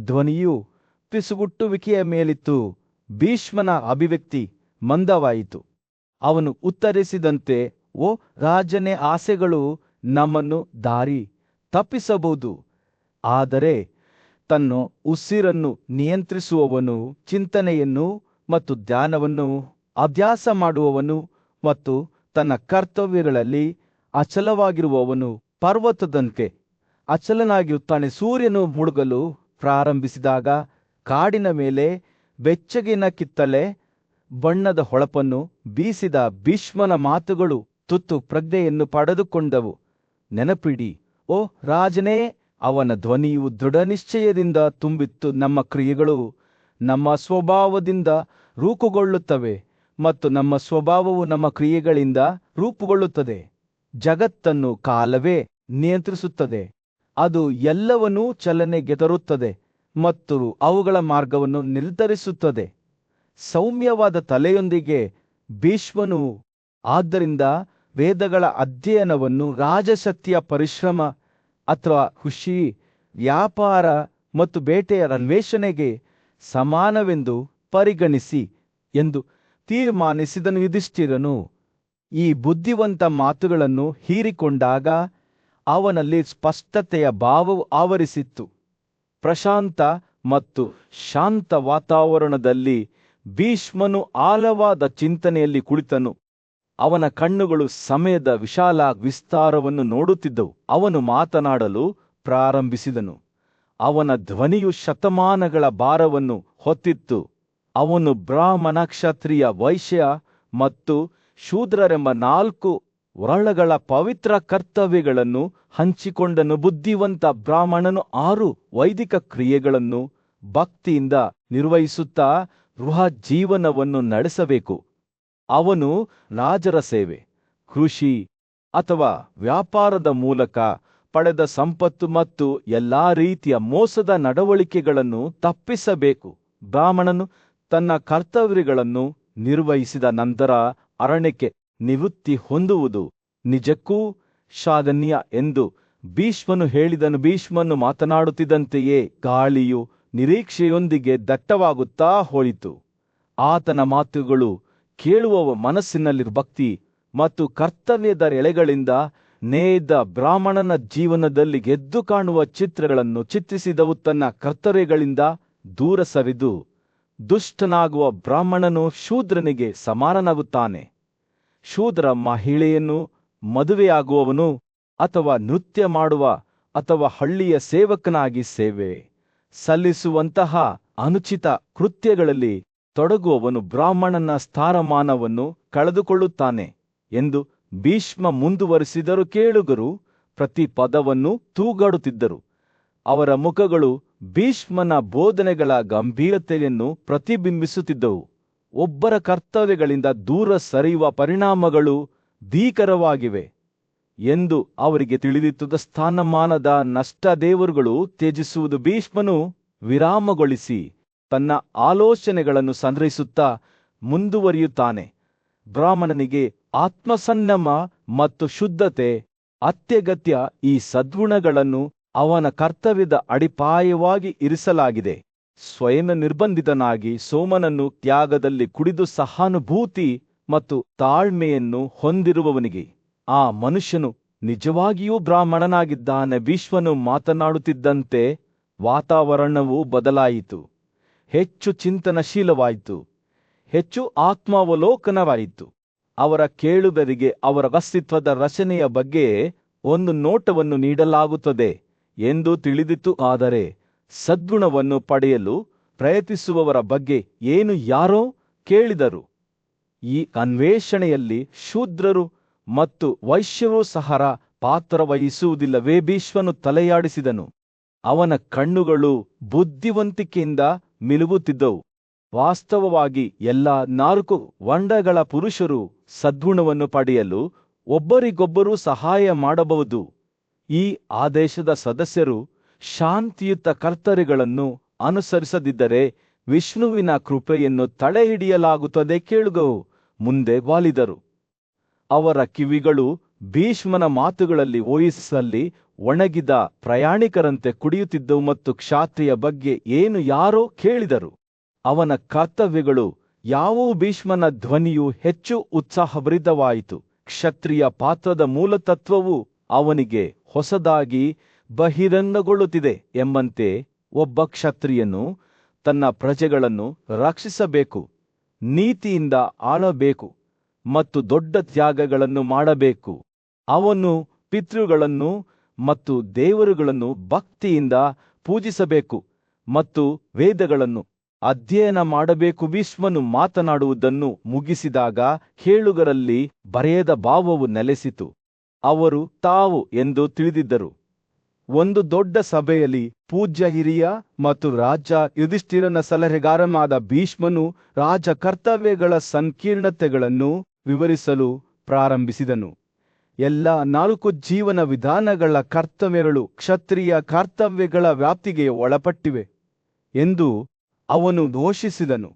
ಧ್ವನಿಯು ಪಿಸುಗುಟ್ಟುವಿಕೆಯ ಮೇಲಿತ್ತು. ಭೀಷ್ಮನ ಅಭಿವ್ಯಕ್ತಿ ಮಂದವಾಯಿತು. ಅವನು ಉತ್ತರಿಸಿದಂತೆ, ಓ ರಾಜನೇ, ಆಸೆಗಳು ನಮ್ಮನ್ನು ದಾರಿ ತಪ್ಪಿಸಬಹುದು, ಆದರೆ ತನ್ನ ಉಸಿರನ್ನು ನಿಯಂತ್ರಿಸುವವನು, ಚಿಂತನೆಯನ್ನು ಮತ್ತು ಧ್ಯಾನವನ್ನು ಅಭ್ಯಾಸ ಮಾಡುವವನು ಮತ್ತು ತನ್ನ ಕರ್ತವ್ಯಗಳಲ್ಲಿ ಅಚಲವಾಗಿರುವವನು ಪರ್ವತದಂತೆ ಅಚಲನಾಗಿರುತ್ತಾನೆ. ಸೂರ್ಯನು ಮುಳುಗಲು ಪ್ರಾರಂಭಿಸಿದಾಗ ಕಾಡಿನ ಮೇಲೆ ಬೆಚ್ಚಗಿನ ಕಿತ್ತಳೆ ಬಣ್ಣದ ಹೊಳಪನ್ನು ಬೀಸಿದ ಭೀಷ್ಮನ ಮಾತುಗಳು ತುತ್ತು ಪ್ರಜ್ಞೆಯನ್ನು ಪಡೆದುಕೊಂಡವು. ನೆನಪಿಡಿ, ಓ ರಾಜನೇ, ಅವನ ಧ್ವನಿಯು ದೃಢನಿಶ್ಚಯದಿಂದ ತುಂಬಿತ್ತು. ನಮ್ಮ ಕ್ರಿಯೆಗಳು ನಮ್ಮ ಸ್ವಭಾವದಿಂದ ರೂಪುಗೊಳ್ಳುತ್ತವೆ ಮತ್ತು ನಮ್ಮ ಸ್ವಭಾವವು ನಮ್ಮ ಕ್ರಿಯೆಗಳಿಂದ ರೂಪುಗೊಳ್ಳುತ್ತದೆ. ಜಗತ್ತನ್ನು ಕಾಲವೇ ನಿಯಂತ್ರಿಸುತ್ತದೆ. ಅದು ಎಲ್ಲವನ್ನೂ ಚಲನೆಗೆ ತರುತ್ತದೆ ಮತ್ತು ಅವುಗಳ ಮಾರ್ಗವನ್ನು ನಿರ್ಧರಿಸುತ್ತದೆ. ಸೌಮ್ಯವಾದ ತಲೆಯೊಂದಿಗೆ ಭೀಷ್ಮನು ಆದ್ದರಿಂದ ವೇದಗಳ ಅಧ್ಯಯನವನ್ನು ರಾಜಶಕ್ತಿಯ ಪರಿಶ್ರಮ ಅಥವಾ ಖುಷಿ, ವ್ಯಾಪಾರ ಮತ್ತು ಬೇಟೆಯ ಅನ್ವೇಷಣೆಗೆ ಸಮಾನವೆಂದು ಪರಿಗಣಿಸಿ ಎಂದು ತೀರ್ಮಾನಿಸಿದನು. ಯುಧಿಷ್ಠಿರನು ಈ ಬುದ್ಧಿವಂತ ಮಾತುಗಳನ್ನು ಹೀರಿಕೊಂಡಾಗ ಅವನಲ್ಲಿ ಸ್ಪಷ್ಟತೆಯ ಭಾವವು ಆವರಿಸಿತ್ತು. ಪ್ರಶಾಂತ ಮತ್ತು ಶಾಂತ ವಾತಾವರಣದಲ್ಲಿ ಭೀಷ್ಮನು ಆಳವಾದ ಚಿಂತನೆಯಲ್ಲಿ ಕುಳಿತನು. ಅವನ ಕಣ್ಣುಗಳು ಸಮಯದ ವಿಶಾಲ ವಿಸ್ತಾರವನ್ನು ನೋಡುತ್ತಿದ್ದವು. ಅವನು ಮಾತನಾಡಲು ಪ್ರಾರಂಭಿಸಿದನು. ಅವನ ಧ್ವನಿಯು ಶತಮಾನಗಳ ಭಾರವನ್ನು ಹೊತ್ತಿತ್ತು. ಅವನು ಬ್ರಾಹ್ಮಣ, ಕ್ಷತ್ರಿಯ, ವೈಶ್ಯ ಮತ್ತು ಶೂದ್ರರೆಂಬ 4 ವರ್ಣಗಳ ಪವಿತ್ರ ಕರ್ತವ್ಯಗಳನ್ನು ಹಂಚಿಕೊಂಡನು. ಬುದ್ಧಿವಂತ ಬ್ರಾಹ್ಮಣನು 6 ವೈದಿಕ ಕ್ರಿಯೆಗಳನ್ನು ಭಕ್ತಿಯಿಂದ ನಿರ್ವಹಿಸುತ್ತಾ ಗೃಹ ಜೀವನವನ್ನು ನಡೆಸಬೇಕು. ಅವನು ರಾಜರ ಸೇವೆ, ಕೃಷಿ ಅಥವಾ ವ್ಯಾಪಾರದ ಮೂಲಕ ಪಡೆದ ಸಂಪತ್ತು ಮತ್ತು ಎಲ್ಲಾ ರೀತಿಯ ಮೋಸದ ನಡವಳಿಕೆಗಳನ್ನು ತಪ್ಪಿಸಬೇಕು. ಬ್ರಾಹ್ಮಣನು ತನ್ನ ಕರ್ತವ್ಯಗಳನ್ನು ನಿರ್ವಹಿಸಿದ ನಂತರ ಅರಣ್ಯಕ್ಕೆ ನಿವೃತ್ತಿ ಹೊಂದುವುದು ನಿಜಕ್ಕೂ ಶ್ಲಾಘನೀಯ ಎಂದು ಭೀಷ್ಮನು ಹೇಳಿದನು. ಭೀಷ್ಮನು ಮಾತನಾಡುತ್ತಿದ್ದಂತೆಯೇ ಗಾಳಿಯು ನಿರೀಕ್ಷೆಯೊಂದಿಗೆ ದಟ್ಟವಾಗುತ್ತಾ ಹೋಯಿತು. ಆತನ ಮಾತುಗಳು ಕೇಳುವವ ಮನಸ್ಸಿನಲ್ಲಿ ಭಕ್ತಿ ಮತ್ತು ಕರ್ತವ್ಯದ ಎಳೆಗಳಿಂದ ನೇಯ್ದ ಬ್ರಾಹ್ಮಣನ ಜೀವನದಲ್ಲಿ ಎದ್ದು ಕಾಣುವ ಚಿತ್ರಗಳನ್ನು ಚಿತ್ರಿಸಿದವು. ತನ್ನ ಕರ್ತವ್ಯಗಳಿಂದ ದೂರ ಸರಿದು ದುಷ್ಟನಾಗುವ ಬ್ರಾಹ್ಮಣನು ಶೂದ್ರನಿಗೆ ಸಮಾನನಾಗುತ್ತಾನೆ. ಶೂದ್ರ ಮಹಿಳೆಯನ್ನು ಮದುವೆಯಾಗುವವನು ಅಥವಾ ನೃತ್ಯ ಮಾಡುವ ಅಥವಾ ಹಳ್ಳಿಯ ಸೇವಕನಾಗಿ ಸೇವೆ ಸಲ್ಲಿಸುವಂತಹ ಅನುಚಿತ ಕೃತ್ಯಗಳಲ್ಲಿ ತೊಡಗುವವನು ಬ್ರಾಹ್ಮಣನ ಸ್ಥಾನಮಾನವನ್ನು ಕಳೆದುಕೊಳ್ಳುತ್ತಾನೆ ಎಂದು ಭೀಷ್ಮ ಮುಂದುವರಿಸಿದರು. ಕೇಳುಗರು ಪ್ರತಿ ಪದವನ್ನು ತೂಗಾಡುತ್ತಿದ್ದರು. ಅವರ ಮುಖಗಳು ಭೀಷ್ಮನ ಬೋಧನೆಗಳ ಗಂಭೀರತೆಯನ್ನು ಪ್ರತಿಬಿಂಬಿಸುತ್ತಿದ್ದವು. ಒಬ್ಬರ ಕರ್ತವ್ಯಗಳಿಂದ ದೂರ ಸರಿಯುವ ಪರಿಣಾಮಗಳು ಭೀಕರವಾಗಿವೆ ಎಂದು ಅವರಿಗೆ ತಿಳಿದಿತ್ತು. ಸ್ಥಾನಮಾನದ ನಷ್ಟ ದೇವರುಗಳು ತ್ಯಜಿಸುವುದು. ಭೀಷ್ಮನು ವಿರಾಮಗೊಳಿಸಿ ತನ್ನ ಆಲೋಚನೆಗಳನ್ನು ಸಂಗ್ರಹಿಸುತ್ತಾ ಮುಂದುವರಿಯುತ್ತಾನೆ. ಬ್ರಾಹ್ಮಣನಿಗೆ ಆತ್ಮಸಂಯಮ ಮತ್ತು ಶುದ್ಧತೆ ಅತ್ಯಗತ್ಯ. ಈ ಸದ್ಗುಣಗಳನ್ನು ಅವನ ಕರ್ತವ್ಯದ ಅಡಿಪಾಯವಾಗಿ ಇರಿಸಲಾಗಿದೆ. ಸ್ವಯಂ ನಿರ್ಬಂಧಿತನಾಗಿ ಸೋಮನನ್ನು ತ್ಯಾಗದಲ್ಲಿ ಕುಡಿದು ಸಹಾನುಭೂತಿ ಮತ್ತು ತಾಳ್ಮೆಯನ್ನು ಹೊಂದಿರುವವನಿಗೆ ಆ ಮನುಷ್ಯನು ನಿಜವಾಗಿಯೂ ಬ್ರಾಹ್ಮಣನಾಗಿದ್ದಾನೆ. ಭೀಷ್ಮನು ಮಾತನಾಡುತ್ತಿದ್ದಂತೆ ವಾತಾವರಣವು ಬದಲಾಯಿತು. ಹೆಚ್ಚು ಚಿಂತನಶೀಲವಾಯಿತು, ಹೆಚ್ಚು ಆತ್ಮಾವಲೋಕನವಾಯಿತು. ಅವರ ಕೇಳುಗರಿಗೆ ಅವರ ಅಸ್ತಿತ್ವದ ರಚನೆಯ ಬಗ್ಗೆ ಒಂದು ನೋಟವನ್ನು ನೀಡಲಾಗುತ್ತದೆ ಎಂದು ತಿಳಿದಿತ್ತು. ಆದರೆ ಸದ್ಗುಣವನ್ನು ಪಡೆಯಲು ಪ್ರಯತ್ನಿಸುವವರ ಬಗ್ಗೆ ಏನು ಯಾರೋ ಕೇಳಿದರು. ಈ ಅನ್ವೇಷಣೆಯಲ್ಲಿ ಶೂದ್ರರು ಮತ್ತು ವೈಶ್ಯರು ಸಹ ಪಾತ್ರವಹಿಸುವುದಿಲ್ಲವೇ? ಭೀಷ್ಮನು ತಲೆಯಾಡಿಸಿದನು. ಅವನ ಕಣ್ಣುಗಳು ಬುದ್ಧಿವಂತಿಕೆಯಿಂದ ಮಿಲುಗುತ್ತಿದ್ದವು. ವಾಸ್ತವವಾಗಿ ಎಲ್ಲ 4 ವರ್ಣಗಳ ಪುರುಷರು ಸದ್ಗುಣವನ್ನು ಪಡೆಯಲು ಒಬ್ಬರಿಗೊಬ್ಬರು ಸಹಾಯ ಮಾಡಬಹುದು. ಈ ಆದೇಶದ ಸದಸ್ಯರು ಶಾಂತಿಯುತ ಕರ್ತವ್ಯಗಳನ್ನು ಅನುಸರಿಸದಿದ್ದರೆ ವಿಷ್ಣುವಿನ ಕೃಪೆಯನ್ನು ತಡೆಹಿಡಿಯಲಾಗುತ್ತದೆ. ಕೇಳುಗರು ಮುಂದೆ ವಾಲಿದರು. ಅವರ ಕಿವಿಗಳು ಭೀಷ್ಮನ ಮಾತುಗಳಲ್ಲಿ ವಹಿಸಲಿ ಒಣಗಿದ ಪ್ರಯಾಣಿಕರಂತೆ ಕುಡಿಯುತ್ತಿದ್ದವು ಮತ್ತು ಕ್ಷಾತ್ರಿಯ ಬಗ್ಗೆ ಏನು ಯಾರೋ ಕೇಳಿದರು. ಅವನ ಕರ್ತವ್ಯಗಳು ಯಾವುವು? ಭೀಷ್ಮನ ಧ್ವನಿಯು ಹೆಚ್ಚು ಉತ್ಸಾಹಭರಿತವಾಯಿತು. ಕ್ಷತ್ರಿಯ ಪಾತ್ರದ ಮೂಲತತ್ವವು ಅವನಿಗೆ ಹೊಸದಾಗಿ ಬಹಿರಂಗಗೊಳ್ಳುತ್ತಿದೆ ಎಂಬಂತೆ ಒಬ್ಬ ಕ್ಷತ್ರಿಯನು ತನ್ನ ಪ್ರಜೆಗಳನ್ನು ರಕ್ಷಿಸಬೇಕು, ನೀತಿಯಿಂದ ಆಳಬೇಕು ಮತ್ತು ದೊಡ್ಡ ತ್ಯಾಗಗಳನ್ನು ಮಾಡಬೇಕು. ಅವನು ಪಿತೃಗಳನ್ನು ಮತ್ತು ದೇವರುಗಳನ್ನು ಭಕ್ತಿಯಿಂದ ಪೂಜಿಸಬೇಕು ಮತ್ತು ವೇದಗಳನ್ನು ಅಧ್ಯಯನ ಮಾಡಬೇಕು. ಭೀಷ್ಮನು ಮಾತನಾಡುವುದನ್ನು ಮುಗಿಸಿದಾಗ ಕೇಳುಗರಲ್ಲಿ ಭಯದ ಭಾವವು ನೆಲೆಸಿತು. ಅವರು ತಾವು ಎಂದು ತಿಳಿದಿದ್ದರು. ಒಂದು ದೊಡ್ಡ ಸಭೆಯಲ್ಲಿ ಪೂಜ್ಯ ಹಿರಿಯ ಮತ್ತು ರಾಜ ಯುಧಿಷ್ಠಿರನ ಸಲಹೆಗಾರನಾದ ಭೀಷ್ಮನು ರಾಜ ಕರ್ತವ್ಯಗಳ ಸಂಕೀರ್ಣತೆಗಳನ್ನು ವಿವರಿಸಲು ಪ್ರಾರಂಭಿಸಿದನು. ಎಲ್ಲ 4 ಜೀವನ ವಿಧಾನಗಳ ಕರ್ತವ್ಯಗಳು ಕ್ಷತ್ರಿಯ ಕರ್ತವ್ಯಗಳ ವ್ಯಾಪ್ತಿಗೆ ಒಳಪಟ್ಟಿವೆ ಎಂದು ಅವನು ಘೋಷಿಸಿದನು.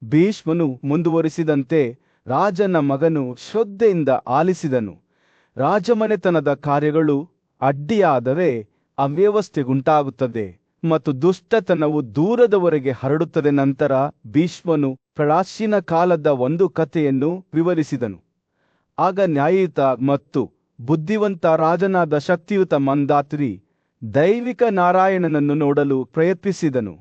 ಭೀಷ್ಮನು ಮುಂದುವರಿಸಿದಂತೆ ರಾಜನ ಮಗನು ಶ್ರದ್ಧೆಯಿಂದ ಆಲಿಸಿದನು. ರಾಜಮನೆತನದ ಕಾರ್ಯಗಳು ಅಡ್ಡಿಯಾದರೆ ಅವ್ಯವಸ್ಥೆಗುಂಟಾಗುತ್ತದೆ ಮತ್ತು ದುಷ್ಟತನವು ದೂರದವರೆಗೆ ಹರಡುತ್ತದೆ. ನಂತರ ಭೀಷ್ಮನು ಪ್ರಾಚೀನ ಕಾಲದ ಒಂದು ಕಥೆಯನ್ನು ವಿವರಿಸಿದನು. ಆಗ ನ್ಯಾಯಯುತ ಮತ್ತು ಬುದ್ಧಿವಂತ ರಾಜನಾದ ಶಕ್ತಿಯುತ ಮಂದಾತ್ರಿ ದೈವಿಕ ನಾರಾಯಣನನ್ನು ನೋಡಲು ಪ್ರಯತ್ನಿಸಿದನು.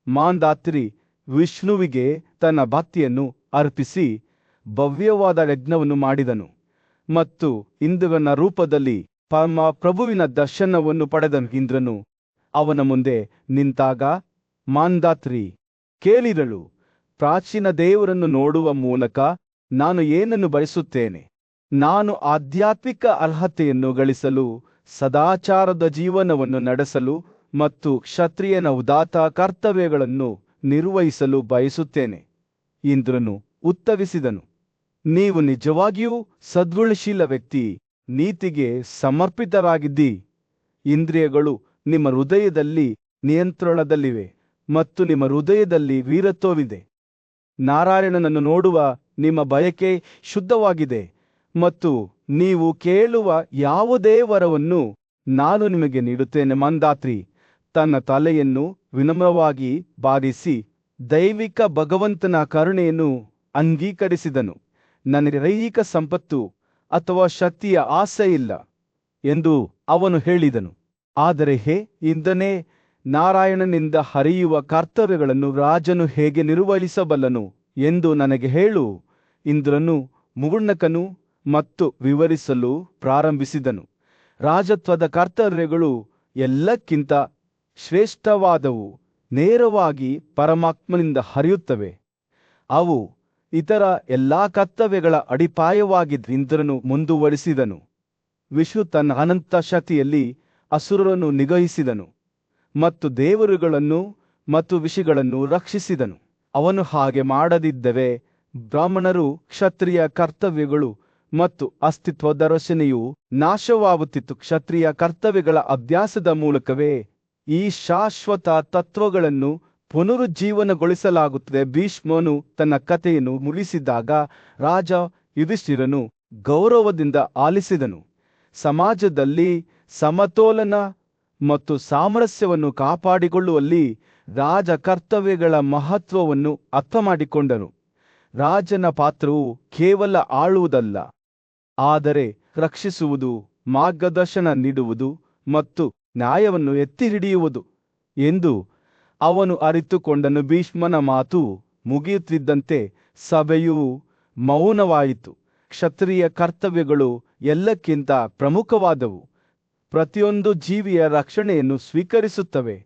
ಮಾಂಧಾತ್ರಿ ವಿಷ್ಣುವಿಗೆ ತನ್ನ ಭಕ್ತಿಯನ್ನು ಅರ್ಪಿಸಿ ಭವ್ಯವಾದ ಯಜ್ಞವನ್ನು ಮಾಡಿದನು ಮತ್ತು ಇಂದ್ರನ ರೂಪದಲ್ಲಿ ಪರಮ ಪ್ರಭುವಿನ ದರ್ಶನವನ್ನು ಪಡೆದನು. ಇಂದ್ರನು ಅವನ ಮುಂದೆ ನಿಂತಾಗ ಮಾಂಧಾತ್ರಿ ಕೇಳಿದಳು, ಪ್ರಾಚೀನ ದೇವರನ್ನು ನೋಡುವ ಮೂಲಕ ನಾನು ಏನನ್ನು ಬಯಸುತ್ತೇನೆ? ನಾನು ಆಧ್ಯಾತ್ಮಿಕ ಅರ್ಹತೆಯನ್ನು ಗಳಿಸಲು, ಸದಾಚಾರದ ಜೀವನವನ್ನು ನಡೆಸಲು ಮತ್ತು ಕ್ಷತ್ರಿಯನ ಉದಾತ್ತ ಕರ್ತವ್ಯಗಳನ್ನು ನಿರ್ವಹಿಸಲು ಬಯಸುತ್ತೇನೆ. ಇಂದ್ರನು ಉತ್ತರಿಸಿದನು, ನೀವು ನಿಜವಾಗಿಯೂ ಸದ್ಗುಣಶೀಲ ವ್ಯಕ್ತಿ, ನೀತಿಗೆ ಸಮರ್ಪಿತರಾಗಿದ್ದಿ. ಇಂದ್ರಿಯಗಳು ನಿಮ್ಮ ಹೃದಯದಲ್ಲಿ ನಿಯಂತ್ರಣದಲ್ಲಿವೆ ಮತ್ತು ನಿಮ್ಮ ಹೃದಯದಲ್ಲಿ ವೀರತ್ವವಿದೆ. ನಾರಾಯಣನನ್ನು ನೋಡುವ ನಿಮ್ಮ ಬಯಕೆ ಶುದ್ಧವಾಗಿದೆ ಮತ್ತು ನೀವು ಕೇಳುವ ಯಾವುದೇ ವರವನ್ನು ನಾನು ನಿಮಗೆ ನೀಡುತ್ತೇನೆ. ಮಂದಾತ್ರಿ ತನ್ನ ತಲೆಯನ್ನು ವಿನಮ್ರವಾಗಿ ಬಾರಿಸಿ ದೈವಿಕ ಭಗವಂತನ ಕರುಣೆಯನ್ನು ಅಂಗೀಕರಿಸಿದನು. ನನಗೆ ದೈಹಿಕ ಸಂಪತ್ತು ಅಥವಾ ಶಕ್ತಿಯ ಆಸೆ ಇಲ್ಲ ಎಂದು ಅವನು ಹೇಳಿದನು. ಆದರೆ ಹೇ ಇಂದ್ರನೇ, ನಾರಾಯಣನಿಂದ ಹರಿಯುವ ಕರ್ತವ್ಯಗಳನ್ನು ರಾಜನು ಹೇಗೆ ನಿರ್ವಹಿಸಬಲ್ಲನು ಎಂದು ನನಗೆ ಹೇಳು. ಇಂದ್ರನು ಮುಗುಳ್ನಕ್ಕನು ಮತ್ತು ವಿವರಿಸಲು ಪ್ರಾರಂಭಿಸಿದನು. ರಾಜತ್ವದ ಕರ್ತವ್ಯಗಳು ಎಲ್ಲಕ್ಕಿಂತ ಶ್ರೇಷ್ಠವಾದವು, ನೇರವಾಗಿ ಪರಮಾತ್ಮನಿಂದ ಹರಿಯುತ್ತವೆ. ಅವು ಇತರ ಎಲ್ಲಾ ಕರ್ತವ್ಯಗಳ ಅಡಿಪಾಯವಾಗಿದ್ದು. ಇಂದ್ರನು ಮುಂದುವರಿಸಿದನು, ವಿಷ್ಣು ತನ್ನ ಅನಂತ ಶಕ್ತಿಯಲ್ಲಿ ಅಸುರರನ್ನು ನಿಗ್ರಹಿಸಿದನು ಮತ್ತು ದೇವರುಗಳನ್ನು ಮತ್ತು ಋಷಿಗಳನ್ನು ರಕ್ಷಿಸಿದನು. ಅವನು ಹಾಗೆ ಮಾಡದಿದ್ದರೆ ಬ್ರಾಹ್ಮಣರು, ಕ್ಷತ್ರಿಯ ಕರ್ತವ್ಯಗಳು ಮತ್ತು ಅಸ್ತಿತ್ವದ ರಚನೆಯು ನಾಶವಾಗುತ್ತಿತ್ತು. ಕ್ಷತ್ರಿಯ ಕರ್ತವ್ಯಗಳ ಅಭ್ಯಾಸದ ಮೂಲಕವೇ ಈ ಶಾಶ್ವತ ತತ್ವಗಳನ್ನು ಪುನರುಜ್ಜೀವನಗೊಳಿಸಲಾಗುತ್ತದೆ. ಭೀಷ್ಮನು ತನ್ನ ಕಥೆಯನ್ನು ಮುಗಿಸಿದಾಗ ರಾಜ ಯುಧಿಷ್ಠಿರನು ಗೌರವದಿಂದ ಆಲಿಸಿದನು. ಸಮಾಜದಲ್ಲಿ ಸಮತೋಲನ ಮತ್ತು ಸಾಮರಸ್ಯವನ್ನು ಕಾಪಾಡಿಕೊಳ್ಳುವಲ್ಲಿ ರಾಜ ಕರ್ತವ್ಯಗಳ ಮಹತ್ವವನ್ನು ಅರ್ಥಮಾಡಿಕೊಂಡನು. ರಾಜನ ಪಾತ್ರವು ಕೇವಲ ಆಳುವುದಲ್ಲ, ಆದರೆ ರಕ್ಷಿಸುವುದು, ಮಾರ್ಗದರ್ಶನ ನೀಡುವುದು ಮತ್ತು ನ್ಯಾಯವನ್ನು ಎತ್ತಿ ಹಿಡಿಯುವುದು ಎಂದು ಅವನು ಅರಿತುಕೊಂಡನು. ಭೀಷ್ಮನ ಮಾತು ಮುಗಿಯುತ್ತಿದ್ದಂತೆ ಸಭೆಯು ಮೌನವಾಯಿತು. ಕ್ಷತ್ರಿಯ ಕರ್ತವ್ಯಗಳು ಎಲ್ಲಕ್ಕಿಂತ ಪ್ರಮುಖವಾದವು. ಪ್ರತಿಯೊಂದು ಜೀವಿಯ ರಕ್ಷಣೆಯನ್ನು ಸ್ವೀಕರಿಸುತ್ತವೆ.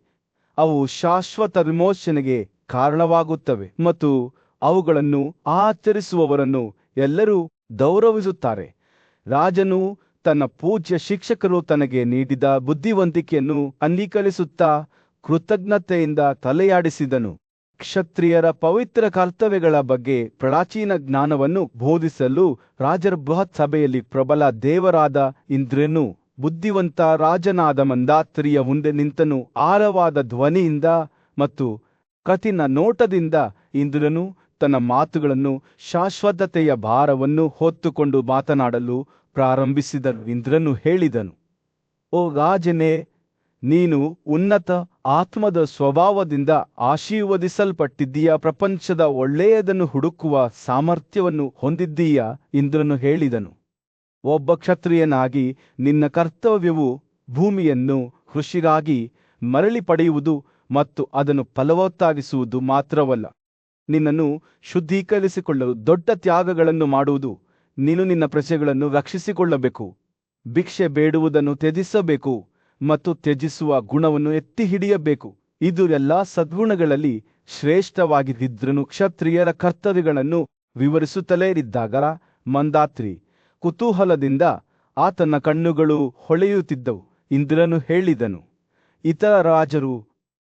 ಅವು ಶಾಶ್ವತ ವಿಮೋಚನೆಗೆ ಕಾರಣವಾಗುತ್ತವೆ ಮತ್ತು ಅವುಗಳನ್ನು ಆಚರಿಸುವವರನ್ನು ಎಲ್ಲರೂ ಗೌರವಿಸುತ್ತಾರೆ. ರಾಜನು ತನ್ನ ಪೂಜ್ಯ ಶಿಕ್ಷಕರು ತನಗೆ ನೀಡಿದ ಬುದ್ಧಿವಂತಿಕೆಯನ್ನು ಅಂಗೀಕರಿಸುತ್ತಾ ಕೃತಜ್ಞತೆಯಿಂದ ತಲೆಯಾಡಿಸಿದನು. ಕ್ಷತ್ರಿಯರ ಪವಿತ್ರ ಕರ್ತವ್ಯಗಳ ಬಗ್ಗೆ ಪ್ರಾಚೀನ ಜ್ಞಾನವನ್ನು ಬೋಧಿಸಲು ರಾಜರ ಬೃಹತ್ ಸಭೆಯಲ್ಲಿ ಪ್ರಬಲ ದೇವರಾದ ಇಂದ್ರನು ಬುದ್ಧಿವಂತ ರಾಜನಾದ ಮಂದಾತ್ರಿಯ ಮುಂದೆ ನಿಂತನು. ಆಳವಾದ ಧ್ವನಿಯಿಂದ ಮತ್ತು ಕಠಿಣ ನೋಟದಿಂದ ಇಂದ್ರನು ತನ್ನ ಮಾತುಗಳನ್ನು ಶಾಶ್ವತತೆಯ ಭಾರವನ್ನು ಹೊತ್ತುಕೊಂಡು ಮಾತನಾಡಲು ಪ್ರಾರಂಭಿಸಿದನು. ಇಂದ್ರನು ಹೇಳಿದನು, ಓ ರಾಜನೇ, ನೀನು ಉನ್ನತ ಆತ್ಮದ ಸ್ವಭಾವದಿಂದ ಆಶೀರ್ವದಿಸಲ್ಪಟ್ಟಿದ್ದೀಯ, ಪ್ರಪಂಚದ ಒಳ್ಳೆಯದನ್ನು ಹುಡುಕುವ ಸಾಮರ್ಥ್ಯವನ್ನು ಹೊಂದಿದ್ದೀಯ ಇಂದ್ರನು ಹೇಳಿದನು. ಒಬ್ಬ ಕ್ಷತ್ರಿಯನಾಗಿ ನಿನ್ನ ಕರ್ತವ್ಯವು ಭೂಮಿಯನ್ನು ಕೃಷಿಗಾಗಿ ಮರಳಿ ಪಡೆಯುವುದು ಮತ್ತು ಅದನ್ನು ಫಲವತ್ತಾಗಿಸುವುದು ಮಾತ್ರವಲ್ಲ, ನಿನ್ನನ್ನು ಶುದ್ಧೀಕರಿಸಿಕೊಳ್ಳಲು ದೊಡ್ಡ ತ್ಯಾಗಗಳನ್ನು ಮಾಡುವುದು. ನೀನು ನಿನ್ನ ಪ್ರಜೆಗಳನ್ನು ರಕ್ಷಿಸಿಕೊಳ್ಳಬೇಕು, ಭಿಕ್ಷೆ ಬೇಡುವುದನ್ನು ತ್ಯಜಿಸಬೇಕು ಮತ್ತು ತ್ಯಜಿಸುವ ಗುಣವನ್ನು ಎತ್ತಿ ಹಿಡಿಯಬೇಕು. ಇದು ಎಲ್ಲ ಸದ್ಗುಣಗಳಲ್ಲಿ ಶ್ರೇಷ್ಠವಾಗಿದ್ದಿದ್ರನು ಕ್ಷತ್ರಿಯರ ಕರ್ತವ್ಯಗಳನ್ನು ವಿವರಿಸುತ್ತಲೇ ಇದ್ದಾಗ ಮಂದಾತ್ರಿ ಕುತೂಹಲದಿಂದ ಆತನ ಕಣ್ಣುಗಳು ಹೊಳೆಯುತ್ತಿದ್ದವು. ಇಂದ್ರನು ಹೇಳಿದನು, ಇತರ ರಾಜರು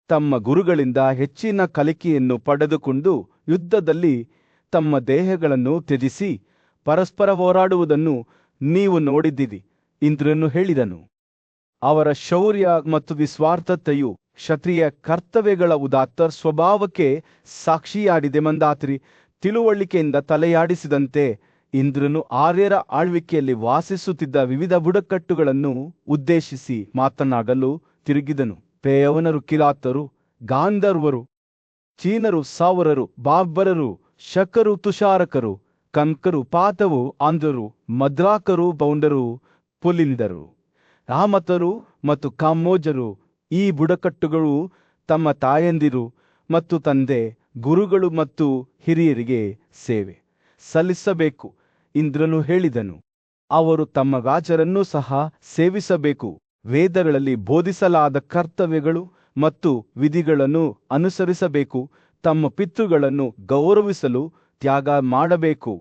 ತಮ್ಮ ಗುರುಗಳಿಂದ ಹೆಚ್ಚಿನ ಕಲಿಕೆಯನ್ನು ಪಡೆದುಕೊಂಡು ಯುದ್ಧದಲ್ಲಿ ತಮ್ಮ ದೇಹಗಳನ್ನು ತ್ಯಜಿಸಿ ಪರಸ್ಪರ ಹೋರಾಡುವುದನ್ನು ನೀವು ನೋಡಿದ್ದೀರಿ. ಇಂದ್ರನು ಹೇಳಿದನು, ಅವರ ಶೌರ್ಯ ಮತ್ತು ನಿಸ್ವಾರ್ಥತೆಯು ಕ್ಷತ್ರಿಯ ಕರ್ತವ್ಯಗಳ ಉದಾತ್ತ ಸ್ವಭಾವಕ್ಕೆ ಸಾಕ್ಷಿಯಾಡಿದೆ. ಮಂದಾತ್ರಿ ತಿಳುವಳಿಕೆಯಿಂದ ತಲೆಯಾಡಿಸಿದಂತೆ ಇಂದ್ರನು ಆರ್ಯರ ಆಳ್ವಿಕೆಯಲ್ಲಿ ವಾಸಿಸುತ್ತಿದ್ದ ವಿವಿಧ ಬುಡಕಟ್ಟುಗಳನ್ನು ಉದ್ದೇಶಿಸಿ ಮಾತನಾಡಲು ತಿರುಗಿದನು. ಪೇಯವನರು, ಕಿರಾತರು, ಗಾಂಧರ್ವರು, ಚೀನರು, ಸಾವರರು, ಬಾಬ್ಬರರು, ಶಕರು, ತುಷಾರಕರು, ಕಂಕರು, ಪಾತವು, ಆಂಧ್ರರು, ಮದ್ರಾಕರು, ಬೌಂಡರು, ಪುಲಿಂದರು, ರಾಮತರು ಮತ್ತು ಕಾಮೋಜರು. ಈ ಬುಡಕಟ್ಟುಗಳು ತಮ್ಮ ತಾಯಂದಿರು ಮತ್ತು ತಂದೆ, ಗುರುಗಳು ಮತ್ತು ಹಿರಿಯರಿಗೆ ಸೇವೆ ಸಲ್ಲಿಸಬೇಕು. ಇಂದ್ರನು ಹೇಳಿದನು, ಅವರು ತಮ್ಮ ರಾಜರನ್ನೂ ಸಹ ಸೇವಿಸಬೇಕು. ವೇದಗಳಲ್ಲಿ ಬೋಧಿಸಲಾದ ಕರ್ತವ್ಯಗಳು ಮತ್ತು ವಿಧಿಗಳನ್ನು ಅನುಸರಿಸಬೇಕು. ತಮ್ಮ ಪಿತೃಗಳನ್ನು ಗೌರವಿಸಲು ತ್ಯಾಗ ಮಾಡಬೇಕು.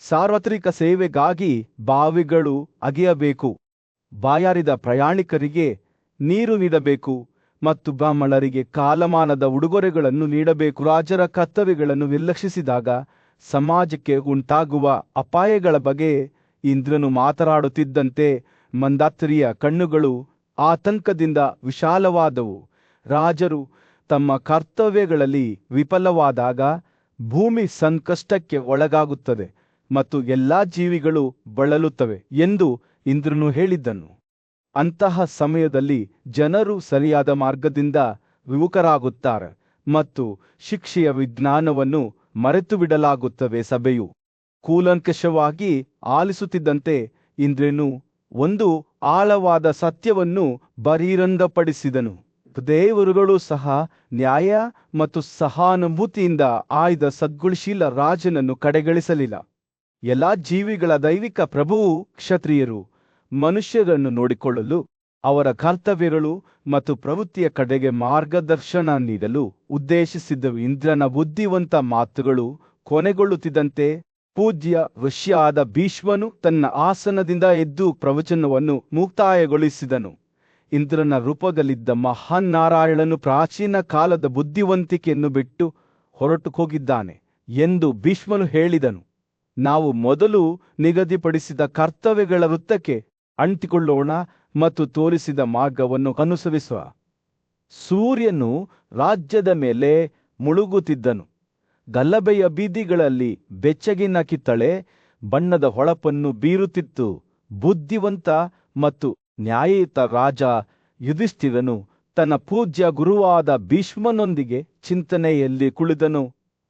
ಸಾರ್ವತ್ರಿಕ ಸೇವೆಗಾಗಿ ಬಾವಿಗಳು ಅಗೆಯಬೇಕು. ಬಾಯಾರಿದ ಪ್ರಯಾಣಿಕರಿಗೆ ನೀರು ನೀಡಬೇಕು ಮತ್ತು ಬ್ರಾಹ್ಮಣರಿಗೆ ಕಾಲಮಾನದ ಉಡುಗೊರೆಗಳನ್ನು ನೀಡಬೇಕು. ರಾಜರ ಕರ್ತವ್ಯಗಳನ್ನು ನಿರ್ಲಕ್ಷಿಸಿದಾಗ ಸಮಾಜಕ್ಕೆ ಉಂಟಾಗುವ ಅಪಾಯಗಳ ಬಗ್ಗೆ ಇಂದ್ರನು ಮಾತನಾಡುತ್ತಿದ್ದಂತೆ ಮಂದಾತ್ರಿಯ ಕಣ್ಣುಗಳು ಆತಂಕದಿಂದ ವಿಶಾಲವಾದವು. ರಾಜರು ತಮ್ಮ ಕರ್ತವ್ಯಗಳಲ್ಲಿ ವಿಫಲವಾದಾಗ ಭೂಮಿ ಸಂಕಷ್ಟಕ್ಕೆ ಒಳಗಾಗುತ್ತದೆ ಮತ್ತು ಎಲ್ಲಾ ಜೀವಿಗಳು ಬಳಲುತ್ತವೆ ಎಂದು ಇಂದ್ರನು ಹೇಳಿದ್ದನು. ಅಂತಹ ಸಮಯದಲ್ಲಿ ಜನರು ಸರಿಯಾದ ಮಾರ್ಗದಿಂದ ವಿಮುಖರಾಗುತ್ತಾರೆ ಮತ್ತು ಶಿಕ್ಷೆಯ ವಿಜ್ಞಾನವನ್ನು ಮರೆತು ಬಿಡಲಾಗುತ್ತವೆ. ಸಭೆಯು ಕೂಲಂಕಷವಾಗಿ ಆಲಿಸುತ್ತಿದ್ದಂತೆ ಇಂದ್ರನು ಒಂದು ಆಳವಾದ ಸತ್ಯವನ್ನು ಬಹಿರಂಗಪಡಿಸಿದನು. ದೇವರುಗಳು ಸಹ ನ್ಯಾಯ ಮತ್ತು ಸಹಾನುಭೂತಿಯಿಂದ ಆಯ್ದ ಸದ್ಗುಣಶೀಲ ರಾಜನನ್ನು ಕಡೆಗಣಿಸಲಿಲ್ಲ. ಎಲ್ಲಾ ಜೀವಿಗಳ ದೈವಿಕ ಪ್ರಭುವು ಕ್ಷತ್ರಿಯರು ಮನುಷ್ಯರನ್ನು ನೋಡಿಕೊಳ್ಳಲು, ಅವರ ಕರ್ತವ್ಯಗಳು ಮತ್ತು ಪ್ರವೃತ್ತಿಯ ಕಡೆಗೆ ಮಾರ್ಗದರ್ಶನ ನೀಡಲು ಉದ್ದೇಶಿಸಿದ್ದವು. ಇಂದ್ರನ ಬುದ್ಧಿವಂತ ಮಾತುಗಳು ಕೊನೆಗೊಳ್ಳುತ್ತಿದ್ದಂತೆ ಪೂಜ್ಯ ಋಷಿಯಾದ ಭೀಷ್ಮನು ತನ್ನ ಆಸನದಿಂದ ಎದ್ದು ಪ್ರವಚನವನ್ನು ಮುಕ್ತಾಯಗೊಳಿಸಿದನು. ಇಂದ್ರನ ರೂಪದಲ್ಲಿದ್ದ ಮಹಾನ್ ನಾರಾಯಣನು ಪ್ರಾಚೀನ ಕಾಲದ ಬುದ್ಧಿವಂತಿಕೆಯನ್ನು ಬಿಟ್ಟು ಹೊರಟು ಹೋಗಿದ್ದಾನೆ ಎಂದು ಭೀಷ್ಮನು ಹೇಳಿದನು. ನಾವು ಮೊದಲು ನಿಗದಿಪಡಿಸಿದ ಕರ್ತವ್ಯಗಳ ವೃತ್ತಕ್ಕೆ ಅಂಟಿಕೊಳ್ಳೋಣ ಮತ್ತು ತೋರಿಸಿದ ಮಾರ್ಗವನ್ನು ಅನುಸರಿಸುವ. ಸೂರ್ಯನು ರಾಜ್ಯದ ಮೇಲೆ ಮುಳುಗುತ್ತಿದ್ದನು. ಗಲಭೆಯ ಬೀದಿಗಳಲ್ಲಿ ಬೆಚ್ಚಗಿನ ಕಿತ್ತಳೆ ಬಣ್ಣದ ಹೊಳಪನ್ನು ಬೀರುತ್ತಿತ್ತು. ಬುದ್ಧಿವಂತ ಮತ್ತು ನ್ಯಾಯಯುತ ರಾಜ ಯುಧಿಷ್ಠಿರನು ತನ್ನ ಪೂಜ್ಯ ಗುರುವಾದ ಭೀಷ್ಮನೊಂದಿಗೆ ಚಿಂತನೆಯಲ್ಲಿ ಕುಳಿತನು.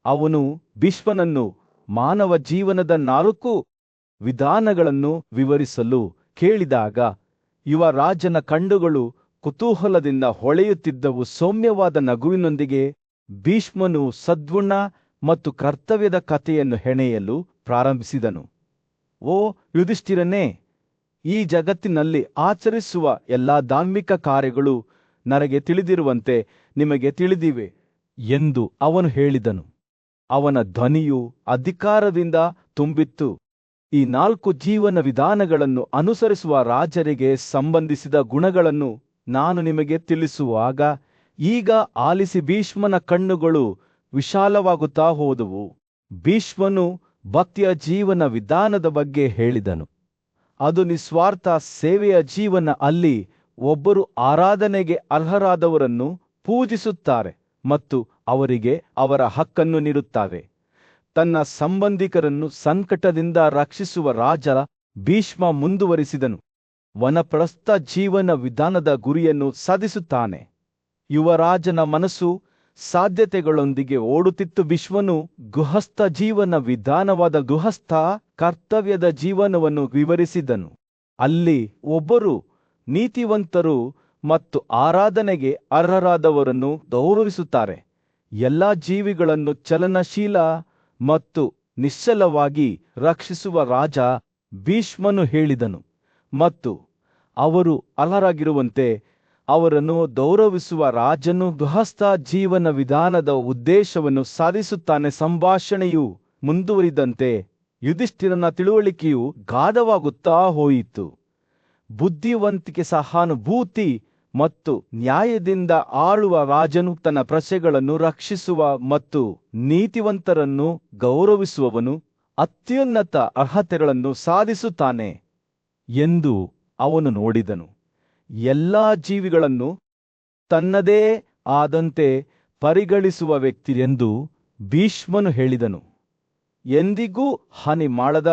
ಅವನು ಭೀಷ್ಮನನ್ನು ಮಾನವ ಜೀವನದ 4 ವಿಧಾನಗಳನ್ನು ವಿವರಿಸಲು ಕೇಳಿದಾಗ ಯುವ ರಾಜನ ಕಣ್ಣುಗಳು ಕುತೂಹಲದಿಂದ ಹೊಳೆಯುತ್ತಿದ್ದವು. ಸೌಮ್ಯವಾದ ನಗುವಿನೊಂದಿಗೆ ಭೀಷ್ಮನು ಸದ್ಗುಣ ಮತ್ತು ಕರ್ತವ್ಯದ ಕಥೆಯನ್ನು ಹೆಣೆಯಲು ಪ್ರಾರಂಭಿಸಿದನು. ಓ ಯುಧಿಷ್ಠಿರನೇ, ಈ ಜಗತ್ತಿನಲ್ಲಿ ಆಚರಿಸುವ ಎಲ್ಲಾ ಧಾರ್ಮಿಕ ಕಾರ್ಯಗಳು ನನಗೆ ತಿಳಿದಿರುವಂತೆ ನಿಮಗೆ ತಿಳಿದಿವೆ ಎಂದು ಅವನು ಹೇಳಿದನು. ಅವನ ಧ್ವನಿಯು ಅಧಿಕಾರದಿಂದ ತುಂಬಿತ್ತು. ಈ 4 ಜೀವನ ವಿಧಾನಗಳನ್ನು ಅನುಸರಿಸುವ ರಾಜರಿಗೆ ಸಂಬಂಧಿಸಿದ ಗುಣಗಳನ್ನು ನಾನು ನಿಮಗೆ ತಿಳಿಸುವಾಗ ಈಗ ಆಲಿಸಿ. ಭೀಷ್ಮನ ಕಣ್ಣುಗಳು ವಿಶಾಲವಾಗುತ್ತಾ ಹೋದವು. ಭೀಷ್ಮನು ಭಕ್ತಿಯ ಜೀವನ ವಿಧಾನದ ಬಗ್ಗೆ ಹೇಳಿದನು. ಅದು ನಿಸ್ವಾರ್ಥ ಸೇವೆಯ ಜೀವನ. ಅಲ್ಲಿ ಒಬ್ಬರು ಆರಾಧನೆಗೆ ಅರ್ಹರಾದವರನ್ನು ಪೂಜಿಸುತ್ತಾರೆ ಮತ್ತು ಅವರಿಗೆ ಅವರ ಹಕ್ಕನ್ನು ನೀಡುತ್ತಾರೆ. ತನ್ನ ಸಂಬಂಧಿಕರನ್ನು ಸಂಕಟದಿಂದ ರಕ್ಷಿಸುವ ರಾಜ ಭೀಷ್ಮ ಮುಂದುವರಿಸಿದನು. ವನಪ್ರಸ್ಥ ಜೀವನ ವಿಧಾನದ ಗುರಿಯನ್ನು ಸಾಧಿಸುತ್ತಾನೆ. ಯುವರಾಜನ ಮನಸ್ಸು ಸಾಧ್ಯತೆಗಳೊಂದಿಗೆ ಓಡುತ್ತಿತ್ತು. ವಿಶ್ವನು ಗೃಹಸ್ಥ ಜೀವನ ವಿಧಾನವಾದ ಗೃಹಸ್ಥ ಕರ್ತವ್ಯದ ಜೀವನವನ್ನು ವಿವರಿಸಿದನು. ಅಲ್ಲಿ ಒಬ್ಬರು ನೀತಿವಂತರು ಮತ್ತು ಆರಾಧನೆಗೆ ಅರ್ಹರಾದವರನ್ನು ಗೌರವಿಸುತ್ತಾರೆ. ಎಲ್ಲಾ ಜೀವಿಗಳನ್ನು ಚಲನಶೀಲ ಮತ್ತು ನಿಶ್ಚಲವಾಗಿ ರಕ್ಷಿಸುವ ರಾಜ ಭೀಷ್ಮನು ಹೇಳಿದನು, ಮತ್ತು ಅವರು ಅರ್ಹರಾಗಿರುವಂತೆ ಅವರನ್ನು ಗೌರವಿಸುವ ರಾಜನು ಗೃಹಸ್ಥ ಜೀವನ ವಿಧಾನದ ಉದ್ದೇಶವನ್ನು ಸಾಧಿಸುತ್ತಾನೆ. ಸಂಭಾಷಣೆಯು ಮುಂದುವರಿದಂತೆ ಯುಧಿಷ್ಠಿರನ ತಿಳುವಳಿಕೆಯು ಗಾಢವಾಗುತ್ತಾ ಹೋಯಿತು. ಬುದ್ಧಿವಂತಿಕೆ, ಸಹಾನುಭೂತಿ ಮತ್ತು ನ್ಯಾಯದಿಂದ ಆಳುವ ರಾಜನು ತನ್ನ ಪ್ರಜೆಗಳನ್ನು ರಕ್ಷಿಸುವ ಮತ್ತು ನೀತಿವಂತರನ್ನು ಗೌರವಿಸುವವನು ಅತ್ಯುನ್ನತ ಅರ್ಹತೆಗಳನ್ನು ಸಾಧಿಸುತ್ತಾನೆ ಎಂದು ಅವನು ನೋಡಿದನು. ಎಲ್ಲಾ ಜೀವಿಗಳನ್ನು ತನ್ನದೇ ಆದಂತೆ ಪರಿಗಣಿಸುವ ವ್ಯಕ್ತಿ ಎಂದು ಭೀಷ್ಮನು ಹೇಳಿದನು. ಎಂದಿಗೂ ಹಾನಿ ಮಾಡದ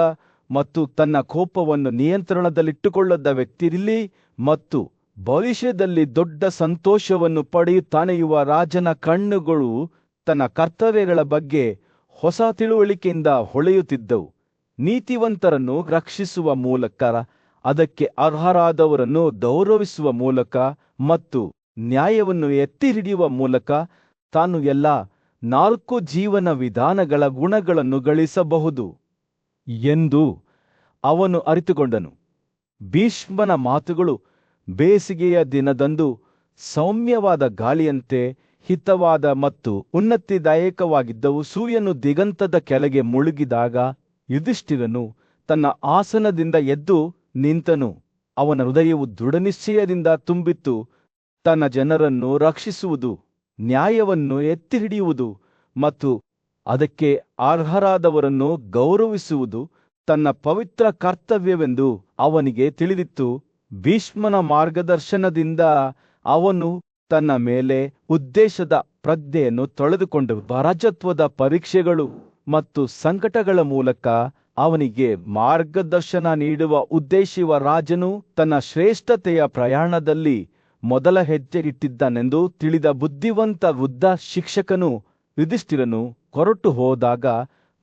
ಮತ್ತು ತನ್ನ ಕೋಪವನ್ನು ನಿಯಂತ್ರಣದಲ್ಲಿಟ್ಟುಕೊಳ್ಳದ ವ್ಯಕ್ತಿಯಿರಲಿ ಮತ್ತು ಭವಿಷ್ಯದಲ್ಲಿ ದೊಡ್ಡ ಸಂತೋಷವನ್ನು ಪಡೆಯುತ್ತಾನೆ. ಯುವ ರಾಜನ ಕಣ್ಣುಗಳು ತನ್ನ ಕರ್ತವ್ಯಗಳ ಬಗ್ಗೆ ಹೊಸ ತಿಳುವಳಿಕೆಯಿಂದ ಹೊಳೆಯುತ್ತಿದ್ದವು. ನೀತಿವಂತರನ್ನು ರಕ್ಷಿಸುವ ಮೂಲಕ, ಅದಕ್ಕೆ ಅರ್ಹರಾದವರನ್ನು ಗೌರವಿಸುವ ಮೂಲಕ ಮತ್ತು ನ್ಯಾಯವನ್ನು ಎತ್ತಿ ಹಿಡಿಯುವ ಮೂಲಕ ತಾನು ಎಲ್ಲ 4 ಜೀವನ ವಿಧಾನಗಳ ಗುಣಗಳನ್ನು ಗಳಿಸಬಹುದು ಎಂದು ಅವನು ಅರಿತುಕೊಂಡನು. ಭೀಷ್ಮನ ಮಾತುಗಳು ಬೇಸಿಗೆಯ ದಿನದಂದು ಸೌಮ್ಯವಾದ ಗಾಳಿಯಂತೆ ಹಿತವಾದ ಮತ್ತು ಉನ್ನತಿದಾಯಕವಾಗಿದ್ದವು. ಸೂರ್ಯನು ದಿಗಂತದ ಕೆಳಗೆ ಮುಳುಗಿದಾಗ ಯುಧಿಷ್ಠಿರನು ತನ್ನ ಆಸನದಿಂದ ಎದ್ದು ನಿಂತನು. ಅವನ ಹೃದಯವು ದೃಢನಿಶ್ಚಯದಿಂದ ತುಂಬಿತ್ತು. ತನ್ನ ಜನರನ್ನು ರಕ್ಷಿಸುವುದು, ನ್ಯಾಯವನ್ನು ಎತ್ತಿ ಹಿಡಿಯುವುದು ಮತ್ತು ಅದಕ್ಕೆ ಅರ್ಹರಾದವರನ್ನು ಗೌರವಿಸುವುದು ತನ್ನ ಪವಿತ್ರ ಕರ್ತವ್ಯವೆಂದು ಅವನಿಗೆ ತಿಳಿದಿತ್ತು. ಭೀಷ್ಮನ ಮಾರ್ಗದರ್ಶನದಿಂದ ಅವನು ತನ್ನ ಮೇಲೆ ಉದ್ದೇಶದ ಪ್ರಜ್ಞೆಯನ್ನು ತೊಳೆದುಕೊಂಡು ರಾಜತ್ವದ ಪರೀಕ್ಷೆಗಳು ಮತ್ತು ಸಂಕಟಗಳ ಮೂಲಕ ಅವನಿಗೆ ಮಾರ್ಗದರ್ಶನ ನೀಡುವ ಉದ್ದೇಶಿಸುವ ರಾಜನು ತನ್ನ ಶ್ರೇಷ್ಠತೆಯ ಪ್ರಯಾಣದಲ್ಲಿ ಮೊದಲ ಹೆಜ್ಜೆ ಇಟ್ಟಿದ್ದಾನೆಂದು ತಿಳಿದ ಬುದ್ಧಿವಂತ ವೃದ್ಧ ಶಿಕ್ಷಕನು ಯುಧಿಷ್ಠಿರನು ಹೊರಟು ಹೋದಾಗ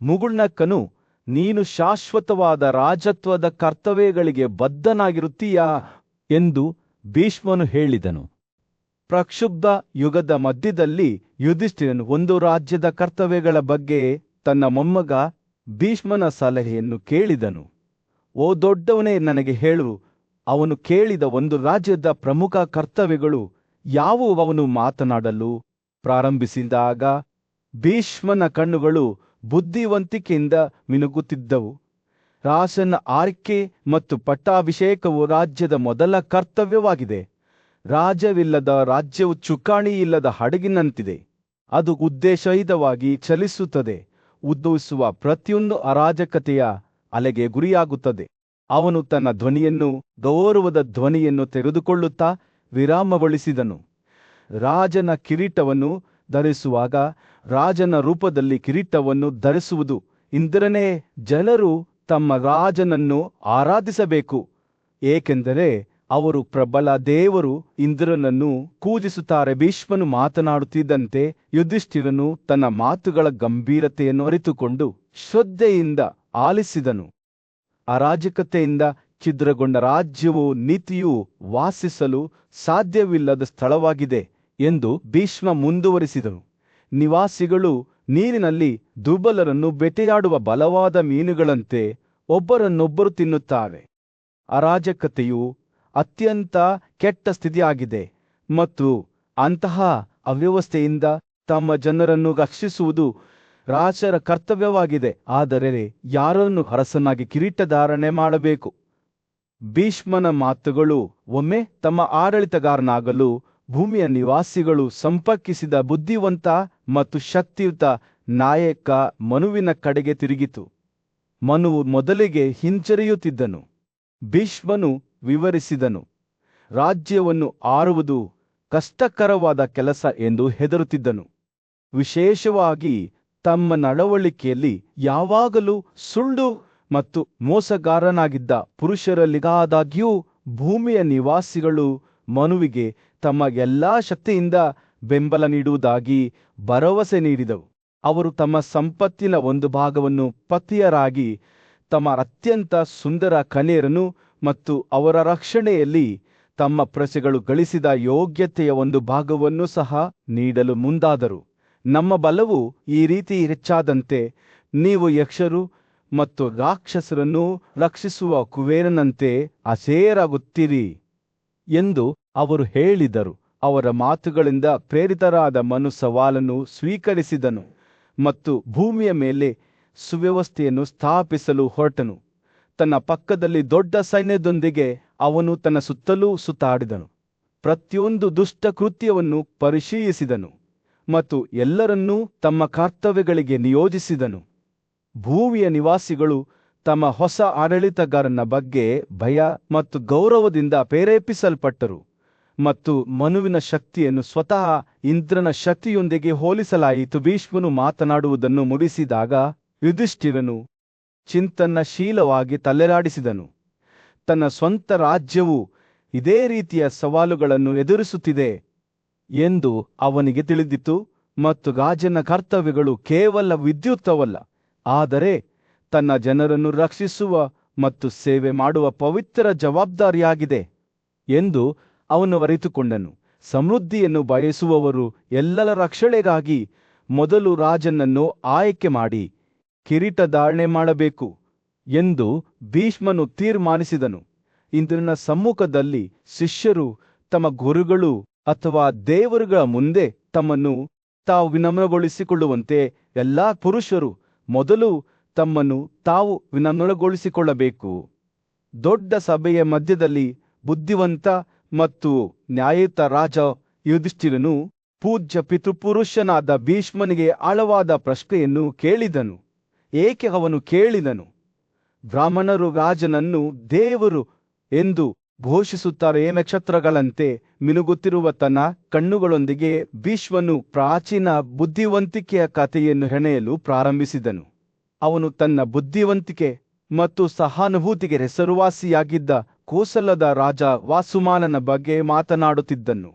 ಮುಗುಳ್ನಕ್ಕನು, ನೀನು ಶಾಶ್ವತವಾದ ರಾಜತ್ವದ ಕರ್ತವ್ಯಗಳಿಗೆ ಬದ್ಧನಾಗಿರುತ್ತೀಯಾ ಎಂದು ಭೀಷ್ಮನು ಹೇಳಿದನು. ಪ್ರಕ್ಷುಬ್ಧ ಯುಗದ ಮಧ್ಯದಲ್ಲಿ ಯುಧಿಷ್ಠಿರನು ಒಂದು ರಾಜ್ಯದ ಕರ್ತವ್ಯಗಳ ಬಗ್ಗೆ ತನ್ನ ಮೊಮ್ಮಗ ಭೀಷ್ಮನ ಸಲಹೆಯನ್ನು ಕೇಳಿದನು. ಓ ದೊಡ್ಡವನೇ, ನನಗೆ ಹೇಳು, ಅವನು ಕೇಳಿದ ಒಂದು ರಾಜ್ಯದ ಪ್ರಮುಖ ಕರ್ತವ್ಯಗಳು ಯಾವುವು? ಅವನು ಮಾತನಾಡಲು ಪ್ರಾರಂಭಿಸಿದಾಗ ಭೀಷ್ಮನ ಕಣ್ಣುಗಳು ಬುದ್ಧಿವಂತಿಕೆಯಿಂದ ಮಿನುಗುತ್ತಿದ್ದವು. ರಾಜನ ಆಯ್ಕೆ ಮತ್ತು ಪಟ್ಟಾಭಿಷೇಕವು ರಾಜ್ಯದ ಮೊದಲ ಕರ್ತವ್ಯವಾಗಿದೆ. ರಾಜ್ಯವಿಲ್ಲದ ರಾಜ್ಯವು ಚುಕ್ಕಾಣಿಯಿಲ್ಲದ ಹಡಗಿನಂತಿದೆ. ಅದು ಉದ್ದೇಶರಹಿತವಾಗಿ ಚಲಿಸುತ್ತದೆ. ಉದ್ಭವಿಸುವ ಪ್ರತಿಯೊಂದು ಅರಾಜಕತೆಯ ಅಲೆಗೆ ಗುರಿಯಾಗುತ್ತದೆ. ಅವನು ತನ್ನ ಧ್ವನಿಯನ್ನು, ಗೌರವದ ಧ್ವನಿಯನ್ನು ತೆಗೆದುಕೊಳ್ಳುತ್ತಾ ವಿರಾಮಗೊಳಿಸಿದನು. ರಾಜನ ಕಿರೀಟವನ್ನು ಧರಿಸುವಾಗ ರಾಜನ ರೂಪದಲ್ಲಿ ಕಿರೀಟವನ್ನು ಧರಿಸುವುದು. ಇಂದ್ರನೇ, ಜನರು ತಮ್ಮ ರಾಜನನ್ನು ಆರಾಧಿಸಬೇಕು, ಏಕೆಂದರೆ ಅವರು ಪ್ರಬಲ ದೇವರು ಇಂದ್ರನನ್ನು ಪೂಜಿಸುತ್ತಾರೆ. ಭೀಷ್ಮನು ಮಾತನಾಡುತ್ತಿದ್ದಂತೆ ಯುಧಿಷ್ಠಿರನು ತನ್ನ ಮಾತುಗಳ ಗಂಭೀರತೆಯನ್ನು ಅರಿತುಕೊಂಡು ಶ್ರದ್ಧೆಯಿಂದ ಆಲಿಸಿದನು. ಅರಾಜಕತೆಯಿಂದ ಛಿದ್ರಗೊಂಡ ರಾಜ್ಯವು ನೀತಿಯು ವಾಸಿಸಲು ಸಾಧ್ಯವಿಲ್ಲದ ಸ್ಥಳವಾಗಿದೆ ಎಂದು ಭೀಷ್ಮ ಮುಂದುವರಿಸಿದನು. ನಿವಾಸಿಗಳು ನೀರಿನಲ್ಲಿ ದುರ್ಬಲರನ್ನು ಬೇಟೆಯಾಡುವ ಬಲವಾದ ಮೀನುಗಳಂತೆ ಒಬ್ಬರನ್ನೊಬ್ಬರು ತಿನ್ನುತ್ತಾರೆ. ಅರಾಜಕತೆಯು ಅತ್ಯಂತ ಕೆಟ್ಟ ಸ್ಥಿತಿಯಾಗಿದೆ ಮತ್ತು ಅಂತಹ ಅವ್ಯವಸ್ಥೆಯಿಂದ ತಮ್ಮ ಜನರನ್ನು ರಕ್ಷಿಸುವುದು ರಾಜರ ಕರ್ತವ್ಯವಾಗಿದೆ. ಆದರೆ ಯಾರನ್ನು ಅರಸನಾಗಿ ಕಿರೀಟಧಾರಣೆ ಮಾಡಬೇಕು? ಭೀಷ್ಮನ ಮಾತುಗಳು ಒಮ್ಮೆ ತಮ್ಮ ಆಡಳಿತಗಾರನಾಗಲು ಭೂಮಿಯ ನಿವಾಸಿಗಳು ಸಂಪರ್ಕಿಸಿದ ಬುದ್ಧಿವಂತ ಮತ್ತು ಶಕ್ತಿಯುತ ನಾಯಕ ಮನುವಿನ ಕಡೆಗೆ ತಿರುಗಿತು. ಮನುವು ಮೊದಲಿಗೆ ಹಿಂಜರಿಯುತ್ತಿದ್ದನು. ಭೀಷ್ಮನು ವಿವರಿಸಿದನು. ರಾಜ್ಯವನ್ನು ಆಳುವುದು ಕಷ್ಟಕರವಾದ ಕೆಲಸ ಎಂದು ಹೆದರುತ್ತಿದ್ದನು. ವಿಶೇಷವಾಗಿ ತಮ್ಮ ನಡವಳಿಕೆಯಲ್ಲಿ ಯಾವಾಗಲೂ ಸುಳ್ಳು ಮತ್ತು ಮೋಸಗಾರನಾಗಿದ್ದ ಪುರುಷರಲ್ಲಿಗಾದಾಗ್ಯೂ ಭೂಮಿಯ ನಿವಾಸಿಗಳು ಮನುವಿಗೆ ತಮ್ಮ ಎಲ್ಲಾ ಶಕ್ತಿಯಿಂದ ಬೆಂಬಲ ನೀಡುವುದಾಗಿ ಭರವಸೆ ನೀಡಿದವು. ಅವರು ತಮ್ಮ ಸಂಪತ್ತಿನ ಒಂದು ಭಾಗವನ್ನು ಪತಿಯರಾಗಿ ತಮ್ಮ ಅತ್ಯಂತ ಸುಂದರ ಕನ್ಯೆಯರನ್ನು ಮತ್ತು ಅವರ ರಕ್ಷಣೆಯಲ್ಲಿ ತಮ್ಮ ಪ್ರಜೆಗಳು ಗಳಿಸಿದ ಯೋಗ್ಯತೆಯ ಒಂದು ಭಾಗವನ್ನು ಸಹ ನೀಡಲು ಮುಂದಾದರು. ನಮ್ಮ ಬಲವು ಈ ರೀತಿ ಹೆಚ್ಚಾದಂತೆ ನೀವು ಯಕ್ಷರು ಮತ್ತು ರಾಕ್ಷಸರನ್ನು ರಕ್ಷಿಸುವ ಕುಬೇರನಂತೆ ಅಸೇರಾಗುತ್ತೀರಿ ಎಂದು ಅವರು ಹೇಳಿದರು. ಅವರ ಮಾತುಗಳಿಂದ ಪ್ರೇರಿತರಾದ ಮನು ಸವಾಲನ್ನು ಸ್ವೀಕರಿಸಿದನು ಮತ್ತು ಭೂಮಿಯ ಮೇಲೆ ಸುವ್ಯವಸ್ಥೆಯನ್ನು ಸ್ಥಾಪಿಸಲು ಹೊರಟನು. ತನ್ನ ಪಕ್ಕದಲ್ಲಿ ದೊಡ್ಡ ಸೈನ್ಯದೊಂದಿಗೆ ಅವನು ತನ್ನ ಸುತ್ತಲೂ ಸುತ್ತಾಡಿದನು. ಪ್ರತಿಯೊಂದು ದುಷ್ಟ ಕೃತ್ಯವನ್ನು ಪರಿಶೀಲಿಸಿದನು ಮತ್ತು ಎಲ್ಲರನ್ನೂ ತಮ್ಮ ಕರ್ತವ್ಯಗಳಿಗೆ ನಿಯೋಜಿಸಿದನು. ಭೂಮಿಯ ನಿವಾಸಿಗಳು ತಮ್ಮ ಹೊಸ ಆಡಳಿತಗಾರನ ಬಗ್ಗೆ ಭಯ ಮತ್ತು ಗೌರವದಿಂದ ಪ್ರೇರೇಪಿಸಲ್ಪಟ್ಟರು ಮತ್ತು ಮನುವಿನ ಶಕ್ತಿಯನ್ನು ಸ್ವತಃ ಇಂದ್ರನ ಶಕ್ತಿಯೊಂದಿಗೆ ಹೋಲಿಸಲಾಯಿತು. ಭೀಷ್ಮನು ಮಾತನಾಡುವುದನ್ನು ಮುಗಿಸಿದಾಗ ಯುಧಿಷ್ಠಿರನು ಚಿಂತನಶೀಲವಾಗಿ ತಲೆರಾಡಿಸಿದನು. ತನ್ನ ಸ್ವಂತ ರಾಜ್ಯವು ಇದೇ ರೀತಿಯ ಸವಾಲುಗಳನ್ನು ಎದುರಿಸುತ್ತಿದೆ ಎಂದು ಅವನಿಗೆ ತಿಳಿದಿತ್ತು ಮತ್ತು ರಾಜನ ಕರ್ತವ್ಯಗಳು ಕೇವಲ ವಿದ್ಯುತ್ತವಲ್ಲ, ಆದರೆ ತನ್ನ ಜನರನ್ನು ರಕ್ಷಿಸುವ ಮತ್ತು ಸೇವೆ ಮಾಡುವ ಪವಿತ್ರ ಜವಾಬ್ದಾರಿಯಾಗಿದೆ ಎಂದು ಅವನು ಅರಿತುಕೊಂಡನು. ಸಮೃದ್ಧಿಯನ್ನು ಬಯಸುವವರು ಎಲ್ಲರ ರಕ್ಷಣೆಗಾಗಿ ಮೊದಲು ರಾಜನನ್ನು ಆಯ್ಕೆ ಮಾಡಿ ಕಿರೀಟಧಾರಣೆ ಮಾಡಬೇಕು ಎಂದು ಭೀಷ್ಮನು ತೀರ್ಮಾನಿಸಿದನು. ಇಂದ್ರನ ಸಮ್ಮುಖದಲ್ಲಿ ಶಿಷ್ಯರು ತಮ್ಮ ಗುರುಗಳು ಅಥವಾ ದೇವರುಗಳ ಮುಂದೆ ತಮ್ಮನ್ನು ತಾವು ವಿನಮ್ರಗೊಳಿಸಿಕೊಳ್ಳುವಂತೆ ಎಲ್ಲಾ ಪುರುಷರು ಮೊದಲು ತಮ್ಮನ್ನು ತಾವು ವಿನಮ್ರಗೊಳಿಸಿಕೊಳ್ಳಬೇಕು. ದೊಡ್ಡ ಸಭೆಯ ಮಧ್ಯದಲ್ಲಿ ಬುದ್ಧಿವಂತ ಮತ್ತು ನ್ಯಾಯಯುತ ರಾಜ ಯುಧಿಷ್ಠಿರನು ಪೂಜ್ಯ ಪಿತೃಪುರುಷನಾದ ಭೀಷ್ಮನಿಗೆ ಆಳವಾದ ಪ್ರಶ್ನೆಯನ್ನು ಕೇಳಿದನು. ಏಕೆ ಅವನು ಕೇಳಿದನು? ಬ್ರಾಹ್ಮಣರು ರಾಜನನ್ನು ದೇವರು ಎಂದು ಘೋಷಿಸುತ್ತಾರೆ. ನಕ್ಷತ್ರಗಳಂತೆ ಮಿನುಗುತ್ತಿರುವ ತನ್ನ ಕಣ್ಣುಗಳೊಂದಿಗೆ ಭೀಷ್ಮನು ಪ್ರಾಚೀನ ಬುದ್ಧಿವಂತಿಕೆಯ ಕಥೆಯನ್ನು ಹೆಣೆಯಲು ಪ್ರಾರಂಭಿಸಿದನು. ಅವನು ತನ್ನ ಬುದ್ಧಿವಂತಿಕೆ ಮತ್ತು ಸಹಾನುಭೂತಿಗೆ ಹೆಸರುವಾಸಿಯಾಗಿದ್ದ ಕೋಸಲದ ರಾಜ ವಾಸುಮಾನನ ಬಗ್ಗೆ ಮಾತನಾಡುತ್ತಿದ್ದನು.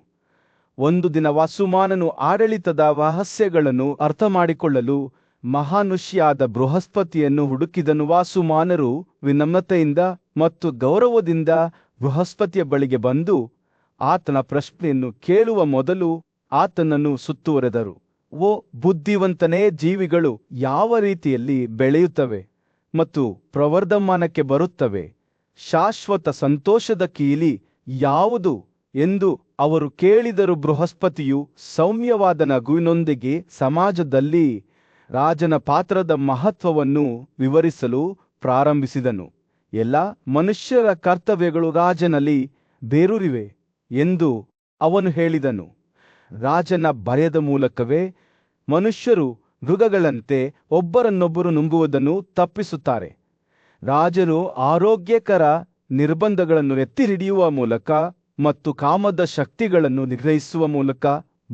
ಒಂದು ದಿನ ವಾಸುಮಾನನು ಆಡಳಿತದ ರಹಸ್ಯಗಳನ್ನು ಅರ್ಥಮಾಡಿಕೊಳ್ಳಲು ಮಹಾನುಷ್ಯಾದ ಬೃಹಸ್ಪತಿಯನ್ನು ಹುಡುಕಿದನು. ವಾಸುಮಾನರು ವಿನಮ್ರತೆಯಿಂದ ಮತ್ತು ಗೌರವದಿಂದ ಬೃಹಸ್ಪತಿಯ ಬಳಿಗೆ ಬಂದು ಆತನ ಪ್ರಶ್ನೆಯನ್ನು ಕೇಳುವ ಮೊದಲು ಆತನನ್ನು ಸುತ್ತುವರೆದರು. ಓ ಬುದ್ಧಿವಂತನೇ, ಜೀವಿಗಳು ಯಾವ ರೀತಿಯಲ್ಲಿ ಬೆಳೆಯುತ್ತವೆ ಮತ್ತು ಪ್ರವರ್ಧಮಾನಕ್ಕೆ ಬರುತ್ತವೆ? ಶಾಶ್ವತ ಸಂತೋಷದ ಕೀಲಿ ಯಾವುದು ಎಂದು ಅವರು ಕೇಳಿದರು. ಬೃಹಸ್ಪತಿಯು ಸೌಮ್ಯವಾದ ನಗುವಿನೊಂದಿಗೆ ಸಮಾಜದಲ್ಲಿ ರಾಜನ ಪಾತ್ರದ ಮಹತ್ವವನ್ನು ವಿವರಿಸಲು ಪ್ರಾರಂಭಿಸಿದನು. ಎಲ್ಲ ಮನುಷ್ಯರ ಕರ್ತವ್ಯಗಳು ರಾಜನಲ್ಲಿ ಬೇರೂರಿವೆ ಎಂದು ಅವನು ಹೇಳಿದನು. ರಾಜನ ಭಯದ ಮೂಲಕವೇ ಮನುಷ್ಯರು ಮೃಗಗಳಂತೆ ಒಬ್ಬರನ್ನೊಬ್ಬರು ನುಂಗುವುದನ್ನು ತಪ್ಪಿಸುತ್ತಾರೆ. ರಾಜರು ಆರೋಗ್ಯಕರ ನಿರ್ಬಂಧಗಳನ್ನು ಎತ್ತಿಹಿಡಿಯುವ ಮೂಲಕ ಮತ್ತು ಕಾಮದ ಶಕ್ತಿಗಳನ್ನು ನಿಗ್ರಹಿಸುವ ಮೂಲಕ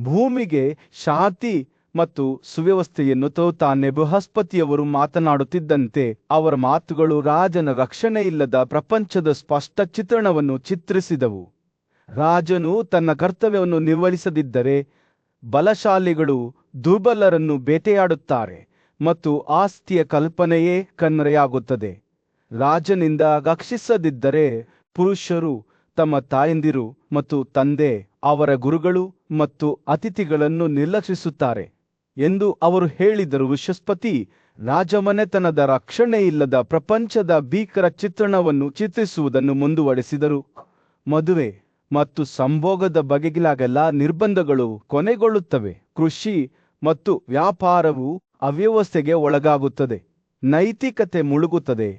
ಭೂಮಿಗೆ ಶಾಂತಿ ಮತ್ತು ಸುವ್ಯವಸ್ಥೆಯನ್ನು ತರುತ್ತಾನೆ. ಬೃಹಸ್ಪತಿಯವರು ಮಾತನಾಡುತ್ತಿದ್ದಂತೆ ಅವರ ಮಾತುಗಳು ರಾಜನ ರಕ್ಷಣೆಯಿಲ್ಲದ ಪ್ರಪಂಚದ ಸ್ಪಷ್ಟ ಚಿತ್ರಣವನ್ನು ಚಿತ್ರಿಸಿದವು. ರಾಜನು ತನ್ನ ಕರ್ತವ್ಯವನ್ನು ನಿರ್ವಹಿಸದಿದ್ದರೆ ಬಲಶಾಲಿಗಳು ದುರ್ಬಲರನ್ನು ಬೇಟೆಯಾಡುತ್ತಾರೆ ಮತ್ತು ಆಸ್ತಿಯ ಕಲ್ಪನೆಯೇ ಕಣ್ಮರೆಯಾಗುತ್ತದೆ. ರಾಜನಿಂದ ರಕ್ಷಿಸದಿದ್ದರೆ ಪುರುಷರು ತಮ್ಮ ತಾಯಂದಿರು ಮತ್ತು ತಂದೆ, ಅವರ ಗುರುಗಳು ಮತ್ತು ಅತಿಥಿಗಳನ್ನು ನಿರ್ಲಕ್ಷಿಸುತ್ತಾರೆ ಎಂದು ಅವರು ಹೇಳಿದರು. ಬೃಹಸ್ಪತಿ ರಾಜಮನೆತನದ ರಕ್ಷಣೆಯಿಲ್ಲದ ಪ್ರಪಂಚದ ಭೀಕರ ಚಿತ್ರಣವನ್ನು ಚಿತ್ರಿಸುವುದನ್ನು ಮುಂದುವರೆಸಿದರು. ಮದುವೆ ಮತ್ತು ಸಂಭೋಗದ ಬಗೆಗಿಲಾಗೆಲ್ಲ ನಿರ್ಬಂಧಗಳು ಕೊನೆಗೊಳ್ಳುತ್ತವೆ. ಕೃಷಿ ಮತ್ತು ವ್ಯಾಪಾರವು ಅವ್ಯವಸ್ಥೆಗೆ ಒಳಗಾಗುತ್ತದೆ. ನೈತಿಕತೆ ಮುಳುಗುತ್ತದೆ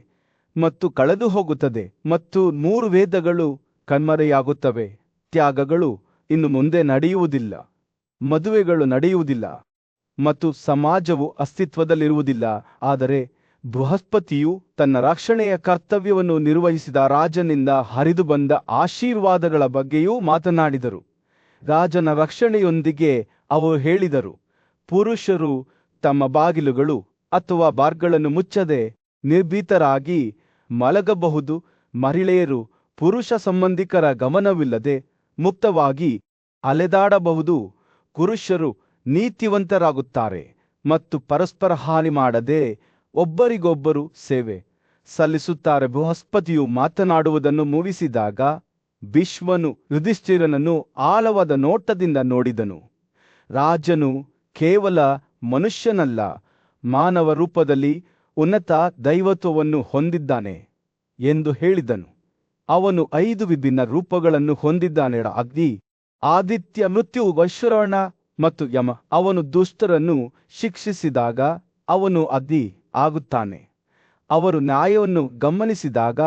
ಮತ್ತು ಕಳೆದು ಹೋಗುತ್ತದೆ ಮತ್ತು 3 ವೇದಗಳು ಕಣ್ಮರೆಯಾಗುತ್ತವೆ. ತ್ಯಾಗಗಳು ಇನ್ನು ಮುಂದೆ ನಡೆಯುವುದಿಲ್ಲ, ಮದುವೆಗಳು ನಡೆಯುವುದಿಲ್ಲ ಮತ್ತು ಸಮಾಜವು ಅಸ್ತಿತ್ವದಲ್ಲಿರುವುದಿಲ್ಲ. ಆದರೆ ಬೃಹಸ್ಪತಿಯು ತನ್ನ ರಕ್ಷಣೆಯ ಕರ್ತವ್ಯವನ್ನು ನಿರ್ವಹಿಸಿದ ರಾಜನಿಂದ ಹರಿದು ಬಂದ ಆಶೀರ್ವಾದಗಳ ಬಗ್ಗೆಯೂ ಮಾತನಾಡಿದರು. ರಾಜನ ರಕ್ಷಣೆಯೊಂದಿಗೆ ಅವರು ಹೇಳಿದರು, ಪುರುಷರು ತಮ್ಮ ಬಾಗಿಲುಗಳು ಅಥವಾ ಬಾರ್ಗಳನ್ನು ಮುಚ್ಚದೆ ನಿರ್ಭೀತರಾಗಿ ಮಲಗಬಹುದು. ಮಹಿಳೆಯರು ಪುರುಷ ಸಂಬಂಧಿಕರ ಗಮನವಿಲ್ಲದೆ ಮುಕ್ತವಾಗಿ ಅಲೆದಾಡಬಹುದು. ಪುರುಷರು ನೀತಿವಂತರಾಗುತ್ತಾರೆ ಮತ್ತು ಪರಸ್ಪರ ಹಾನಿ ಮಾಡದೆ ಒಬ್ಬರಿಗೊಬ್ಬರು ಸೇವೆ ಸಲ್ಲಿಸುತ್ತಾರೆ. ಬೃಹಸ್ಪತಿಯು ಮಾತನಾಡುವುದನ್ನು ಮುಗಿಸಿದಾಗ ಭೀಷ್ಮನು ಯುಧಿಷ್ಠಿರನನ್ನು ಆಳವಾದ ನೋಟದಿಂದ ನೋಡಿದನು. ರಾಜನು ಕೇವಲ ಮನುಷ್ಯನಲ್ಲ, ಮಾನವ ರೂಪದಲ್ಲಿ ಉನ್ನತ ದೈವತ್ವವನ್ನು ಹೊಂದಿದ್ದಾನೆ ಎಂದು ಹೇಳಿದನು. ಅವನು 5 ವಿಭಿನ್ನ ರೂಪಗಳನ್ನು ಹೊಂದಿದ್ದಾನೆ: ಅಗ್ನಿ, ಆದಿತ್ಯ, ಮೃತ್ಯು, ವೈಶ್ರವಣ ಮತ್ತು ಯಮ. ಅವನು ದುಷ್ಟರನ್ನು ಶಿಕ್ಷಿಸಿದಾಗ ಅವನು ಅಗ್ನಿ ಆಗುತ್ತಾನೆ. ಅವರು ನ್ಯಾಯವನ್ನು ಗಮನಿಸಿದಾಗ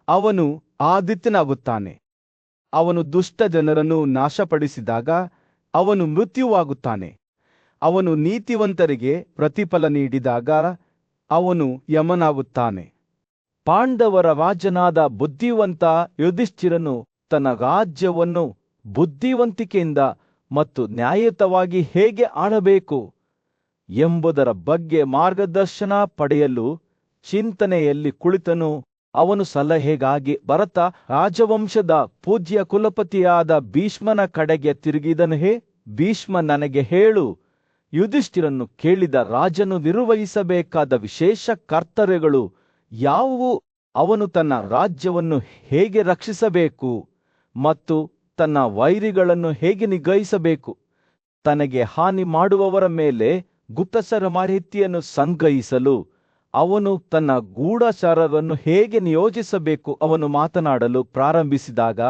ಅವನು ಆದಿತ್ಯನಾಗುತ್ತಾನೆ. ಅವನು ದುಷ್ಟ ಜನರನ್ನು ನಾಶಪಡಿಸಿದಾಗ ಅವನು ಮೃತ್ಯುವಾಗುತ್ತಾನೆ. ಅವನು ನೀತಿವಂತರಿಗೆ ಪ್ರತಿಫಲ ನೀಡಿದಾಗ ಅವನು ಯಮನಾಗುತ್ತಾನೆ. ಪಾಂಡವರ ರಾಜನಾದ ಬುದ್ಧಿವಂತ ಯುಧಿಷ್ಠಿರನು ತನ್ನ ರಾಜ್ಯವನ್ನು ಬುದ್ಧಿವಂತಿಕೆಯಿಂದ ಮತ್ತು ನ್ಯಾಯಯುತವಾಗಿ ಹೇಗೆ ಆಳಬೇಕು ಎಂಬುದರ ಬಗ್ಗೆ ಮಾರ್ಗದರ್ಶನ ಪಡೆಯಲು ಚಿಂತನೆಯಲ್ಲಿ ಕುಳಿತನು. ಅವನು ಸಲಹೆಗಾಗಿ ಭರತ ರಾಜವಂಶದ ಪೂಜ್ಯ ಕುಲಪತಿಯಾದ ಭೀಷ್ಮನ ಕಡೆಗೆ ತಿರುಗಿದನು. ಹೇ ಭೀಷ್ಮ, ನನಗೆ ಹೇಳು, ಯುಧಿಷ್ಠಿರನು ಕೇಳಿದ ರಾಜನು ನಿರ್ವಹಿಸಬೇಕಾದ ವಿಶೇಷ ಕರ್ತವ್ಯಗಳು ಯಾವುವು? ಅವನು ತನ್ನ ರಾಜ್ಯವನ್ನು ಹೇಗೆ ರಕ್ಷಿಸಬೇಕು ಮತ್ತು ತನ್ನ ವೈರಿಗಳನ್ನು ಹೇಗೆ ನಿಗ್ರಹಿಸಬೇಕು? ತನಗೆ ಹಾನಿ ಮಾಡುವವರ ಮೇಲೆ ಗುಪ್ತಚರ ಮಾಹಿತಿಯನ್ನು ಸಂಗ್ರಹಿಸಲು ಅವನು ತನ್ನ ಗೂಢಚಾರರನ್ನು ಹೇಗೆ ನಿಯೋಜಿಸಬೇಕು? ಅವನು ಮಾತನಾಡಲು ಪ್ರಾರಂಭಿಸಿದಾಗ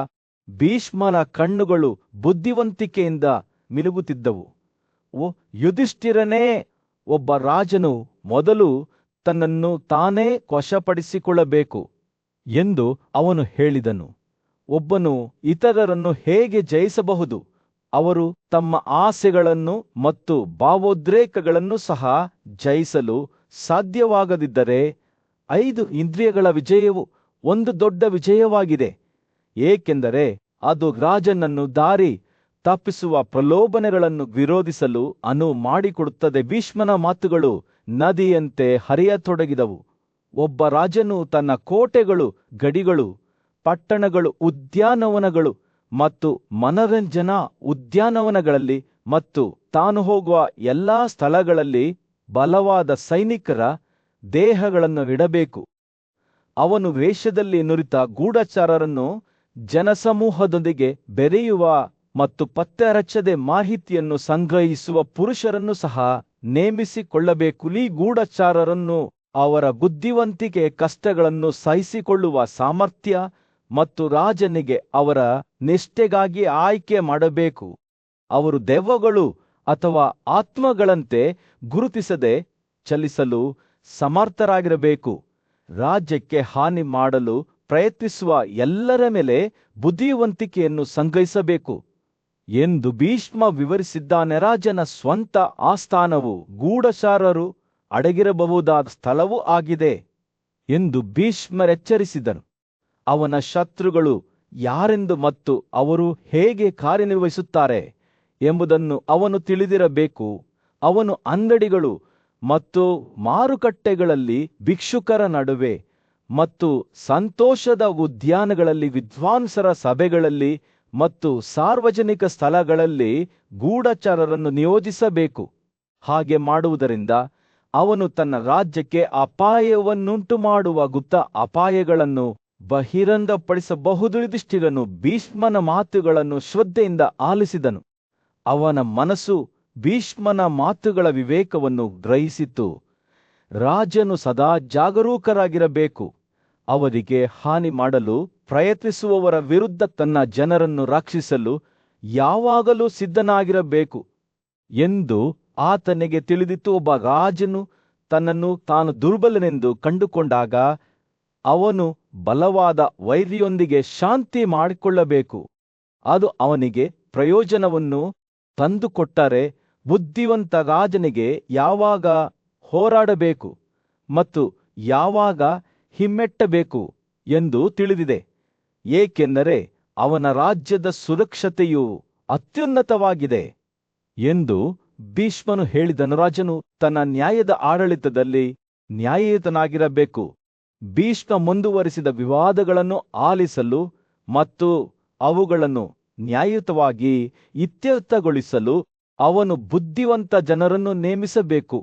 ಭೀಷ್ಮನ ಕಣ್ಣುಗಳು ಬುದ್ಧಿವಂತಿಕೆಯಿಂದ ಮಿನುಗುತ್ತಿದ್ದವು. ಓ ಯುಧಿಷ್ಠಿರನೇ, ಒಬ್ಬ ರಾಜನು ಮೊದಲು ತನ್ನನ್ನು ತಾನೇ ವಶಪಡಿಸಿಕೊಳ್ಳಬೇಕು ಎಂದು ಅವನು ಹೇಳಿದನು. ಒಬ್ಬನು ಇತರರನ್ನು ಹೇಗೆ ಜಯಿಸಬಹುದು? ಅವರು ತಮ್ಮ ಆಸೆಗಳನ್ನು ಮತ್ತು ಭಾವೋದ್ರೇಕಗಳನ್ನು ಸಹ ಜಯಿಸಲು ಸಾಧ್ಯವಾಗದಿದ್ದರೆ 5 ಇಂದ್ರಿಯಗಳ ವಿಜಯವು ಒಂದು ದೊಡ್ಡ ವಿಜಯವಾಗಿದೆ, ಏಕೆಂದರೆ ಅದು ರಾಜನನ್ನು ದಾರಿ ತಪ್ಪಿಸುವ ಪ್ರಲೋಭನೆಗಳನ್ನು ವಿರೋಧಿಸಲು ಅನುವು ಮಾಡಿಕೊಡುತ್ತದೆ. ಭೀಷ್ಮನ ಮಾತುಗಳು ನದಿಯಂತೆ ಹರಿಯತೊಡಗಿದವು. ಒಬ್ಬ ರಾಜನು ತನ್ನ ಕೋಟೆಗಳು, ಗಡಿಗಳು, ಪಟ್ಟಣಗಳು, ಉದ್ಯಾನವನಗಳು ಮತ್ತು ಮನರಂಜನಾ ಉದ್ಯಾನವನಗಳಲ್ಲಿ ಮತ್ತು ತಾನು ಹೋಗುವ ಎಲ್ಲಾ ಸ್ಥಳಗಳಲ್ಲಿ ಬಲವಾದ ಸೈನಿಕರ ದೇಹಗಳನ್ನು ಇಡಬೇಕು. ಅವನು ವೇಷದಲ್ಲಿ ನುರಿತ ಗೂಢಚಾರರನ್ನು, ಜನಸಮೂಹದೊಂದಿಗೆ ಬೆರೆಯುವ ಮತ್ತು ಪತ್ತೆ ಹಚ್ಚದೆ ಮಾಹಿತಿಯನ್ನು ಸಂಗ್ರಹಿಸುವ ಪುರುಷರನ್ನು ಸಹ ನೇಮಿಸಿಕೊಳ್ಳಬೇಕು. ಈ ಗೂಢಚಾರರನ್ನು ಅವರ ಬುದ್ಧಿವಂತಿಕೆ, ಕಷ್ಟಗಳನ್ನು ಸಹಿಸಿಕೊಳ್ಳುವ ಸಾಮರ್ಥ್ಯ ಮತ್ತು ರಾಜನಿಗೆ ಅವರ ನಿಷ್ಠೆಗಾಗಿ ಆಯ್ಕೆ ಮಾಡಬೇಕು. ಅವರು ದೆವ್ವಗಳು ಅಥವಾ ಆತ್ಮಗಳಂತೆ ಗುರುತಿಸದೆ ಚಲಿಸಲು ಸಮರ್ಥರಾಗಿರಬೇಕು. ರಾಜ್ಯಕ್ಕೆ ಹಾನಿ ಮಾಡಲು ಪ್ರಯತ್ನಿಸುವ ಎಲ್ಲರ ಮೇಲೆ ಬುದ್ಧಿವಂತಿಕೆಯನ್ನು ಸಂಗ್ರಹಿಸಬೇಕು ಎಂದು ಭೀಷ್ಮ ವಿವರಿಸಿದ್ದಾನೆ. ರಾಜನ ಸ್ವಂತ ಆಸ್ಥಾನವು ಗೂಢಚಾರರು ಅಡಗಿರಬಹುದಾದ ಸ್ಥಳವೂ ಆಗಿದೆ ಎಂದು ಭೀಷ್ಮರೆಚ್ಚರಿಸಿದನು. ಅವನ ಶತ್ರುಗಳು ಯಾರೆಂದು ಮತ್ತು ಅವರು ಹೇಗೆ ಕಾರ್ಯನಿರ್ವಹಿಸುತ್ತಾರೆ ಎಂಬುದನ್ನು ಅವನು ತಿಳಿದಿರಬೇಕು. ಅವನು ಅಂಗಡಿಗಳು ಮತ್ತು ಮಾರುಕಟ್ಟೆಗಳಲ್ಲಿ, ಭಿಕ್ಷುಕರ ನಡುವೆ ಮತ್ತು ಸಂತೋಷದ ಉದ್ಯಾನಗಳಲ್ಲಿ, ವಿದ್ವಾಂಸರ ಸಭೆಗಳಲ್ಲಿ ಮತ್ತು ಸಾರ್ವಜನಿಕ ಸ್ಥಳಗಳಲ್ಲಿ ಗೂಢಚಾರರನ್ನು ನಿಯೋಜಿಸಬೇಕು. ಹಾಗೆ ಮಾಡುವುದರಿಂದ ಅವನು ತನ್ನ ರಾಜ್ಯಕ್ಕೆ ಅಪಾಯವನ್ನುಂಟು ಮಾಡುವ ಗುಪ್ತ ಅಪಾಯಗಳನ್ನು ಬಹಿರಂಗಪಡಿಸಬಹುದು. ಯುಧಿಷ್ಠಿರನು ಭೀಷ್ಮನ ಮಾತುಗಳನ್ನು ಶ್ರದ್ಧೆಯಿಂದ ಆಲಿಸಿದನು. ಅವನ ಮನಸ್ಸು ಭೀಷ್ಮನ ಮಾತುಗಳ ವಿವೇಕವನ್ನು ಗ್ರಹಿಸಿತು. ರಾಜನು ಸದಾ ಜಾಗರೂಕರಾಗಿರಬೇಕು. ಅವರಿಗೆ ಹಾನಿ ಮಾಡಲು ಪ್ರಯತ್ನಿಸುವವರ ವಿರುದ್ಧ ತನ್ನ ಜನರನ್ನು ರಕ್ಷಿಸಲು ಯಾವಾಗಲೂ ಸಿದ್ಧನಾಗಿರಬೇಕು ಎಂದು ಆತನಿಗೆ ತಿಳಿದಿತ್ತು. ಒಬ್ಬ ರಾಜನು ತನ್ನನ್ನು ತಾನು ದುರ್ಬಲನೆಂದು ಕಂಡುಕೊಂಡಾಗ ಅವನು ಬಲವಾದ ವೈರಿಯೊಂದಿಗೆ ಶಾಂತಿ ಮಾಡಿಕೊಳ್ಳಬೇಕು. ಅದು ಅವನಿಗೆ ಪ್ರಯೋಜನವನ್ನು ತಂದುಕೊಟ್ಟರೆ ಬುದ್ಧಿವಂತ ರಾಜನಿಗೆ ಯಾವಾಗ ಹೋರಾಡಬೇಕು ಮತ್ತು ಯಾವಾಗ ಹಿಮ್ಮೆಟ್ಟಬೇಕು ಎಂದು ತಿಳಿದಿದೆ, ಏಕೆಂದರೆ ಅವನ ರಾಜ್ಯದ ಸುರಕ್ಷತೆಯು ಅತ್ಯುನ್ನತವಾಗಿದೆ ಎಂದು ಭೀಷ್ಮನು ಹೇಳಿದನು. ರಾಜನು ತನ್ನ ನ್ಯಾಯದ ಆಡಳಿತದಲ್ಲಿ ನ್ಯಾಯಯುತನಾಗಿರಬೇಕು. ಭೀಷ್ಮ ಮುಂದುವರಿಸಿದ ವಿವಾದಗಳನ್ನು ಆಲಿಸಲು ಮತ್ತು ಅವುಗಳನ್ನು ನ್ಯಾಯಯುತವಾಗಿ ಇತ್ಯರ್ಥಗೊಳಿಸಲು ಅವನು ಬುದ್ಧಿವಂತ ಜನರನ್ನು ನೇಮಿಸಬೇಕು.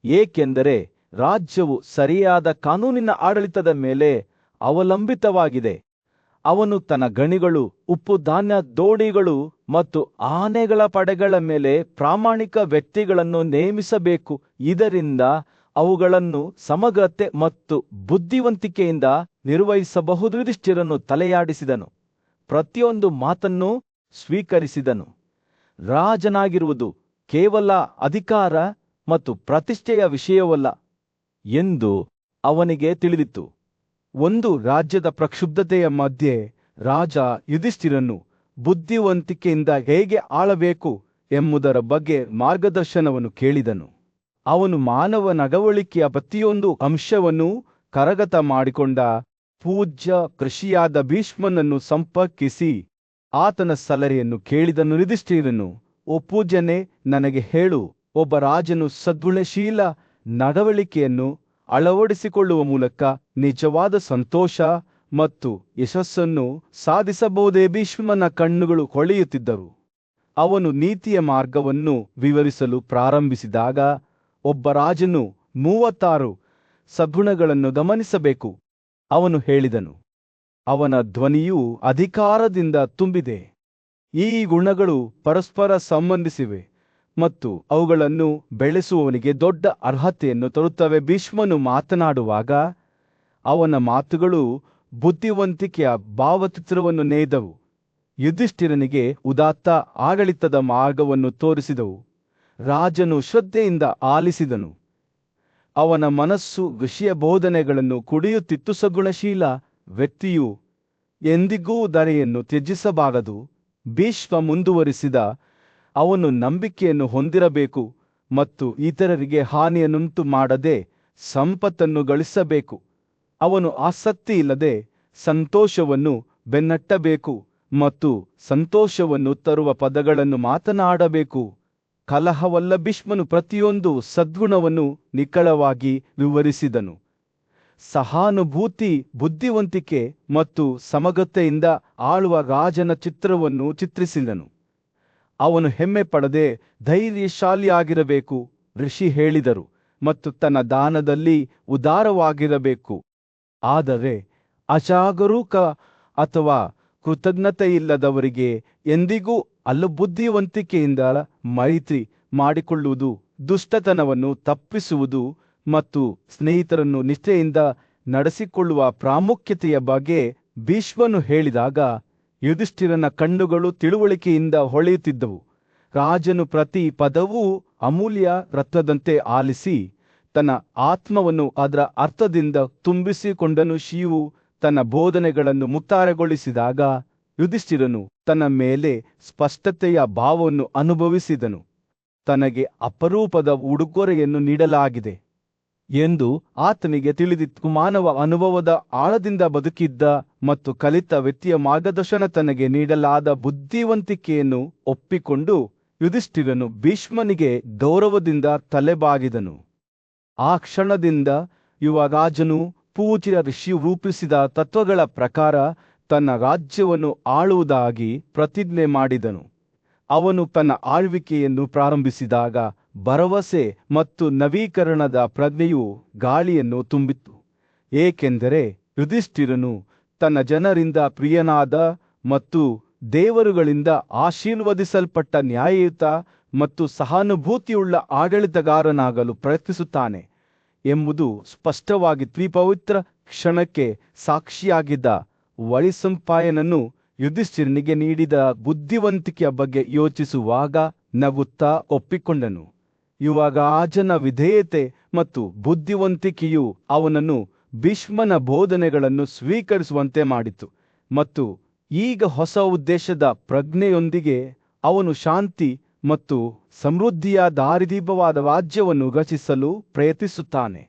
ಏಕೆಂದರೆ ರಾಜ್ಯವು ಸರಿಯಾದ ಕಾನೂನಿನ ಆಡಳಿತದ ಮೇಲೆ ಅವಲಂಬಿತವಾಗಿದೆ. ಅವನು ತನ್ನ ಗಣಿಗಳು, ಉಪ್ಪು ಧಾನ್ಯ ದೋಣಿಗಳು ಮತ್ತು ಆನೆಗಳ ಪಡೆಗಳ ಮೇಲೆ ಪ್ರಾಮಾಣಿಕ ವ್ಯಕ್ತಿಗಳನ್ನು ನೇಮಿಸಬೇಕು. ಇದರಿಂದ ಅವುಗಳನ್ನು ಸಮಗ್ರತೆ ಮತ್ತು ಬುದ್ಧಿವಂತಿಕೆಯಿಂದ ನಿರ್ವಹಿಸಬಹುದು. ಯುಧಿಷ್ಠಿರನು ತಲೆಯಾಡಿಸಿದನು, ಪ್ರತಿಯೊಂದು ಮಾತನ್ನೂ ಸ್ವೀಕರಿಸಿದನು. ರಾಜನಾಗಿರುವುದು ಕೇವಲ ಅಧಿಕಾರ ಮತ್ತು ಪ್ರತಿಷ್ಠೆಯ ವಿಷಯವಲ್ಲ ಎಂದು ಅವನಿಗೆ ತಿಳಿದಿತ್ತು. ಒಂದು ರಾಜ್ಯದ ಪ್ರಕ್ಷುಬ್ಧತೆಯ ಮಧ್ಯೆ ರಾಜ ಯುಧಿಷ್ಠಿರನು ಬುದ್ಧಿವಂತಿಕೆಯಿಂದ ಹೇಗೆ ಆಳಬೇಕು ಎಂಬುದರ ಬಗ್ಗೆ ಮಾರ್ಗದರ್ಶನವನ್ನು ಕೇಳಿದನು. ಅವನು ಮಾನವ ನಡವಳಿಕೆಯ ಪ್ರತಿಯೊಂದು ಅಂಶವನ್ನೂ ಕರಗತ ಮಾಡಿಕೊಂಡ ಪೂಜ್ಯ ಋಷಿಯಾದ ಭೀಷ್ಮನನ್ನು ಸಂಪರ್ಕಿಸಿ ಆತನ ಸಲಹೆಯನ್ನು ಕೇಳಿದನು. ಯುಧಿಷ್ಠಿರನು, ಓ ಪೂಜ್ಯನೇ, ನನಗೆ ಹೇಳು, ಒಬ್ಬ ರಾಜನು ಸದ್ಗುಣಶೀಲ ನಡವಳಿಕೆಯನ್ನು ಅಳವಡಿಸಿಕೊಳ್ಳುವ ಮೂಲಕ ನಿಜವಾದ ಸಂತೋಷ ಮತ್ತು ಯಶಸ್ಸನ್ನು ಸಾಧಿಸಬಹುದೇ? ಭೀಷ್ಮನ ಕಣ್ಣುಗಳು ಹೊಳೆಯುತ್ತಿದ್ದರು. ಅವನು ನೀತಿಯ ಮಾರ್ಗವನ್ನು ವಿವರಿಸಲು ಪ್ರಾರಂಭಿಸಿದಾಗ, ಒಬ್ಬ ರಾಜನು 36 ಸದ್ಗುಣಗಳನ್ನು ಗಮನಿಸಬೇಕು, ಅವನು ಹೇಳಿದನು. ಅವನ ಧ್ವನಿಯು ಅಧಿಕಾರದಿಂದ ತುಂಬಿದೆ. ಈ ಗುಣಗಳು ಪರಸ್ಪರ ಸಂಬಂಧಿಸಿವೆ ಮತ್ತು ಅವುಗಳನ್ನು ಬೆಳೆಸುವವನಿಗೆ ದೊಡ್ಡ ಅರ್ಹತೆಯನ್ನು ತರುತ್ತವೆ. ಭೀಷ್ಮನು ಮಾತನಾಡುವಾಗ ಅವನ ಮಾತುಗಳು ಬುದ್ಧಿವಂತಿಕೆಯ ಭಾವಚಿತ್ರವನ್ನು ನೇಯ್ದವು. ಯುಧಿಷ್ಠಿರನಿಗೆ ಉದಾತ್ತ ಆಡಳಿತದ ಮಾರ್ಗವನ್ನು ತೋರಿಸಿದವು. ರಾಜನು ಶ್ರದ್ಧೆಯಿಂದ ಆಲಿಸಿದನು. ಅವನ ಮನಸ್ಸು ಋಷಿಯ ಬೋಧನೆಗಳನ್ನು ಕುಡಿಯುತ್ತಿತ್ತು. ಸದ್ಗುಣಶೀಲ ವ್ಯಕ್ತಿಯು ಎಂದಿಗೂ ಧರೆಯನ್ನು ತ್ಯಜಿಸಬಾರದು. ಭೀಷ್ಮ ಮುಂದುವರಿಸಿದ, ಅವನು ನಂಬಿಕೆಯನ್ನು ಹೊಂದಿರಬೇಕು ಮತ್ತು ಇತರರಿಗೆ ಹಾನಿಯನ್ನುಂಟು ಮಾಡದೆ ಸಂಪತ್ತನ್ನು ಗಳಿಸಬೇಕು. ಅವನು ಆಸಕ್ತಿ ಇಲ್ಲದೆ ಸಂತೋಷವನ್ನು ಬೆನ್ನಟ್ಟಬೇಕು ಮತ್ತು ಸಂತೋಷವನ್ನು ತರುವ ಪದಗಳನ್ನು ಮಾತನಾಡಬೇಕು. ಕಲಹವಲ್ಲ. ಭೀಷ್ಮನು ಪ್ರತಿಯೊಂದು ಸದ್ಗುಣವನ್ನು ನಿಖರವಾಗಿ ವಿವರಿಸಿದನು. ಸಹಾನುಭೂತಿ, ಬುದ್ಧಿವಂತಿಕೆ ಮತ್ತು ಸಮಗ್ರತೆಯಿಂದ ಆಳುವ ರಾಜನ ಚಿತ್ರವನ್ನು ಚಿತ್ರಿಸಿದನು. ಅವನು ಹೆಮ್ಮೆ ಪಡದೆ ಧೈರ್ಯಶಾಲಿಯಾಗಿರಬೇಕು, ಋಷಿ ಹೇಳಿದರು, ಮತ್ತು ತನ್ನ ದಾನದಲ್ಲಿ ಉದಾರವಾಗಿರಬೇಕು. ಆದರೆ ಅಜಾಗರೂಕ ಅಥವಾ ಕೃತಜ್ಞತೆಯಿಲ್ಲದವರಿಗೆ ಎಂದಿಗೂ ಬುದ್ಧಿವಂತಿಕೆಯಿಂದ ಮೈತ್ರಿ ಮಾಡಿಕೊಳ್ಳುವುದು, ದುಷ್ಟತನವನ್ನು ತಪ್ಪಿಸುವುದು ಮತ್ತು ಸ್ನೇಹಿತರನ್ನು ನಿಷ್ಠೆಯಿಂದ ನಡೆಸಿಕೊಳ್ಳುವ ಪ್ರಾಮುಖ್ಯತೆಯ ಬಗ್ಗೆ ಭೀಷ್ಮನು ಹೇಳಿದಾಗ ಯುಧಿಷ್ಠಿರನ ಕಣ್ಣುಗಳು ತಿಳುವಳಿಕೆಯಿಂದ ಹೊಳೆಯುತ್ತಿದ್ದವು. ರಾಜನು ಪ್ರತಿ ಪದವೂ ಅಮೂಲ್ಯ ರತ್ನದಂತೆ ಆಲಿಸಿ ತನ್ನ ಆತ್ಮವನ್ನು ಅದರ ಅರ್ಥದಿಂದ ತುಂಬಿಸಿಕೊಂಡನು. ಶಿವು ತನ್ನ ಬೋಧನೆಗಳನ್ನು ಮುಕ್ತಾಯಗೊಳಿಸಿದಾಗ ಯುಧಿಷ್ಠಿರನು ತನ್ನ ಮೇಲೆ ಸ್ಪಷ್ಟತೆಯ ಭಾವವನ್ನು ಅನುಭವಿಸಿದನು. ತನಗೆ ಅಪರೂಪದ ಉಡುಗೊರೆಯನ್ನು ನೀಡಲಾಗಿದೆ ಎಂದು ಆತನಿಗೆ ತಿಳಿದಿತ್ತು. ಮಾನವ ಅನುಭವದ ಆಳದಿಂದ ಬದುಕಿದ್ದ ಮತ್ತು ಕಲಿತ ವ್ಯಕ್ತಿಯ ಮಾರ್ಗದರ್ಶನ ತನಗೆ ನೀಡಲಾದ ಬುದ್ಧಿವಂತಿಕೆಯನ್ನು ಒಪ್ಪಿಕೊಂಡು ಯುಧಿಷ್ಠಿರನು ಭೀಷ್ಮನಿಗೆ ಗೌರವದಿಂದ ತಲೆಬಾಗಿದನು. ಆ ಕ್ಷಣದಿಂದ ಯುವ ರಾಜನು ಪೂಜ್ಯ ಋಷಿಯು ರೂಪಿಸಿದ ತತ್ವಗಳ ಪ್ರಕಾರ ತನ್ನ ರಾಜ್ಯವನ್ನು ಆಳುವುದಾಗಿ ಪ್ರತಿಜ್ಞೆ ಮಾಡಿದನು. ಅವನು ತನ್ನ ಆಳ್ವಿಕೆಯನ್ನು ಪ್ರಾರಂಭಿಸಿದಾಗ ಭರವಸೆ ಮತ್ತು ನವೀಕರಣದ ಪ್ರಜ್ಞೆಯು ಗಾಳಿಯನ್ನು ತುಂಬಿತ್ತು. ಏಕೆಂದರೆ ಯುಧಿಷ್ಠಿರನು ತನ್ನ ಜನರಿಂದ ಪ್ರಿಯನಾದ ಮತ್ತು ದೇವರುಗಳಿಂದ ಆಶೀರ್ವದಿಸಲ್ಪಟ್ಟ ನ್ಯಾಯಯುತ ಮತ್ತು ಸಹಾನುಭೂತಿಯುಳ್ಳ ಆಡಳಿತಗಾರನಾಗಲು ಪ್ರಯತ್ನಿಸುತ್ತಾನೆ ಎಂಬುದು ಸ್ಪಷ್ಟವಾಗಿ ತ್ರಿಪವಿತ್ರ ಕ್ಷಣಕ್ಕೆ ಸಾಕ್ಷಿಯಾಗಿದ್ದ ವೈಶಂಪಾಯನನು ಯುಧಿಷ್ಠಿರನಿಗೆ ನೀಡಿದ ಬುದ್ಧಿವಂತಿಕೆಯ ಬಗ್ಗೆ ಯೋಚಿಸುವಾಗ ನಗುತ್ತಾ ಒಪ್ಪಿಕೊಂಡನು. ಇವಾಗ ರಾಜನ ವಿಧೇಯತೆ ಮತ್ತು ಬುದ್ಧಿವಂತಿಕೆಯು ಅವನನ್ನು ಭೀಷ್ಮನ ಬೋಧನೆಗಳನ್ನು ಸ್ವೀಕರಿಸುವಂತೆ ಮಾಡಿತು ಮತ್ತು ಈಗ ಹೊಸ ಉದ್ದೇಶದ ಪ್ರಜ್ಞೆಯೊಂದಿಗೆ ಅವನು ಶಾಂತಿ ಮತ್ತು ಸಮೃದ್ಧಿಯ ದಾರಿದೀಪವಾದ ರಾಜ್ಯವನ್ನು ರಚಿಸಲು ಪ್ರಯತ್ನಿಸುತ್ತಾನೆ.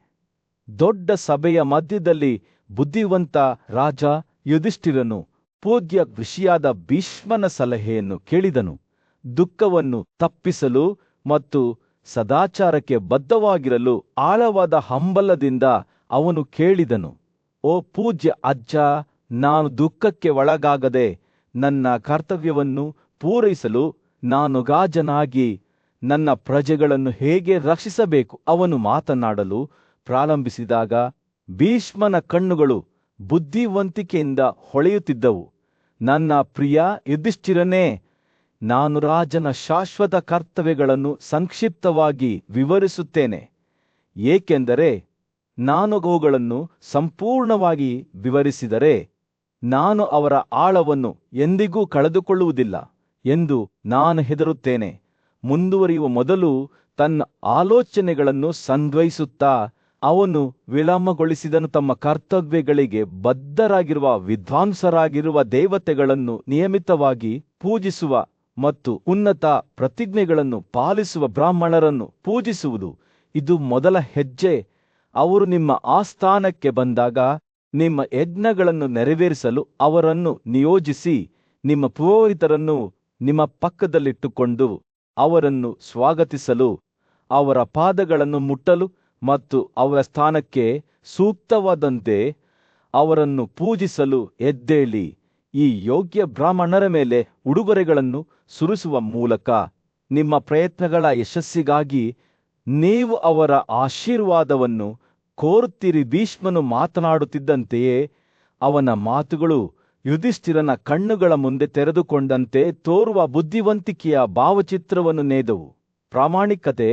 ದೊಡ್ಡ ಸಭೆಯ ಮಧ್ಯದಲ್ಲಿ ಬುದ್ಧಿವಂತ ರಾಜ ಯುಧಿಷ್ಠಿರನು ಪೂಜ್ಯ ಋಷಿಯಾದ ಭೀಷ್ಮನ ಸಲಹೆಯನ್ನು ಕೇಳಿದನು. ದುಃಖವನ್ನು ತಪ್ಪಿಸಲು ಮತ್ತು ಸದಾಚಾರಕ್ಕೆ ಬದ್ಧವಾಗಿರಲು ಆಳವಾದ ಹಂಬಲದಿಂದ ಅವನು ಕೇಳಿದನು. ಓ ಪೂಜ್ಯ ಅಜ್ಜ ನಾನು ದುಃಖಕ್ಕೆ ಒಳಗಾಗದೆ ನನ್ನ ಕರ್ತವ್ಯವನ್ನು ಪೂರೈಸಲು ನಾನು ರಾಜನಾಗಿ ನನ್ನ ಪ್ರಜೆಗಳನ್ನು ಹೇಗೆ ರಕ್ಷಿಸಬೇಕು ಅವನು ಮಾತನಾಡಲು ಪ್ರಾರಂಭಿಸಿದಾಗ ಭೀಷ್ಮನ ಕಣ್ಣುಗಳು ಬುದ್ಧಿವಂತಿಕೆಯಿಂದ ಹೊಳೆಯುತ್ತಿದ್ದವು. ನನ್ನ ಪ್ರಿಯ ಯುಧಿಷ್ಠಿರನೇ, ನಾನು ರಾಜನ ಶಾಶ್ವತ ಕರ್ತವ್ಯಗಳನ್ನು ಸಂಕ್ಷಿಪ್ತವಾಗಿ ವಿವರಿಸುತ್ತೇನೆ, ಏಕೆಂದರೆ ನಾನು ಅವುಗಳನ್ನು ಸಂಪೂರ್ಣವಾಗಿ ವಿವರಿಸಿದರೆ ನಾನು ಅವರ ಆಳವನ್ನು ಎಂದಿಗೂ ಕಳೆದುಕೊಳ್ಳುವುದಿಲ್ಲ ಎಂದು ನಾನು ಹೆದರುತ್ತೇನೆ. ಮುಂದುವರಿಯುವ ಮೊದಲು ತನ್ನ ಆಲೋಚನೆಗಳನ್ನು ಸಂಗ್ರಹಿಸುತ್ತಾ ಅವನು ವಿಳಂಬಗೊಳಿಸಿದನು. ತಮ್ಮ ಕರ್ತವ್ಯಗಳಿಗೆ ಬದ್ಧರಾಗಿರುವ ವಿದ್ವಾಂಸರಾಗಿರುವ ದೇವತೆಗಳನ್ನು ನಿಯಮಿತವಾಗಿ ಪೂಜಿಸುವ ಮತ್ತು ಉನ್ನತ ಪ್ರತಿಜ್ಞೆಗಳನ್ನು ಪಾಲಿಸುವ ಬ್ರಾಹ್ಮಣರನ್ನು ಪೂಜಿಸುವುದು ಇದು ಮೊದಲ ಹೆಜ್ಜೆ. ಅವರು ನಿಮ್ಮ ಆಸ್ಥಾನಕ್ಕೆ ಬಂದಾಗ ನಿಮ್ಮ ಯಜ್ಞಗಳನ್ನು ನೆರವೇರಿಸಲು ಅವರನ್ನು ನಿಯೋಜಿಸಿ ನಿಮ್ಮ ಪುರೋಹಿತರನ್ನು ನಿಮ್ಮ ಪಕ್ಕದಲ್ಲಿಟ್ಟುಕೊಂಡು ಅವರನ್ನು ಸ್ವಾಗತಿಸಲು, ಅವರ ಪಾದಗಳನ್ನು ಮುಟ್ಟಲು ಮತ್ತು ಅವರ ಸ್ಥಾನಕ್ಕೆ ಸೂಕ್ತವಾದಂತೆ ಅವರನ್ನು ಪೂಜಿಸಲು ಎದ್ದೇಳಿ ಈ ಯೋಗ್ಯ ಬ್ರಾಹ್ಮಣರ ಮೇಲೆ ಉಡುಗೊರೆಗಳನ್ನು ಸುರಿಸುವ ಮೂಲಕ ನಿಮ್ಮ ಪ್ರಯತ್ನಗಳ ಯಶಸ್ಸಿಗಾಗಿ ನೀವು ಅವರ ಆಶೀರ್ವಾದವನ್ನು ಕೋರುತ್ತೀರಿ. ಭೀಷ್ಮನು ಮಾತನಾಡುತ್ತಿದ್ದಂತೆಯೇ ಅವನ ಮಾತುಗಳು ಯುಧಿಷ್ಠಿರನ ಕಣ್ಣುಗಳ ಮುಂದೆ ತೆರೆದುಕೊಂಡಂತೆ ತೋರುವ ಬುದ್ಧಿವಂತಿಕೆಯ ಭಾವಚಿತ್ರವನ್ನು ನೇದವು. ಪ್ರಾಮಾಣಿಕತೆ,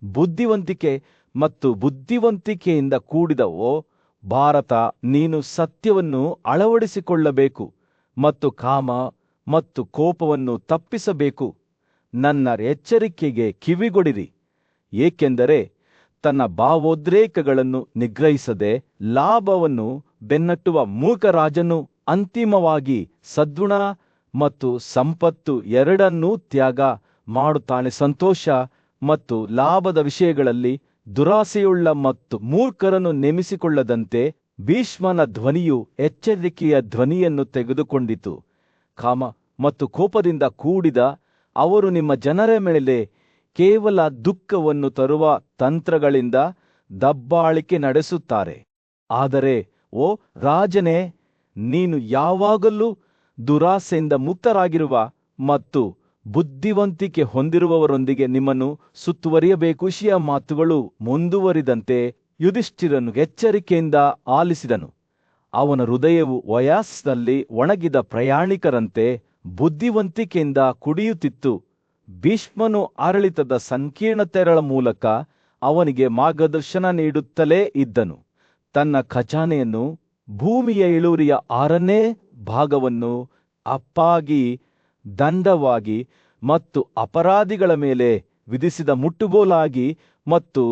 ಬುದ್ಧಿವಂತಿಕೆ ಮತ್ತು ಬುದ್ಧಿವಂತಿಕೆಯಿಂದ ಕೂಡಿದವೋ ಭಾರತ, ನೀನು ಸತ್ಯವನ್ನು ಅಳವಡಿಸಿಕೊಳ್ಳಬೇಕು ಮತ್ತು ಕಾಮ ಮತ್ತು ಕೋಪವನ್ನು ತಪ್ಪಿಸಬೇಕು. ನನ್ನ ಎಚ್ಚರಿಕೆಗೆ ಕಿವಿಗೊಡಿರಿ, ಏಕೆಂದರೆ ತನ್ನ ಭಾವೋದ್ರೇಕಗಳನ್ನು ನಿಗ್ರಹಿಸದೆ ಲಾಭವನ್ನು ಬೆನ್ನಟ್ಟುವ ಮೂಕರಾಜನು ಅಂತಿಮವಾಗಿ ಸದ್ಗುಣ ಮತ್ತು ಸಂಪತ್ತು ಎರಡನ್ನೂ ತ್ಯಾಗ ಮಾಡುತ್ತಾನೆ. ಸಂತೋಷ ಮತ್ತು ಲಾಭದ ವಿಷಯಗಳಲ್ಲಿ ದುರಾಸೆಯುಳ್ಳ ಮತ್ತು ಮೂರ್ಖರನ್ನು ನೇಮಿಸಿಕೊಳ್ಳದಂತೆ ಭೀಷ್ಮನ ಧ್ವನಿಯು ಎಚ್ಚರಿಕೆಯ ಧ್ವನಿಯನ್ನು ತೆಗೆದುಕೊಂಡಿತು. ಕಾಮ ಮತ್ತು ಕೋಪದಿಂದ ಕೂಡಿದ ಅವರು ನಿಮ್ಮ ಜನರ ಮೇಲೆ ಕೇವಲ ದುಃಖವನ್ನು ತರುವ ತಂತ್ರಗಳಿಂದ ದಬ್ಬಾಳಿಕೆ ನಡೆಸುತ್ತಾರೆ. ಆದರೆ ಓ ರಾಜನೇ, ನೀನು ಯಾವಾಗಲೂ ದುರಾಸೆಯಿಂದ ಮುಕ್ತರಾಗಿರುವ ಮತ್ತು ಬುದ್ಧಿವಂತಿಕೆ ಹೊಂದಿರುವವರೊಂದಿಗೆ ನಿಮ್ಮನ್ನು ಸುತ್ತುವರಿಯಬೇಕು. ಖುಷಿಯ ಮಾತುಗಳು ಮುಂದುವರಿದಂತೆ ಯುಧಿಷ್ಠಿರನು ಎಚ್ಚರಿಕೆಯಿಂದ ಆಲಿಸಿದನು. ಅವನ ಹೃದಯವು ವಯಸ್ಸಿನಲ್ಲಿ ಒಣಗಿದ ಪ್ರಯಾಣಿಕರಂತೆ ಬುದ್ಧಿವಂತಿಕೆಯಿಂದ ಕುಡಿಯುತ್ತಿತ್ತು. ಭೀಷ್ಮನು ಆಡಳಿತದ ಸಂಕೀರ್ಣತೆಗಳ ಮೂಲಕ ಅವನಿಗೆ ಮಾರ್ಗದರ್ಶನ ನೀಡುತ್ತಲೇ ಇದ್ದನು. ತನ್ನ ಖಜಾನೆಯನ್ನು, ಭೂಮಿಯ ಇಳುವರಿಯ 6ನೇ ಭಾಗವನ್ನು ಅಪ್ಪಾಗಿ, ದಂಡವಾಗಿ ಮತ್ತು ಅಪರಾಧಿಗಳ ಮೇಲೆ ವಿಧಿಸಿದ ಮುಟ್ಟುಗೋಲಾಗಿ ಮತ್ತು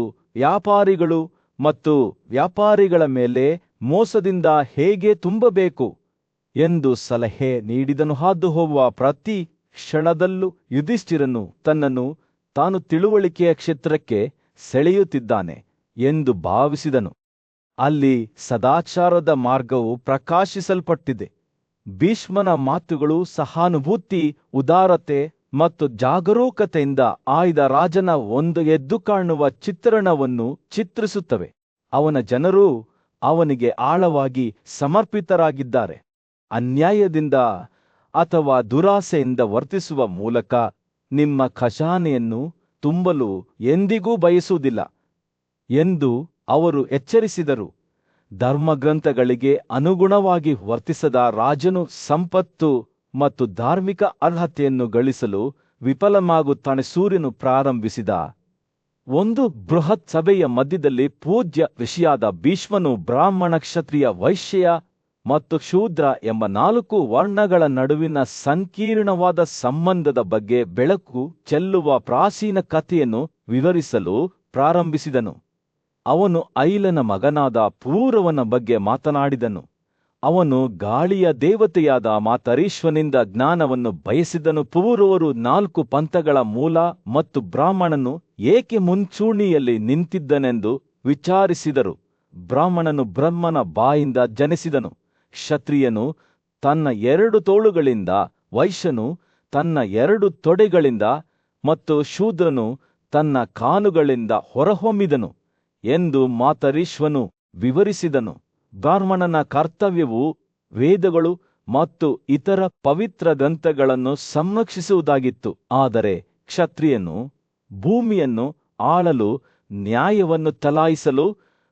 ವ್ಯಾಪಾರಿಗಳ ಮೇಲೆ ಮೋಸದಿಂದ ಹೇಗೆ ತುಂಬಬೇಕು ಎಂದು ಸಲಹೆ ನೀಡಿದನು. ಹಾದು ಹೋಗುವ ಪ್ರತಿ ಕ್ಷಣದಲ್ಲೂ ಯುಧಿಷ್ಠಿರನು ತನ್ನನ್ನು ತಾನು ತಿಳುವಳಿಕೆಯ ಕ್ಷೇತ್ರಕ್ಕೆ ಸೆಳೆಯುತ್ತಿದ್ದಾನೆ ಎಂದು ಭಾವಿಸಿದನು. ಅಲ್ಲಿ ಸದಾಚಾರದ ಮಾರ್ಗವು ಪ್ರಕಾಶಿಸಲ್ಪಟ್ಟಿದೆ. ಭೀಷ್ಮನ ಮಾತುಗಳು ಸಹಾನುಭೂತಿ, ಉದಾರತೆ ಮತ್ತು ಜಾಗರೂಕತೆಯಿಂದ ಆಯ್ದ ರಾಜನ ಒಂದು ಎದ್ದು ಕಾಣುವ ಚಿತ್ರಣವನ್ನು ಚಿತ್ರಿಸುತ್ತವೆ. ಅವನ ಜನರು ಅವನಿಗೆ ಆಳವಾಗಿ ಸಮರ್ಪಿತರಾಗಿದ್ದಾರೆ. ಅನ್ಯಾಯದಿಂದ ಅಥವಾ ದುರಾಸೆಯಿಂದ ವರ್ತಿಸುವ ಮೂಲಕ ನಿಮ್ಮ ಖಜಾನೆಯನ್ನು ತುಂಬಲು ಎಂದಿಗೂ ಬಯಸುವುದಿಲ್ಲ ಎಂದು ಅವರು ಎಚ್ಚರಿಸಿದರು. ಧರ್ಮಗ್ರಂಥಗಳಿಗೆ ಅನುಗುಣವಾಗಿ ವರ್ತಿಸದ ರಾಜನು ಸಂಪತ್ತು ಮತ್ತು ಧಾರ್ಮಿಕ ಅರ್ಹತೆಯನ್ನು ಗಳಿಸಲು ವಿಫಲವಾಗುತ್ತಾನೆ. ಸೂರ್ಯನು ಪ್ರಾರಂಭಿಸಿದ ಒಂದು ಬೃಹತ್ ಸಭೆಯ ಮಧ್ಯದಲ್ಲಿ ಪೂಜ್ಯ ಋಷಿಯಾದ ಭೀಷ್ಮನು ಬ್ರಾಹ್ಮಣ, ಕ್ಷತ್ರಿಯ, ವೈಶ್ಯ ಮತ್ತು ಶೂದ್ರ ಎಂಬ 4 ವರ್ಣಗಳ ನಡುವಿನ ಸಂಕೀರ್ಣವಾದ ಸಂಬಂಧದ ಬಗ್ಗೆ ಬೆಳಕು ಚೆಲ್ಲುವ ಪ್ರಾಚೀನ ಕಥೆಯನ್ನು ವಿವರಿಸಲು ಪ್ರಾರಂಭಿಸಿದನು. ಅವನು ಐಲನ ಮಗನಾದ ಪೂರವನ ಬಗ್ಗೆ ಮಾತನಾಡಿದನು. ಅವನು ಗಾಳಿಯ ದೇವತೆಯಾದ ಮಾತರೀಶ್ವನಿಂದ ಜ್ಞಾನವನ್ನು ಬಯಸಿದನು. ಪೂರವರು 4 ಪಂಥಗಳ ಮೂಲ ಮತ್ತು ಬ್ರಾಹ್ಮಣನು ಏಕೆ ಮುಂಚೂಣಿಯಲ್ಲಿ ನಿಂತಿದ್ದನೆಂದು ವಿಚಾರಿಸಿದರು. ಬ್ರಾಹ್ಮಣನು ಬ್ರಹ್ಮನ ಬಾಯಿಂದ ಜನಿಸಿದನು. ಕ್ಷತ್ರಿಯನು ತನ್ನ 2 ತೋಳುಗಳಿಂದ, ವೈಶ್ಯನು ತನ್ನ 2 ತೊಡೆಗಳಿಂದ ಮತ್ತು ಶೂದ್ರನು ತನ್ನ ಕಾಲುಗಳಿಂದ ಹೊರಹೊಮ್ಮಿದನು ಎಂದು ಮಾತರೀಶ್ವನು ವಿವರಿಸಿದನು. ಬ್ರಾಹ್ಮಣನ ಕರ್ತವ್ಯವು ವೇದಗಳು ಮತ್ತು ಇತರ ಪವಿತ್ರ ಗ್ರಂಥಗಳನ್ನು ಸಂರಕ್ಷಿಸುವುದಾಗಿತ್ತು. ಆದರೆ ಕ್ಷತ್ರಿಯನು ಭೂಮಿಯನ್ನು ಆಳಲು, ನ್ಯಾಯವನ್ನು ಚಲಾಯಿಸಲು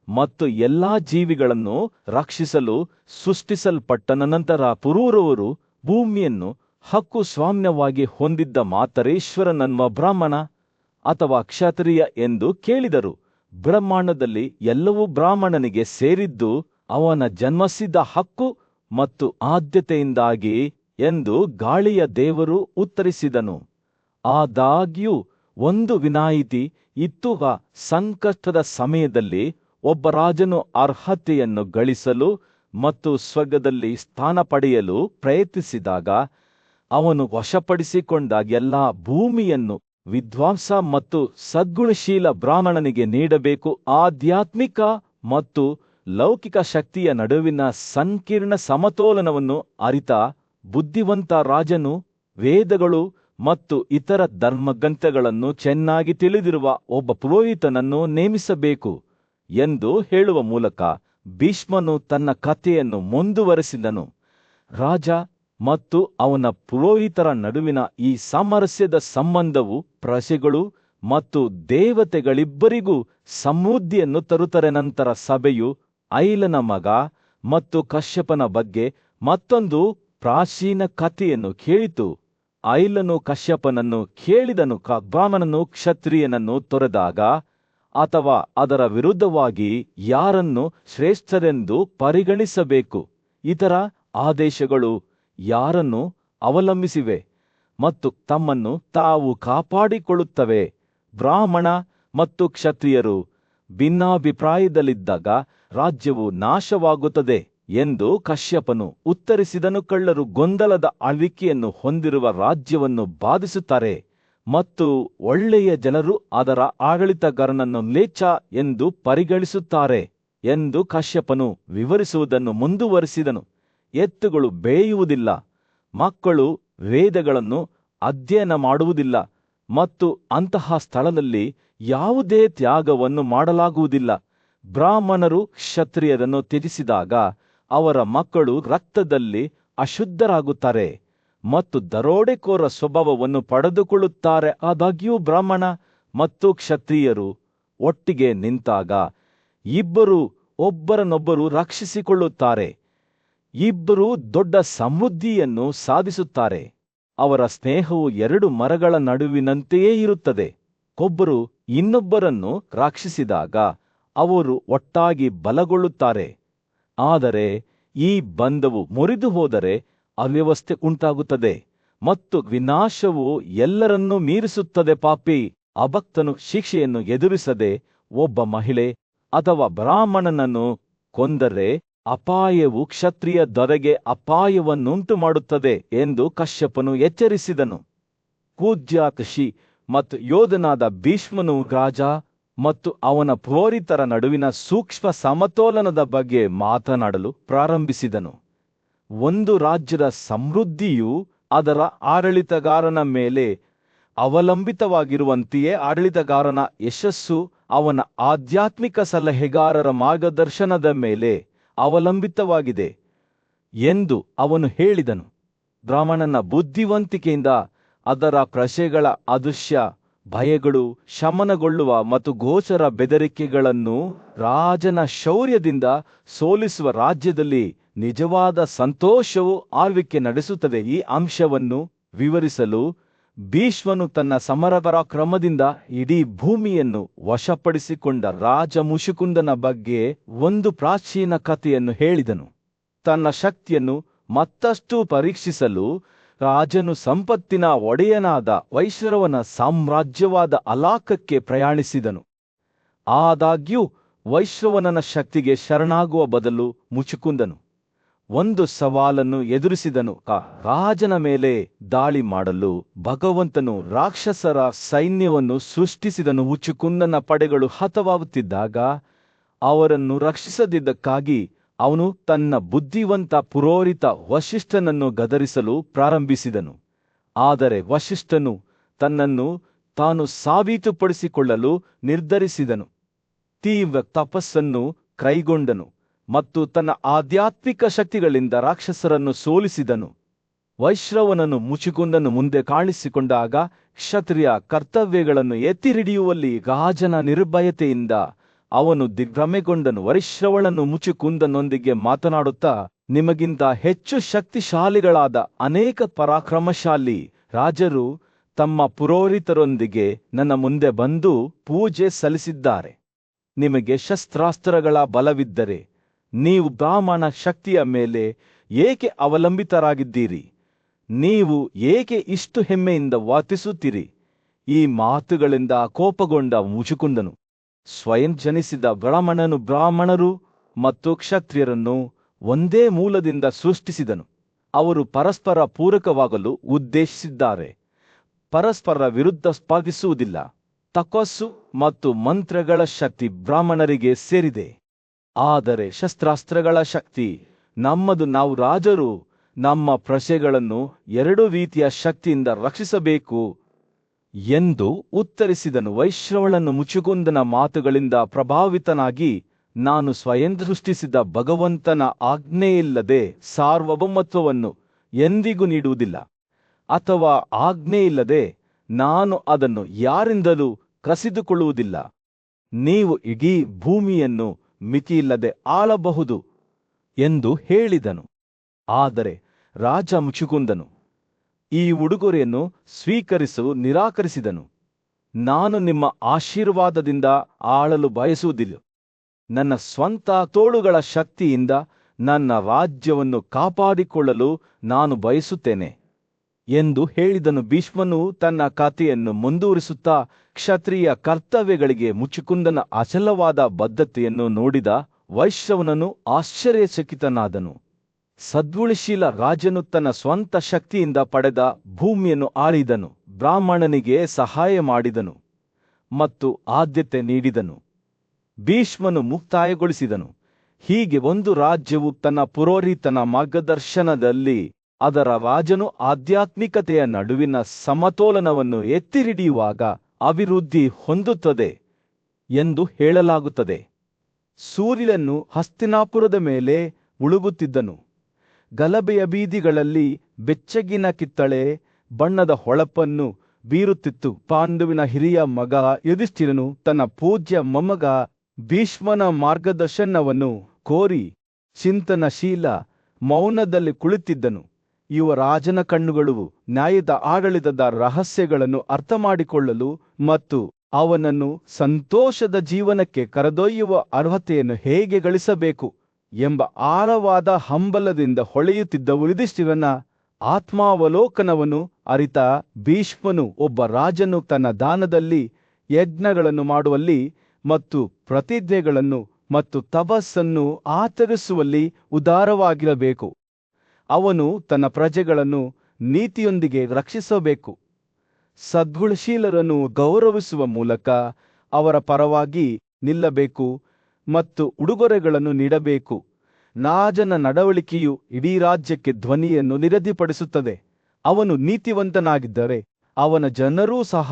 ಮತ್ತು ಎಲ್ಲಾ ಜೀವಿಗಳನ್ನು ರಕ್ಷಿಸಲು ಸೃಷ್ಟಿಸಲ್ಪಟ್ಟ ನಂತರ ಪುರೂರವರು ಭೂಮಿಯನ್ನು ಹಕ್ಕು ಸ್ವಾಮ್ಯವಾಗಿ ಹೊಂದಿದ್ದ ಮಾತರೇಶ್ವರನನ್ನುವ ಬ್ರಾಹ್ಮಣ ಅಥವಾ ಕ್ಷತ್ರಿಯ ಎಂದು ಕೇಳಿದರು. ಬ್ರಹ್ಮಾಂಡದಲ್ಲಿ ಎಲ್ಲವೂ ಬ್ರಾಹ್ಮಣನಿಗೆ ಸೇರಿದ್ದು ಅವನ ಜನ್ಮಸಿದ್ಧ ಹಕ್ಕು ಮತ್ತು ಆದ್ಯತೆಯಿಂದಾಗಿ ಎಂದು ಗಾಳಿಯ ದೇವರು ಉತ್ತರಿಸಿದನು. ಆದಾಗ್ಯೂ ಒಂದು ವಿನಾಯಿತಿ ಇತ್ತು. ಸಂಕಷ್ಟದ ಸಮಯದಲ್ಲಿ ಒಬ್ಬ ರಾಜನು ಅರ್ಹತೆಯನ್ನು ಗಳಿಸಲು ಮತ್ತು ಸ್ವರ್ಗದಲ್ಲಿ ಸ್ಥಾನ ಪಡೆಯಲು ಪ್ರಯತ್ನಿಸಿದಾಗ ಅವನು ವಶಪಡಿಸಿಕೊಂಡ ಎಲ್ಲಾ ಭೂಮಿಯನ್ನು ವಿದ್ವಾಂಸ ಮತ್ತು ಸದ್ಗುಣಶೀಲ ಬ್ರಾಹ್ಮಣನಿಗೆ ನೀಡಬೇಕು. ಆಧ್ಯಾತ್ಮಿಕ ಮತ್ತು ಲೌಕಿಕ ಶಕ್ತಿಯ ನಡುವಿನ ಸಂಕೀರ್ಣ ಸಮತೋಲನವನ್ನು ಅರಿತ ಬುದ್ಧಿವಂತ ರಾಜನು ವೇದಗಳು ಮತ್ತು ಇತರ ಧರ್ಮಗ್ರಂಥಗಳನ್ನು ಚೆನ್ನಾಗಿ ತಿಳಿದಿರುವ ಒಬ್ಬ ಪುರೋಹಿತನನ್ನು ನೇಮಿಸಬೇಕು ಎಂದು ಹೇಳುವ ಮೂಲಕ ಭೀಷ್ಮನು ತನ್ನ ಕಥೆಯನ್ನು ಮುಂದುವರೆಸಿದನು. ರಾಜ ಮತ್ತು ಅವನ ಪುರೋಹಿತರ ನಡುವಿನ ಈ ಸಾಮರಸ್ಯದ ಸಂಬಂಧವು ಪ್ರಜೆಗಳು ಮತ್ತು ದೇವತೆಗಳಿಬ್ಬರಿಗೂ ಸಮೃದ್ಧಿಯನ್ನು ತರುತ್ತದೆ. ನಂತರ ಸಭೆಯು ಐಲನ ಮಗ ಮತ್ತು ಕಶ್ಯಪನ ಬಗ್ಗೆ ಮತ್ತೊಂದು ಪ್ರಾಚೀನ ಕಥೆಯನ್ನು ಕೇಳಿತು. ಐಲನು ಕಶ್ಯಪನನ್ನು ಕೇಳಿದನು. ಬ್ರಾಹ್ಮಣನು ಕ್ಷತ್ರಿಯನನ್ನು ತೊರೆದಾಗ ಅಥವಾ ಅದರ ವಿರುದ್ಧವಾಗಿ ಯಾರನ್ನು ಶ್ರೇಷ್ಠರೆಂದು ಪರಿಗಣಿಸಬೇಕು. ಇತರ ಆದೇಶಗಳು ಯಾರನ್ನು ಅವಲಂಬಿಸಿವೆ ಮತ್ತು ತಮ್ಮನ್ನು ತಾವು ಕಾಪಾಡಿಕೊಳ್ಳುತ್ತವೆ. ಬ್ರಾಹ್ಮಣ ಮತ್ತು ಕ್ಷತ್ರಿಯರು ಭಿನ್ನಾಭಿಪ್ರಾಯದಲ್ಲಿದ್ದಾಗ ರಾಜ್ಯವು ನಾಶವಾಗುತ್ತದೆ ಎಂದು ಕಶ್ಯಪನು ಉತ್ತರಿಸಿದನು. ಕಳ್ಳರು ಗೊಂದಲದ ಆಳ್ವಿಕೆಯನ್ನು ಹೊಂದಿರುವ ರಾಜ್ಯವನ್ನು ಬಾಧಿಸುತ್ತಾರೆ ಮತ್ತು ಒಳ್ಳೆಯ ಜನರು ಅದರ ಆಡಳಿತಗಾರನನ್ನು ಮ್ಲೇಚ್ಛ ಎಂದು ಪರಿಗಣಿಸುತ್ತಾರೆ ಎಂದು ಕಶ್ಯಪನು ವಿವರಿಸುವುದನ್ನು ಮುಂದುವರಿಸಿದನು. ಎತ್ತುಗಳು ಬೇಯುವುದಿಲ್ಲ, ಮಕ್ಕಳು ವೇದಗಳನ್ನು ಅಧ್ಯಯನ ಮಾಡುವುದಿಲ್ಲ ಮತ್ತು ಅಂತಹ ಸ್ಥಳದಲ್ಲಿ ಯಾವುದೇ ತ್ಯಾಗವನ್ನು ಮಾಡಲಾಗುವುದಿಲ್ಲ. ಬ್ರಾಹ್ಮಣರು ಕ್ಷತ್ರಿಯರನ್ನು ತ್ಯಜಿಸಿದಾಗ ಅವರ ಮಕ್ಕಳು ರಕ್ತದಲ್ಲಿ ಅಶುದ್ಧರಾಗುತ್ತಾರೆ ಮತ್ತು ದರೋಡೆಕೋರ ಸ್ವಭಾವವನ್ನು ಪಡೆದುಕೊಳ್ಳುತ್ತಾರೆ. ಆದಾಗ್ಯೂ ಬ್ರಾಹ್ಮಣ ಮತ್ತು ಕ್ಷತ್ರಿಯರು ಒಟ್ಟಿಗೆ ನಿಂತಾಗ ಇಬ್ಬರು ಒಬ್ಬರನ್ನೊಬ್ಬರು ರಕ್ಷಿಸಿಕೊಳ್ಳುತ್ತಾರೆ. ಇಬ್ಬರೂ ದೊಡ್ಡ ಸಮೃದ್ಧಿಯನ್ನು ಸಾಧಿಸುತ್ತಾರೆ. ಅವರ ಸ್ನೇಹವು ಎರಡು ಮರಗಳ ನಡುವಿನಂತೆಯೇ ಇರುತ್ತದೆ. ಒಬ್ಬರು ಇನ್ನೊಬ್ಬರನ್ನು ರಕ್ಷಿಸಿದಾಗ ಅವರು ಒಟ್ಟಾಗಿ ಬಲಗೊಳ್ಳುತ್ತಾರೆ. ಆದರೆ ಈ ಬಂಧವು ಮುರಿದು ಹೋದರೆ ಅವ್ಯವಸ್ಥೆ ಉಂಟಾಗುತ್ತದೆ ಮತ್ತು ವಿನಾಶವು ಎಲ್ಲರನ್ನೂ ಮೀರಿಸುತ್ತದೆ. ಪಾಪಿ ಅಭಕ್ತನು ಶಿಕ್ಷೆಯನ್ನು ಎದುರಿಸದೆ ಒಬ್ಬ ಮಹಿಳೆ ಅಥವಾ ಬ್ರಾಹ್ಮಣನನ್ನು ಕೊಂದರೆ ಅಪಾಯವು ಕ್ಷತ್ರಿಯ ದೊರೆಗೆ ಅಪಾಯವನ್ನುಂಟು ಮಾಡುತ್ತದೆ ಎಂದು ಕಶ್ಯಪನು ಎಚ್ಚರಿಸಿದನು. ಪೂಜ್ಯ ಋಷಿ ಮತ್ತು ಯೋಧನಾದ ಭೀಷ್ಮನು ರಾಜ ಮತ್ತು ಅವನ ಪುರೋಹಿತರ ನಡುವಿನ ಸೂಕ್ಷ್ಮ ಸಮತೋಲನದ ಬಗ್ಗೆ ಮಾತನಾಡಲು ಪ್ರಾರಂಭಿಸಿದನು. ಒಂದು ರಾಜ್ಯದ ಸಮೃದ್ಧಿಯು ಅದರ ಆಡಳಿತಗಾರನ ಮೇಲೆ ಅವಲಂಬಿತವಾಗಿರುವಂತೆಯೇ ಆಡಳಿತಗಾರನ ಯಶಸ್ಸು ಅವನ ಆಧ್ಯಾತ್ಮಿಕ ಸಲಹೆಗಾರರ ಮಾರ್ಗದರ್ಶನದ ಮೇಲೆ ಅವಲಂಬಿತವಾಗಿದೆ ಎಂದು ಅವನು ಹೇಳಿದನು. ಬ್ರಾಹ್ಮಣನ ಬುದ್ಧಿವಂತಿಕೆಯಿಂದ ಅದರ ಪ್ರಜೆಗಳ ಅದೃಶ್ಯ ಭಯಗಳು ಶಮನಗೊಳ್ಳುವ ಮತ್ತು ಗೋಚರ ಬೆದರಿಕೆಗಳನ್ನು ರಾಜನ ಶೌರ್ಯದಿಂದ ಸೋಲಿಸುವ ರಾಜ್ಯದಲ್ಲಿ ನಿಜವಾದ ಸಂತೋಷವು ಆಳ್ವಿಕೆ ನಡೆಸುತ್ತದೆ. ಈ ಅಂಶವನ್ನು ವಿವರಿಸಲು ಭೀಷ್ಮನು ತನ್ನ ಸಮರಪರಾಕ್ರಮದಿಂದ ಇಡೀ ಭೂಮಿಯನ್ನು ವಶಪಡಿಸಿಕೊಂಡ ರಾಜ ಮುಷುಕುಂದನ ಬಗ್ಗೆ ಒಂದು ಪ್ರಾಚೀನ ಕಥೆಯನ್ನು ಹೇಳಿದನು. ತನ್ನ ಶಕ್ತಿಯನ್ನು ಮತ್ತಷ್ಟು ಪರೀಕ್ಷಿಸಲು ರಾಜನು ಸಂಪತ್ತಿನ ಒಡೆಯನಾದ ವೈಶ್ರವನ ಸಾಮ್ರಾಜ್ಯವಾದ ಅಲಾಕಕ್ಕೆ ಪ್ರಯಾಣಿಸಿದನು. ಆದಾಗ್ಯೂ ವೈಶ್ರವನನ ಶಕ್ತಿಗೆ ಶರಣಾಗುವ ಬದಲು ಮುಚುಕುಂದನು ಒಂದು ಸವಾಲನ್ನು ಎದುರಿಸಿದನು. ರಾಜನ ಮೇಲೆ ದಾಳಿ ಮಾಡಲು ಭಗವಂತನು ರಾಕ್ಷಸರ ಸೈನ್ಯವನ್ನು ಸೃಷ್ಟಿಸಿದನು. ಮುಚುಕುಂದನ ಪಡೆಗಳು ಹತವಾಗುತ್ತಿದ್ದಾಗ ಅವರನ್ನು ರಕ್ಷಿಸದಿದ್ದಕ್ಕಾಗಿ ಅವನು ತನ್ನ ಬುದ್ಧಿವಂತ ಪುರೋಹಿತ ವಶಿಷ್ಠನನ್ನು ಗದರಿಸಲು ಪ್ರಾರಂಭಿಸಿದನು. ಆದರೆ ವಶಿಷ್ಠನು ತನ್ನನ್ನು ತಾನು ಸಾಬೀತುಪಡಿಸಿಕೊಳ್ಳಲು ನಿರ್ಧರಿಸಿದನು. ತೀವ್ರ ತಪಸ್ಸನ್ನು ಕೈಗೊಂಡನು ಮತ್ತು ತನ್ನ ಆಧ್ಯಾತ್ಮಿಕ ಶಕ್ತಿಗಳಿಂದ ರಾಕ್ಷಸರನ್ನು ಸೋಲಿಸಿದನು. ವೈಶ್ರವನನು ಮುಚುಕುಂದನು ಮುಂದೆ ಕಾಣಿಸಿಕೊಂಡಾಗ ಕ್ಷತ್ರಿಯ ಕರ್ತವ್ಯಗಳನ್ನು ಎತ್ತಿ ಹಿಡಿಯುವಲ್ಲಿ ರಾಜನ ನಿರ್ಭಯತೆಯಿಂದ ಅವನು ದಿಗ್ಭ್ರಮೆಗೊಂಡನು. ವೈಶ್ರವಣನು ಮುಚುಕುಂದನೊಂದಿಗೆ ಮಾತನಾಡುತ್ತಾ, ನಿಮಗಿಂತ ಹೆಚ್ಚು ಶಕ್ತಿಶಾಲಿಗಳಾದ ಅನೇಕ ಪರಾಕ್ರಮಶಾಲಿ ರಾಜರು ತಮ್ಮ ಪುರೋಹಿತರೊಂದಿಗೆ ನನ್ನ ಮುಂದೆ ಬಂದು ಪೂಜೆ ಸಲ್ಲಿಸಿದ್ದಾರೆ. ನಿಮಗೆ ಶಸ್ತ್ರಾಸ್ತ್ರಗಳ ಬಲವಿದ್ದರೆ ನೀವು ಬ್ರಾಹ್ಮಣ ಶಕ್ತಿಯ ಮೇಲೆ ಏಕೆ ಅವಲಂಬಿತರಾಗಿದ್ದೀರಿ? ನೀವು ಏಕೆ ಇಷ್ಟು ಹೆಮ್ಮೆಯಿಂದ ವರ್ತಿಸುತ್ತೀರಿ? ಈ ಮಾತುಗಳಿಂದ ಕೋಪಗೊಂಡ ಮುಚುಕುಂದನು ಸ್ವಯಂ ಜನಿಸಿದ ಬ್ರಾಹ್ಮಣರು ಮತ್ತು ಕ್ಷತ್ರಿಯರನ್ನು ಒಂದೇ ಮೂಲದಿಂದ ಸೃಷ್ಟಿಸಿದನು. ಅವರು ಪರಸ್ಪರ ಪೂರಕವಾಗಲು ಉದ್ದೇಶಿಸಿದ್ದಾರೆ, ಪರಸ್ಪರ ವಿರುದ್ಧ ಸ್ಪರ್ಧಿಸುವುದಿಲ್ಲ. ತಪಸ್ಸು ಮತ್ತು ಮಂತ್ರಗಳ ಶಕ್ತಿ ಬ್ರಾಹ್ಮಣರಿಗೆ ಸೇರಿದೆ, ಆದರೆ ಶಸ್ತ್ರಾಸ್ತ್ರಗಳ ಶಕ್ತಿ ನಮ್ಮದು. ನಾವು ರಾಜರು ನಮ್ಮ ಪ್ರಜೆಗಳನ್ನು ಎರಡು ರೀತಿಯ ಶಕ್ತಿಯಿಂದ ರಕ್ಷಿಸಬೇಕು ಎಂದು ಉತ್ತರಿಸಿದನು. ವೈಶ್ರವಣನು ಮುಚುಕುಂದನ ಮಾತುಗಳಿಂದ ಪ್ರಭಾವಿತನಾಗಿ, ನಾನು ಸ್ವಯಂ ಸೃಷ್ಟಿಸಿದ ಭಗವಂತನ ಆಜ್ಞೆಯಿಲ್ಲದೆ ಸಾರ್ವಭೌಮತ್ವವನ್ನು ಎಂದಿಗೂ ನೀಡುವುದಿಲ್ಲ, ಅಥವಾ ಆಜ್ಞೆಯಿಲ್ಲದೆ ನಾನು ಅದನ್ನು ಯಾರಿಂದಲೂ ಕಸಿದುಕೊಳ್ಳುವುದಿಲ್ಲ. ನೀವು ಇಡೀ ಭೂಮಿಯನ್ನು ಮಿತಿಯಿಲ್ಲದೆ ಆಳಬಹುದು ಎಂದು ಹೇಳಿದನು. ಆದರೆ ರಾಜ ಮುಚುಕುಂದನು ಈ ಉಡುಗೊರೆಯನ್ನು ಸ್ವೀಕರಿಸಲು ನಿರಾಕರಿಸಿದನು. ನಾನು ನಿಮ್ಮ ಆಶೀರ್ವಾದದಿಂದ ಆಳಲು ಬಯಸುವುದಿಲ್ಲ. ನನ್ನ ಸ್ವಂತ ತೋಳುಗಳ ಶಕ್ತಿಯಿಂದ ನನ್ನ ರಾಜ್ಯವನ್ನು ಕಾಪಾಡಿಕೊಳ್ಳಲು ನಾನು ಬಯಸುತ್ತೇನೆ ಎಂದು ಹೇಳಿದನು. ಭೀಷ್ಮನು ತನ್ನ ಕಥೆಯನ್ನು ಮುಂದುವರಿಸುತ್ತಾ, ಕ್ಷತ್ರಿಯ ಕರ್ತವ್ಯಗಳಿಗೆ ಮುಚುಕುಂದನ ಅಚಲವಾದ ಬದ್ಧತೆಯನ್ನು ನೋಡಿದ ವೈಶ್ರವನನು ಆಶ್ಚರ್ಯಚಕಿತನಾದನು. ಸದ್ಗುಣಶೀಲ ರಾಜನು ತನ್ನ ಸ್ವಂತ ಶಕ್ತಿಯಿಂದ ಪಡೆದ ಭೂಮಿಯನ್ನು ಆಳಿದನು, ಬ್ರಾಹ್ಮಣನಿಗೆ ಸಹಾಯ ಮಾಡಿದನು ಮತ್ತು ಆದ್ಯತೆ ನೀಡಿದನು. ಭೀಷ್ಮನು ಮುಕ್ತಾಯಗೊಳಿಸಿದನು. ಹೀಗೆ ಒಂದು ರಾಜ್ಯವು ತನ್ನ ಪುರೋಹಿತನ ಮಾರ್ಗದರ್ಶನದಲ್ಲಿ ಅದರ ರಾಜನು ಆಧ್ಯಾತ್ಮಿಕತೆಯ ನಡುವಿನ ಸಮತೋಲನವನ್ನು ಎತ್ತಿಹಿಡಿಯುವಾಗ ಅಭಿವೃದ್ಧಿ ಹೊಂದುತ್ತದೆ ಎಂದು ಹೇಳಲಾಗುತ್ತದೆ. ಸೂರ್ಯನು ಹಸ್ತಿನಾಪುರದ ಮೇಲೆ ಮುಳುಗುತ್ತಿದ್ದನು. ಗಲಭೆಯ ಬೀದಿಗಳಲ್ಲಿ ಬೆಚ್ಚಗಿನ ಕಿತ್ತಳೆ ಬಣ್ಣದ ಹೊಳಪನ್ನು ಬೀರುತ್ತಿತ್ತು. ಪಾಂಡುವಿನ ಹಿರಿಯ ಮಗ ಯುಧಿಷ್ಠಿರನು ತನ್ನ ಪೂಜ್ಯ ಮೊಮ್ಮಗ ಭೀಷ್ಮನ ಮಾರ್ಗದರ್ಶನವನ್ನು ಕೋರಿ ಚಿಂತನಶೀಲ ಮೌನದಲ್ಲಿ ಕುಳಿತಿದ್ದನು. ಯುವರಾಜನ ಕಣ್ಣುಗಳು ನ್ಯಾಯದ ಆಡಳಿತದ ರಹಸ್ಯಗಳನ್ನು ಅರ್ಥಮಾಡಿಕೊಳ್ಳಲು ಮತ್ತು ಅವನನ್ನು ಸಂತೋಷದ ಜೀವನಕ್ಕೆ ಕರೆದೊಯ್ಯುವ ಅರ್ಹತೆಯನ್ನು ಹೇಗೆ ಗಳಿಸಬೇಕು ಎಂಬ ಆಳವಾದ ಹಂಬಲದಿಂದ ಹೊಳೆಯುತ್ತಿದ್ದವು. ಯುಧಿಷ್ಠಿರನ ಆತ್ಮಾವಲೋಕನವನ್ನು ಅರಿತ ಭೀಷ್ಮನು ಒಬ್ಬ ರಾಜನು ತನ್ನ ದಾನದಲ್ಲಿ, ಯಜ್ಞಗಳನ್ನು ಮಾಡುವಲ್ಲಿ ಮತ್ತು ಪ್ರತಿಜ್ಞೆಗಳನ್ನು ಮತ್ತು ತಪಸ್ಸನ್ನು ಆಚರಿಸುವಲ್ಲಿ ಉದಾರವಾಗಿರಬೇಕು. ಅವನು ತನ್ನ ಪ್ರಜೆಗಳನ್ನು ನೀತಿಯೊಂದಿಗೆ ರಕ್ಷಿಸಬೇಕು, ಸದ್ಗುಣಶೀಲರನ್ನು ಗೌರವಿಸುವ ಮೂಲಕ ಅವರ ಪರವಾಗಿ ನಿಲ್ಲಬೇಕು ಮತ್ತು ಉಡುಗೊರೆಗಳನ್ನು ನೀಡಬೇಕು. ರಾಜನ ನಡವಳಿಕೆಯು ಇಡೀ ರಾಜ್ಯಕ್ಕೆ ಧ್ವನಿಯನ್ನು ನಿಗದಿಪಡಿಸುತ್ತದೆ. ಅವನು ನೀತಿವಂತನಾಗಿದ್ದರೆ ಅವನ ಜನರೂ ಸಹ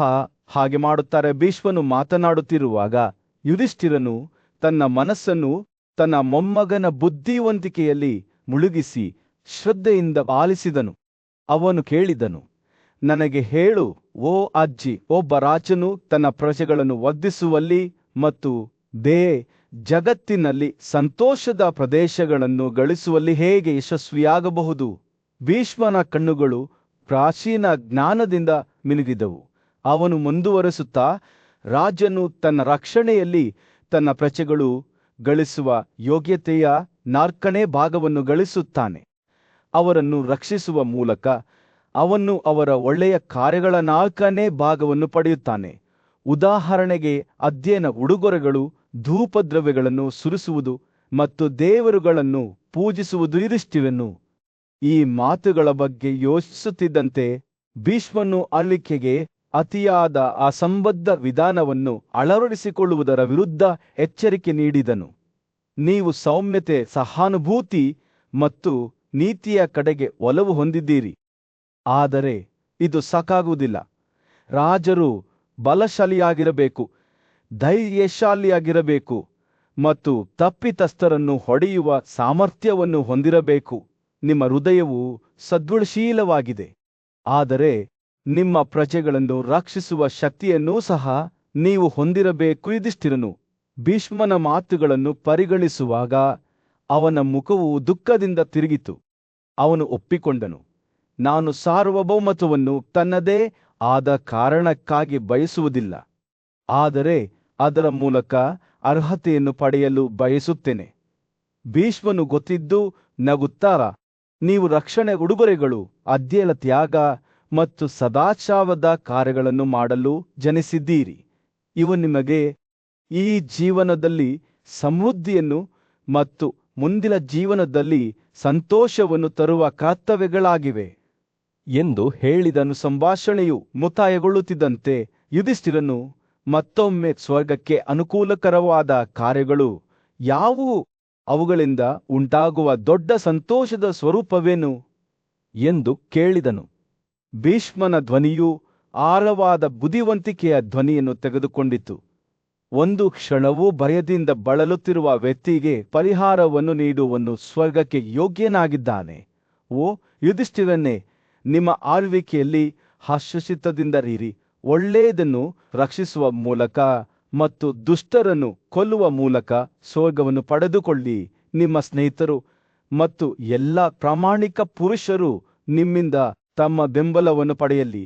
ಹಾಗೆ ಮಾಡುತ್ತಾರೆ. ಭೀಷ್ಮನು ಮಾತನಾಡುತ್ತಿರುವಾಗ ಯುಧಿಷ್ಠಿರನು ತನ್ನ ಮನಸ್ಸನ್ನು ತನ್ನ ಮೊಮ್ಮಗನ ಬುದ್ಧಿವಂತಿಕೆಯಲ್ಲಿ ಮುಳುಗಿಸಿ ಶ್ರದ್ಧೆಯಿಂದ ಆಲಿಸಿದನು. ಅವನು ಕೇಳಿದನು, ನನಗೆ ಹೇಳು ಓ ಅಜ್ಜಿ, ಒಬ್ಬ ರಾಜನು ತನ್ನ ಪ್ರಜೆಗಳನ್ನು ವರ್ಧಿಸುವಲ್ಲಿ ಮತ್ತು ಜಗತ್ತಿನಲ್ಲಿ ಸಂತೋಷದ ಪ್ರದೇಶಗಳನ್ನು ಗಳಿಸುವಲ್ಲಿ ಹೇಗೆ ಯಶಸ್ವಿಯಾಗಬಹುದು? ಭೀಷ್ಮನ ಕಣ್ಣುಗಳು ಪ್ರಾಚೀನ ಜ್ಞಾನದಿಂದ ಮಿನುಗಿದವು. ಅವನು ಮುಂದುವರೆಸುತ್ತಾ, ರಾಜನು ತನ್ನ ರಕ್ಷಣೆಯಲ್ಲಿ ತನ್ನ ಪ್ರಜೆಗಳು ಗಳಿಸುವ ಯೋಗ್ಯತೆಯ 4ನೇ ಭಾಗವನ್ನು ಗಳಿಸುತ್ತಾನೆ. ಅವರನ್ನು ರಕ್ಷಿಸುವ ಮೂಲಕ ಅವನು ಅವರ ಒಳ್ಳೆಯ ಕಾರ್ಯಗಳ 4ನೇ ಭಾಗವನ್ನು ಪಡೆಯುತ್ತಾನೆ. ಉದಾಹರಣೆಗೆ ಅಧ್ಯಯನ, ಉಡುಗೊರೆಗಳು, ಧೂಪದ್ರವ್ಯಗಳನ್ನು ಸುರಿಸುವುದು ಮತ್ತು ದೇವರುಗಳನ್ನು ಪೂಜಿಸುವುದು. ಯುಧಿಷ್ಠಿರನು ಈ ಮಾತುಗಳ ಬಗ್ಗೆ ಯೋಚಿಸುತ್ತಿದ್ದಂತೆ ಭೀಷ್ಮನು ಆಳ್ವಿಕೆಗೆ ಅತಿಯಾದ ಅಸಂಬದ್ಧ ವಿಧಾನವನ್ನು ಅಳವಡಿಸಿಕೊಳ್ಳುವುದರ ವಿರುದ್ಧ ಎಚ್ಚರಿಕೆ ನೀಡಿದನು. ನೀವು ಸೌಮ್ಯತೆ, ಸಹಾನುಭೂತಿ ಮತ್ತು ನೀತಿಯ ಕಡೆಗೆ ಒಲವು ಹೊಂದಿದ್ದೀರಿ, ಆದರೆ ಇದು ಸಾಕಾಗುವುದಿಲ್ಲ. ರಾಜರು ಬಲಶಾಲಿಯಾಗಿರಬೇಕು, ಧೈರ್ಯಶಾಲಿಯಾಗಿರಬೇಕು ಮತ್ತು ತಪ್ಪಿತಸ್ಥರನ್ನು ಹೊಡೆಯುವ ಸಾಮರ್ಥ್ಯವನ್ನು ಹೊಂದಿರಬೇಕು. ನಿಮ್ಮ ಹೃದಯವು ಸದ್ಗುಣಶೀಲವಾಗಿದೆ, ಆದರೆ ನಿಮ್ಮ ಪ್ರಜೆಗಳನ್ನು ರಕ್ಷಿಸುವ ಶಕ್ತಿಯನ್ನೂ ಸಹ ನೀವು ಹೊಂದಿರಬೇಕು. ಯುಧಿಷ್ಠಿರನು ಭೀಷ್ಮನ ಮಾತುಗಳನ್ನು ಪರಿಗಣಿಸುವಾಗ ಅವನ ಮುಖವು ದುಃಖದಿಂದ ತಿರುಗಿತು. ಅವನು ಒಪ್ಪಿಕೊಂಡನು, ನಾನು ಸಾರ್ವಭೌಮತ್ವವನ್ನು ತನ್ನದೇ ಆದ ಕಾರಣಕ್ಕಾಗಿ ಬಯಸುವುದಿಲ್ಲ, ಆದರೆ ಅದರ ಮೂಲಕ ಅರ್ಹತೆಯನ್ನು ಪಡೆಯಲು ಬಯಸುತ್ತೇನೆ. ಭೀಷ್ಮನು ಗೊತ್ತಿದ್ದು ನಗುತ್ತಾರ, ನೀವು ರಕ್ಷಣೆ ಉಡುಗೊರೆಗಳು, ಅಧ್ಯಯನ ತ್ಯಾಗ ಮತ್ತು ಸದಾಚಾರದ ಕಾರ್ಯಗಳನ್ನು ಮಾಡಲು ಜನಿಸಿದ್ದೀರಿ. ಇವು ನಿಮಗೆ ಈ ಜೀವನದಲ್ಲಿ ಸಮೃದ್ಧಿಯನ್ನು ಮತ್ತು ಮುಂದಿನ ಜೀವನದಲ್ಲಿ ಸಂತೋಷವನ್ನು ತರುವ ಕರ್ತವ್ಯಗಳಾಗಿವೆ ಎಂದು ಹೇಳಿದನು. ಸಂಭಾಷಣೆಯು ಮುಕ್ತಾಯಗೊಳ್ಳುತ್ತಿದ್ದಂತೆ ಯುಧಿಷ್ಠಿರನು ಮತ್ತೊಮ್ಮೆ ಸ್ವರ್ಗಕ್ಕೆ ಅನುಕೂಲಕರವಾದ ಕಾರ್ಯಗಳು ಯಾವುವು, ಅವುಗಳಿಂದ ಉಂಟಾಗುವ ದೊಡ್ಡ ಸಂತೋಷದ ಸ್ವರೂಪವೇನು ಎಂದು ಕೇಳಿದನು. ಭೀಷ್ಮನ ಧ್ವನಿಯು ಆಳವಾದ ಬುದ್ಧಿವಂತಿಕೆಯ ಧ್ವನಿಯನ್ನು ತೆಗೆದುಕೊಂಡಿತು. ಒಂದು ಕ್ಷಣವೂ ಭಯದಿಂದ ಬಳಲುತ್ತಿರುವ ವ್ಯಕ್ತಿಗೆ ಪರಿಹಾರವನ್ನು ನೀಡುವವನು ಸ್ವರ್ಗಕ್ಕೆ ಯೋಗ್ಯನಾಗಿದ್ದಾನೆ. ಓ ಯುಧಿಷ್ಠಿರನೇ, ನಿಮ್ಮ ಆಳ್ವಿಕೆಯಲ್ಲಿ ಹರ್ಷಚಿತ್ತದಿಂದಿರಿ. ಒಳ್ಳೆಯದನ್ನು ರಕ್ಷಿಸುವ ಮೂಲಕ ಮತ್ತು ದುಷ್ಟರನ್ನು ಕೊಲ್ಲುವ ಮೂಲಕ ಸ್ವರ್ಗವನ್ನು ಪಡೆದುಕೊಳ್ಳಿ. ನಿಮ್ಮ ಸ್ನೇಹಿತರು ಮತ್ತು ಎಲ್ಲ ಪ್ರಾಮಾಣಿಕ ಪುರುಷರು ನಿಮ್ಮಿಂದ ತಮ್ಮ ಬೆಂಬಲವನ್ನು ಪಡೆಯಲಿ.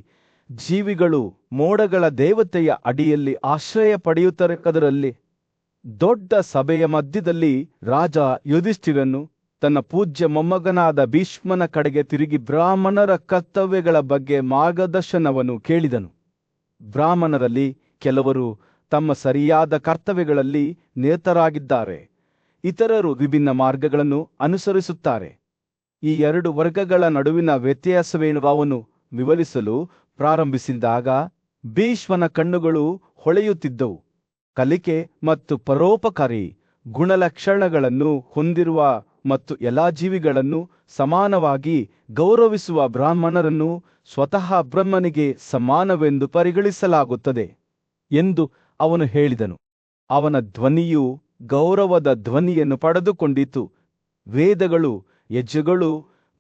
ಜೀವಿಗಳು ಮೋಡಗಳ ದೇವತೆಯ ಅಡಿಯಲ್ಲಿ ಆಶ್ರಯ ಪಡೆಯುತ್ತಿರಕದರಲ್ಲಿ. ದೊಡ್ಡ ಸಭೆಯ ಮಧ್ಯದಲ್ಲಿ ರಾಜ ಯುಧಿಷ್ಠಿರನು ತನ್ನ ಪೂಜ್ಯ ಮೊಮ್ಮಗನಾದ ಭೀಷ್ಮನ ಕಡೆಗೆ ತಿರುಗಿ ಬ್ರಾಹ್ಮಣರ ಕರ್ತವ್ಯಗಳ ಬಗ್ಗೆ ಮಾರ್ಗದರ್ಶನವನ್ನು ಕೇಳಿದನು. ಬ್ರಾಹ್ಮಣರಲ್ಲಿ ಕೆಲವರು ತಮ್ಮ ಸರಿಯಾದ ಕರ್ತವ್ಯಗಳಲ್ಲಿ ನಿರತರಾಗಿದ್ದಾರೆ, ಇತರರು ವಿಭಿನ್ನ ಮಾರ್ಗಗಳನ್ನು ಅನುಸರಿಸುತ್ತಾರೆ. ಈ ಎರಡು ವರ್ಗಗಳ ನಡುವಿನ ವ್ಯತ್ಯಾಸವೇನು ಅವನು ವಿವರಿಸಲು ಪ್ರಾರಂಭಿಸಿದಾಗ ಭೀಷ್ಮನ ಕಣ್ಣುಗಳು ಹೊಳೆಯುತ್ತಿದ್ದವು. ಕಲಿಕೆ ಮತ್ತು ಪರೋಪಕಾರಿ ಗುಣಲಕ್ಷಣಗಳನ್ನು ಹೊಂದಿರುವ ಮತ್ತು ಎಲ್ಲಾ ಜೀವಿಗಳನ್ನು ಸಮಾನವಾಗಿ ಗೌರವಿಸುವ ಬ್ರಾಹ್ಮಣರನ್ನು ಸ್ವತಃ ಬ್ರಹ್ಮನಿಗೆ ಸಮಾನವೆಂದು ಪರಿಗಣಿಸಲಾಗುತ್ತದೆ ಎಂದು ಅವನು ಹೇಳಿದನು. ಅವನ ಧ್ವನಿಯು ಗೌರವದ ಧ್ವನಿಯನ್ನು ಪಡೆದುಕೊಂಡಿತು. ವೇದಗಳು, ಯಜ್ಞಗಳು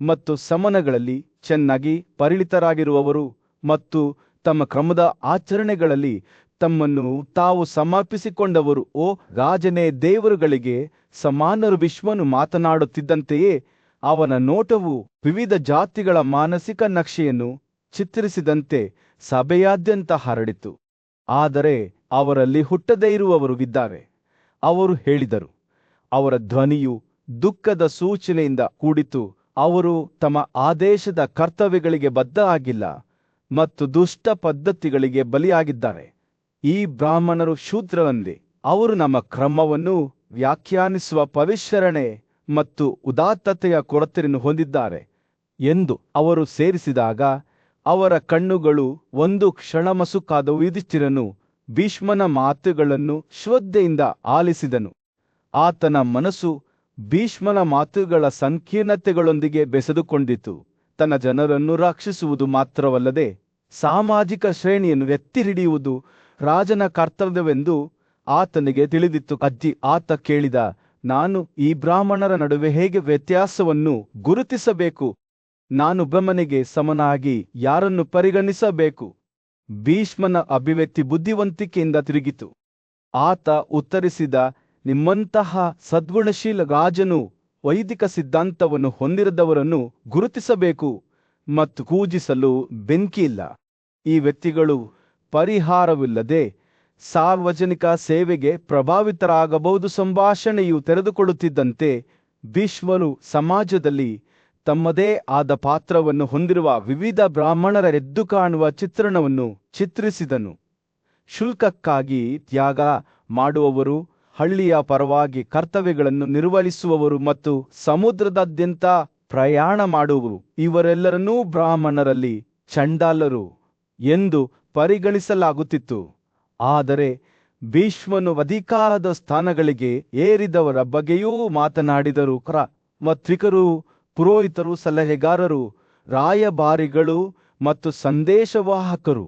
ಮತ್ತು ಸಮನಗಳಲ್ಲಿ ಚೆನ್ನಾಗಿ ಪರಿಣಿತರಾಗಿರುವವರು ಮತ್ತು ತಮ್ಮ ಕ್ರಮದ ಆಚರಣೆಗಳಲ್ಲಿ ತಮ್ಮನ್ನು ತಾವು ಸಮರ್ಪಿಸಿಕೊಂಡವರು. ಓ ರಾಜನೇ, ದೇವರುಗಳಿಗೆ ಸಮಾನರು. ಭೀಷ್ಮನು ಮಾತನಾಡುತ್ತಿದ್ದಂತೆಯೇ ಅವನ ನೋಟವು ವಿವಿಧ ಜಾತಿಗಳ ಮಾನಸಿಕ ನಕ್ಷೆಯನ್ನು ಚಿತ್ರಿಸಿದಂತೆ ಸಭೆಯಾದ್ಯಂತ ಹರಡಿತು. ಆದರೆ ಅವರಲ್ಲಿ ಹುಟ್ಟದೇ ಇರುವವರು ಇದ್ದಾರೆ. ಅವರು ಹೇಳಿದರು, ಅವರ ಧ್ವನಿಯು ದುಃಖದ ಸೂಚನೆಯಿಂದ ಕೂಡಿತು. ಅವರು ತಮ್ಮ ಆದೇಶದ ಕರ್ತವ್ಯಗಳಿಗೆ ಬದ್ಧ ಆಗಿಲ್ಲ ಮತ್ತು ದುಷ್ಟ ಪದ್ಧತಿಗಳಿಗೆ ಬಲಿಯಾಗಿದ್ದಾರೆ. ಈ ಬ್ರಾಹ್ಮಣರು ಶೂದ್ರರಂದೇ. ಅವರು ನಮ್ಮ ಕ್ರಮವನ್ನು ವ್ಯಾಖ್ಯಾನಿಸುವ ಪರಿಶರಣೆ ಮತ್ತು ಉದಾತ್ತತೆಯ ಕೊರತೆಯನ್ನು ಹೊಂದಿದ್ದಾರೆ ಎಂದು ಅವರು ಸೇರಿಸಿದಾಗ ಅವರ ಕಣ್ಣುಗಳು ಒಂದು ಕ್ಷಣ ಮಸುಕಾದವು. ಯುಧಿಷ್ಠಿರನು ಭೀಷ್ಮನ ಮಾತುಗಳನ್ನು ಶ್ರದ್ಧೆಯಿಂದ ಆಲಿಸಿದನು. ಆತನ ಮನಸ್ಸು ಭೀಷ್ಮನ ಮಾತುಗಳ ಸಂಕೀರ್ಣತೆಗಳೊಂದಿಗೆ ಬೆಸೆದುಕೊಂಡಿತು. ತನ್ನ ಜನರನ್ನು ರಕ್ಷಿಸುವುದು ಮಾತ್ರವಲ್ಲದೆ ಸಾಮಾಜಿಕ ಶ್ರೇಣಿಯನ್ನು ಎತ್ತಿ ಹಿಡಿಯುವುದು ರಾಜನ ಕರ್ತವ್ಯವೆಂದು ಆತನಿಗೆ ತಿಳಿದಿತ್ತು. ಆತ ಕೇಳಿದ, ನಾನು ಈ ಬ್ರಾಹ್ಮಣರ ನಡುವೆ ಹೇಗೆ ವ್ಯತ್ಯಾಸವನ್ನು ಗುರುತಿಸಬೇಕು? ನಾನು ಬ್ರಹ್ಮನಿಗೆ ಸಮನಾಗಿ ಯಾರನ್ನು ಪರಿಗಣಿಸಬೇಕು? ಭೀಷ್ಮನ ಅಭಿವ್ಯಕ್ತಿ ಬುದ್ಧಿವಂತಿಕೆಯಿಂದ ತಿರುಗಿತು. ಆತ ಉತ್ತರಿಸಿದ, ನಿಮ್ಮಂತಹ ಸದ್ಗುಣಶೀಲ ರಾಜನು ವೈದಿಕ ಸಿದ್ಧಾಂತವನ್ನು ಹೊಂದಿರದವರನ್ನು ಗುರುತಿಸಬೇಕು ಮತ್ತು ಪೂಜಿಸಲು ಬೆಂಕಿಯಿಲ್ಲ. ಈ ವ್ಯಕ್ತಿಗಳು ಪರಿಹಾರವಿಲ್ಲದೆ ಸಾರ್ವಜನಿಕ ಸೇವೆಗೆ ಪ್ರಭಾವಿತರಾಗಬಹುದು. ಸಂಭಾಷಣೆಯು ತೆರೆದುಕೊಳ್ಳುತ್ತಿದ್ದಂತೆ ಭೀಷ್ಮರು ಸಮಾಜದಲ್ಲಿ ತಮ್ಮದೇ ಆದ ಪಾತ್ರವನ್ನು ಹೊಂದಿರುವ ವಿವಿಧ ಬ್ರಾಹ್ಮಣರ ಎದ್ದು ಕಾಣುವ ಚಿತ್ರಣವನ್ನು ಚಿತ್ರಿಸಿದನು. ಶುಲ್ಕಕ್ಕಾಗಿ ತ್ಯಾಗ ಮಾಡುವವರು, ಹಳ್ಳಿಯ ಪರವಾಗಿ ಕರ್ತವ್ಯಗಳನ್ನು ನಿರ್ವಹಿಸುವವರು ಮತ್ತು ಸಮುದ್ರದಾದ್ಯಂತ ಪ್ರಯಾಣ ಮಾಡುವವರು, ಇವರೆಲ್ಲರನ್ನೂ ಬ್ರಾಹ್ಮಣರಲ್ಲಿ ಚಂಡಾಲರು ಎಂದು ಪರಿಗಣಿಸಲಾಗುತ್ತಿತ್ತು. ಆದರೆ ಭೀಷ್ಮನು ಅಧಿಕಾರದ ಸ್ಥಾನಗಳಿಗೆ ಏರಿದವರ ಬಗ್ಗೆಯೂ ಮಾತನಾಡಿದರು. ಮತ್ರಿಕರು, ಪುರೋಹಿತರು, ಸಲಹೆಗಾರರು, ರಾಯಭಾರಿಗಳು ಮತ್ತು ಸಂದೇಶವಾಹಕರು,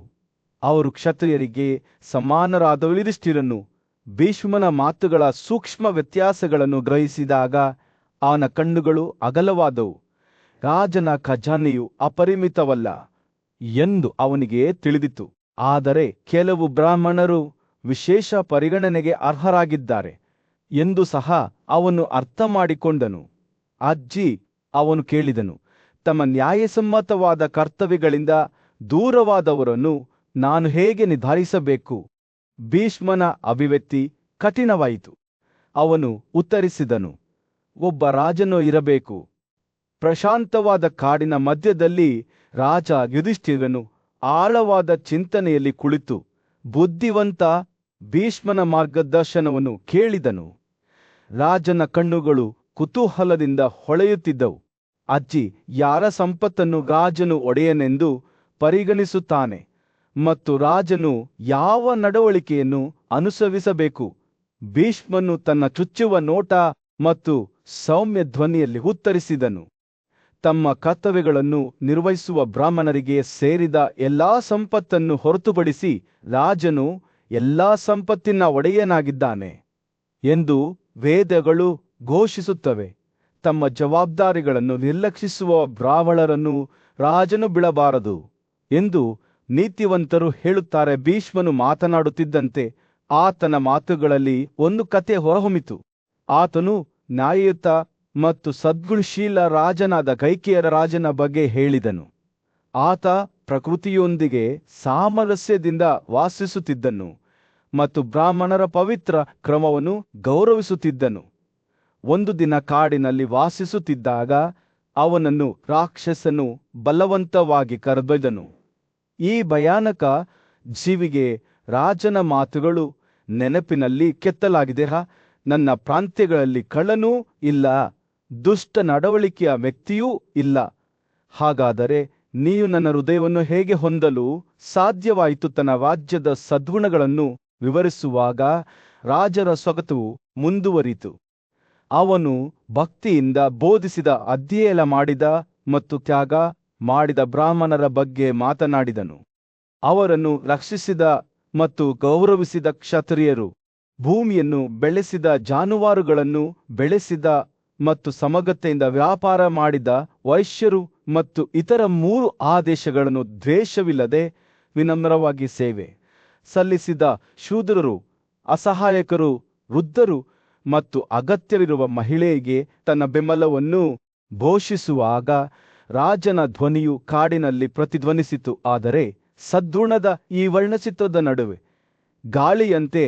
ಅವರು ಕ್ಷತ್ರಿಯರಿಗೆ ಸಮಾನರಾದ ಯುಧಿಷ್ಠಿರನು ಭೀಷ್ಮನ ಮಾತುಗಳ ಸೂಕ್ಷ್ಮ ವ್ಯತ್ಯಾಸಗಳನ್ನು ಗ್ರಹಿಸಿದಾಗ ಅವನ ಕಣ್ಣುಗಳು ಅಗಲವಾದವು. ರಾಜನ ಖಜಾನೆಯು ಅಪರಿಮಿತವಲ್ಲ ಎಂದು ಅವನಿಗೆ ತಿಳಿದಿತು. ಆದರೆ ಕೆಲವು ಬ್ರಾಹ್ಮಣರು ವಿಶೇಷ ಪರಿಗಣನೆಗೆ ಅರ್ಹರಾಗಿದ್ದಾರೆ ಎಂದು ಸಹ ಅವನು ಅರ್ಥಮಾಡಿಕೊಂಡನು. ಅಜ್ಜಿ ಅವನು ಕೇಳಿದನು, ತಮ್ಮ ನ್ಯಾಯಸಮ್ಮತವಾದ ಕರ್ತವ್ಯಗಳಿಂದ ದೂರವಾದವರನ್ನು ನಾನು ಹೇಗೆ ನಿರ್ಧರಿಸಬೇಕು? ಭೀಷ್ಮನ ಅಭಿವ್ಯಕ್ತಿ ಕಠಿಣವಾಯಿತು. ಅವನು ಉತ್ತರಿಸಿದನು, ಒಬ್ಬ ರಾಜನು ಇರಬೇಕು. ಪ್ರಶಾಂತವಾದ ಕಾಡಿನ ಮಧ್ಯದಲ್ಲಿ ರಾಜ ಯುಧಿಷ್ಠಿರನು ಆಳವಾದ ಚಿಂತನೆಯಲ್ಲಿ ಕುಳಿತು ಬುದ್ಧಿವಂತ ಭೀಷ್ಮನ ಮಾರ್ಗದರ್ಶನವನ್ನು ಕೇಳಿದನು. ರಾಜನ ಕಣ್ಣುಗಳು ಕುತೂಹಲದಿಂದ ಹೊಳೆಯುತ್ತಿದ್ದವು. ಅಜ್ಜಿ, ಯಾರ ಸಂಪತ್ತನ್ನು ರಾಜನು ಒಡೆಯನೆಂದು ಪರಿಗಣಿಸುತ್ತಾನೆ ಮತ್ತು ರಾಜನು ಯಾವ ನಡವಳಿಕೆಯನ್ನು ಅನುಸರಿಸಬೇಕು? ಭೀಷ್ಮನು ತನ್ನ ಚುಚ್ಚುವ ನೋಟ ಮತ್ತು ಸೌಮ್ಯ ಧ್ವನಿಯಲ್ಲಿ ಉತ್ತರಿಸಿದನು, ತಮ್ಮ ಕರ್ತವ್ಯಗಳನ್ನು ನಿರ್ವಹಿಸುವ ಬ್ರಾಹ್ಮಣರಿಗೆ ಸೇರಿದ ಎಲ್ಲಾ ಸಂಪತ್ತನ್ನು ಹೊರತುಪಡಿಸಿ ರಾಜನು ಎಲ್ಲಾ ಸಂಪತ್ತಿನ ಒಡೆಯನಾಗಿದ್ದಾನೆ ಎಂದು ವೇದಗಳು ಘೋಷಿಸುತ್ತವೆ. ತಮ್ಮ ಜವಾಬ್ದಾರಿಗಳನ್ನು ನಿರ್ಲಕ್ಷಿಸುವ ಬ್ರಾಹ್ಮಣರನ್ನು ರಾಜನು ಬಿಡಬಾರದು ಎಂದು ನೀತಿವಂತರು ಹೇಳುತ್ತಾರೆ. ಭೀಷ್ಮನು ಮಾತನಾಡುತ್ತಿದ್ದಂತೆ ಆತನ ಮಾತುಗಳಲ್ಲಿ ಒಂದು ಕತೆ ಹೊರಹೊಮ್ಮಿತು. ಆತನು ನ್ಯಾಯಯುತ ಮತ್ತು ಸದ್ಗುಣಶೀಲ ರಾಜನಾದ ಕೈಕೇಯರ ರಾಜನ ಬಗ್ಗೆ ಹೇಳಿದನು. ಆತ ಪ್ರಕೃತಿಯೊಂದಿಗೆ ಸಾಮರಸ್ಯದಿಂದ ವಾಸಿಸುತ್ತಿದ್ದನು ಮತ್ತು ಬ್ರಾಹ್ಮಣರ ಪವಿತ್ರ ಕ್ರಮವನ್ನು ಗೌರವಿಸುತ್ತಿದ್ದನು. ಒಂದು ದಿನ ಕಾಡಿನಲ್ಲಿ ವಾಸಿಸುತ್ತಿದ್ದಾಗ ಅವನನ್ನು ರಾಕ್ಷಸನು ಬಲವಂತವಾಗಿ ಕರೆದೊಯ್ದನು. ಈ ಭಯಾನಕ ಜೀವಿಗೆ ರಾಜನ ಮಾತುಗಳು ನೆನಪಿನಲ್ಲಿ ಕೆತ್ತಲಾಗಿದೆ. ನನ್ನ ಪ್ರಾಂತ್ಯಗಳಲ್ಲಿ ಕಳ್ಳನೂ ಇಲ್ಲ, ದುಷ್ಟ ನಡವಳಿಕೆಯ ವ್ಯಕ್ತಿಯೂ ಇಲ್ಲ. ಹಾಗಾದರೆ ನೀವು ನನ್ನ ಹೃದಯವನ್ನು ಹೇಗೆ ಹೊಂದಲು ಸಾಧ್ಯವಾಯಿತು? ತನ್ನ ರಾಜ್ಯದ ಸದ್ಗುಣಗಳನ್ನು ವಿವರಿಸುವಾಗ ರಾಜರ ಸೊಗತವು ಮುಂದುವರಿಯಿತು. ಅವನು ಭಕ್ತಿಯಿಂದ ಬೋಧಿಸಿದ, ಅಧ್ಯಯನ ಮಾಡಿದ ಮತ್ತು ತ್ಯಾಗ ಮಾಡಿದ ಬ್ರಾಹ್ಮಣರ ಬಗ್ಗೆ ಮಾತನಾಡಿದನು. ಅವರನ್ನು ರಕ್ಷಿಸಿದ ಮತ್ತು ಗೌರವಿಸಿದ ಕ್ಷತ್ರಿಯರು, ಭೂಮಿಯನ್ನು ಬೆಳೆಸಿದ, ಜಾನುವಾರುಗಳನ್ನು ಬೆಳೆಸಿದ ಮತ್ತು ಸಮಗ್ರತೆಯಿಂದ ವ್ಯಾಪಾರ ಮಾಡಿದ ವೈಶ್ಯರು ಮತ್ತು ಇತರ 3 ಆದೇಶಗಳನ್ನು ದ್ವೇಷವಿಲ್ಲದೆ ವಿನಮ್ರವಾಗಿ ಸೇವೆ ಸಲ್ಲಿಸಿದ ಶೂದ್ರರು, ಅಸಹಾಯಕರು, ವೃದ್ಧರು ಮತ್ತು ಅಗತ್ಯವಿರುವ ಮಹಿಳೆಗೆ ತನ್ನ ಬೆಂಬಲವನ್ನು ಘೋಷಿಸುವಾಗ ರಾಜನ ಧ್ವನಿಯು ಕಾಡಿನಲ್ಲಿ ಪ್ರತಿಧ್ವನಿಸಿತು. ಆದರೆ ಸದ್ಗುಣದ ಈ ವರ್ಣಚಿತ್ರದ ನಡುವೆ ಗಾಳಿಯಂತೆ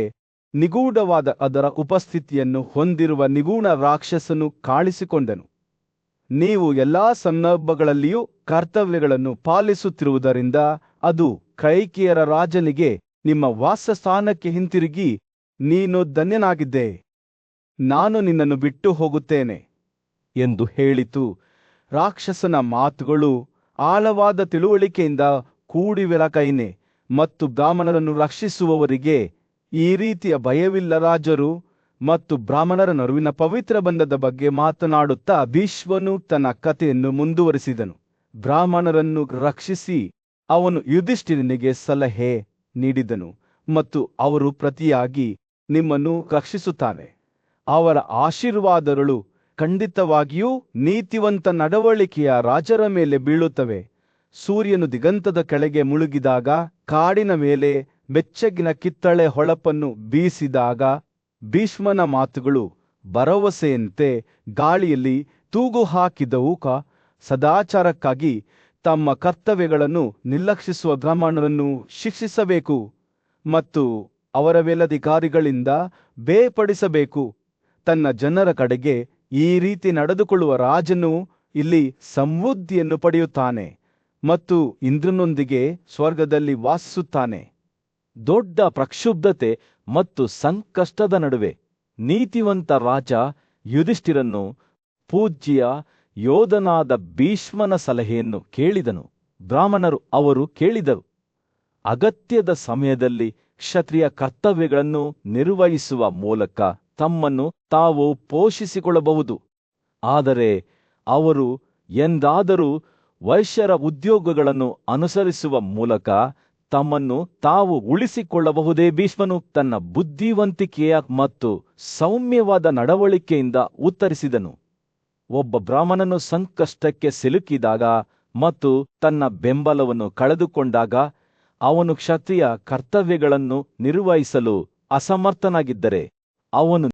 ನಿಗೂಢವಾದ ಅದರ ಉಪಸ್ಥಿತಿಯನ್ನು ಹೊಂದಿರುವ ನಿಗೂಢ ರಾಕ್ಷಸನು ಕಾಣಿಸಿಕೊಂಡನು. ನೀವು ಎಲ್ಲಾ ಸಂದರ್ಭಗಳಲ್ಲಿಯೂ ಕರ್ತವ್ಯಗಳನ್ನು ಪಾಲಿಸುತ್ತಿರುವುದರಿಂದ ಅದು ಕೈಕೇಯರ ರಾಜನಿಗೆ, ನಿಮ್ಮ ವಾಸಸ್ಥಾನಕ್ಕೆ ಹಿಂತಿರುಗಿ, ನೀನು ಧನ್ಯನಾಗಿದ್ದೆ, ನಾನು ನಿನ್ನನ್ನು ಬಿಟ್ಟು ಹೋಗುತ್ತೇನೆ ಎಂದು ಹೇಳಿತು. ರಾಕ್ಷಸನ ಮಾತುಗಳು ಆಳವಾದ ತಿಳುವಳಿಕೆಯಿಂದ ಕೂಡಿವೆಲಕೈನೆ ಮತ್ತು ಬ್ರಾಹ್ಮಣರನ್ನು ರಕ್ಷಿಸುವವರಿಗೆ ಈ ರೀತಿಯ ಭಯವಿಲ್ಲ. ರಾಜರು ಮತ್ತು ಬ್ರಾಹ್ಮಣರ ನಡುವಿನ ಪವಿತ್ರ ಬಂಧದ ಬಗ್ಗೆ ಮಾತನಾಡುತ್ತಾ ಭೀಷ್ಮನು ತನ್ನ ಕಥೆಯನ್ನು ಮುಂದುವರಿಸಿದನು. ಬ್ರಾಹ್ಮಣರನ್ನು ರಕ್ಷಿಸಿ ಅವನು ಯುಧಿಷ್ಠಿರನಿಗೆ ಸಲಹೆ ನೀಡಿದನು ಮತ್ತು ಅವರು ಪ್ರತಿಯಾಗಿ ನಿಮ್ಮನ್ನು ರಕ್ಷಿಸುತ್ತಾರೆ. ಅವರ ಆಶೀರ್ವಾದಗಳು ಖಂಡಿತವಾಗಿಯೂ ನೀತಿವಂತ ನಡವಳಿಕೆಯ ರಾಜರ ಮೇಲೆ ಬೀಳುತ್ತವೆ. ಸೂರ್ಯನು ದಿಗಂತದ ಕೆಳಗೆ ಮುಳುಗಿದಾಗ, ಕಾಡಿನ ಮೇಲೆ ಬೆಚ್ಚಗಿನ ಕಿತ್ತಳೆ ಹೊಳಪನ್ನು ಬೀಸಿದಾಗ ಭೀಷ್ಮನ ಮಾತುಗಳು ಭರವಸೆಯಂತೆ ಗಾಳಿಯಲ್ಲಿ ತೂಗು ಹಾಕಿದವು. ಸದಾಚಾರಕ್ಕಾಗಿ ತಮ್ಮ ಕರ್ತವ್ಯಗಳನ್ನು ನಿರ್ಲಕ್ಷಿಸುವ ಬ್ರಾಹ್ಮಣರನ್ನು ಶಿಕ್ಷಿಸಬೇಕು ಮತ್ತು ಅವರ ಮೇಲಧಿಕಾರಿಗಳಿಂದ ಬೇರ್ಪಡಿಸಬೇಕು. ತನ್ನ ಜನರ ಕಡೆಗೆ ಈ ರೀತಿ ನಡೆದುಕೊಳ್ಳುವ ರಾಜನು ಇಲ್ಲಿ ಸಮೃದ್ಧಿಯನ್ನು ಪಡೆಯುತ್ತಾನೆ ಮತ್ತು ಇಂದ್ರನೊಂದಿಗೆ ಸ್ವರ್ಗದಲ್ಲಿ ವಾಸಿಸುತ್ತಾನೆ. ದೊಡ್ಡ ಪ್ರಕ್ಷುಬ್ಧತೆ ಮತ್ತು ಸಂಕಷ್ಟದ ನಡುವೆ ನೀತಿವಂತ ರಾಜ ಯುಧಿಷ್ಠಿರನು ಪೂಜ್ಯ ಯೋಧನಾದ ಭೀಷ್ಮನ ಸಲಹೆಯನ್ನು ಕೇಳಿದನು. ಬ್ರಾಹ್ಮಣರು ಅವರು ಕೇಳಿದರು, ಅಗತ್ಯದ ಸಮಯದಲ್ಲಿ ಕ್ಷತ್ರಿಯ ಕರ್ತವ್ಯಗಳನ್ನು ನಿರ್ವಹಿಸುವ ಮೂಲಕ ತಮ್ಮನ್ನು ತಾವು ಪೋಷಿಸಿಕೊಳ್ಳಬಹುದು. ಆದರೆ ಅವರು ಎಂದಾದರೂ ವೈಶ್ಯರ ಉದ್ಯೋಗಗಳನ್ನು ಅನುಸರಿಸುವ ಮೂಲಕ ತಮ್ಮನ್ನು ತಾವು ಉಳಿಸಿಕೊಳ್ಳಬಹುದೇ? ಭೀಷ್ಮನು ತನ್ನ ಬುದ್ಧಿವಂತಿಕೆಯ ಮತ್ತು ಸೌಮ್ಯವಾದ ನಡವಳಿಕೆಯಿಂದ ಉತ್ತರಿಸಿದನು. ಒಬ್ಬ ಬ್ರಾಹ್ಮಣನು ಸಂಕಷ್ಟಕ್ಕೆ ಸಿಲುಕಿದಾಗ ಮತ್ತು ತನ್ನ ಬೆಂಬಲವನ್ನು ಕಳೆದುಕೊಂಡಾಗ ಅವನು ಕ್ಷತ್ರಿಯ ಕರ್ತವ್ಯಗಳನ್ನು ನಿರ್ವಹಿಸಲು ಅಸಮರ್ಥನಾಗಿದ್ದರೆ ಅವನು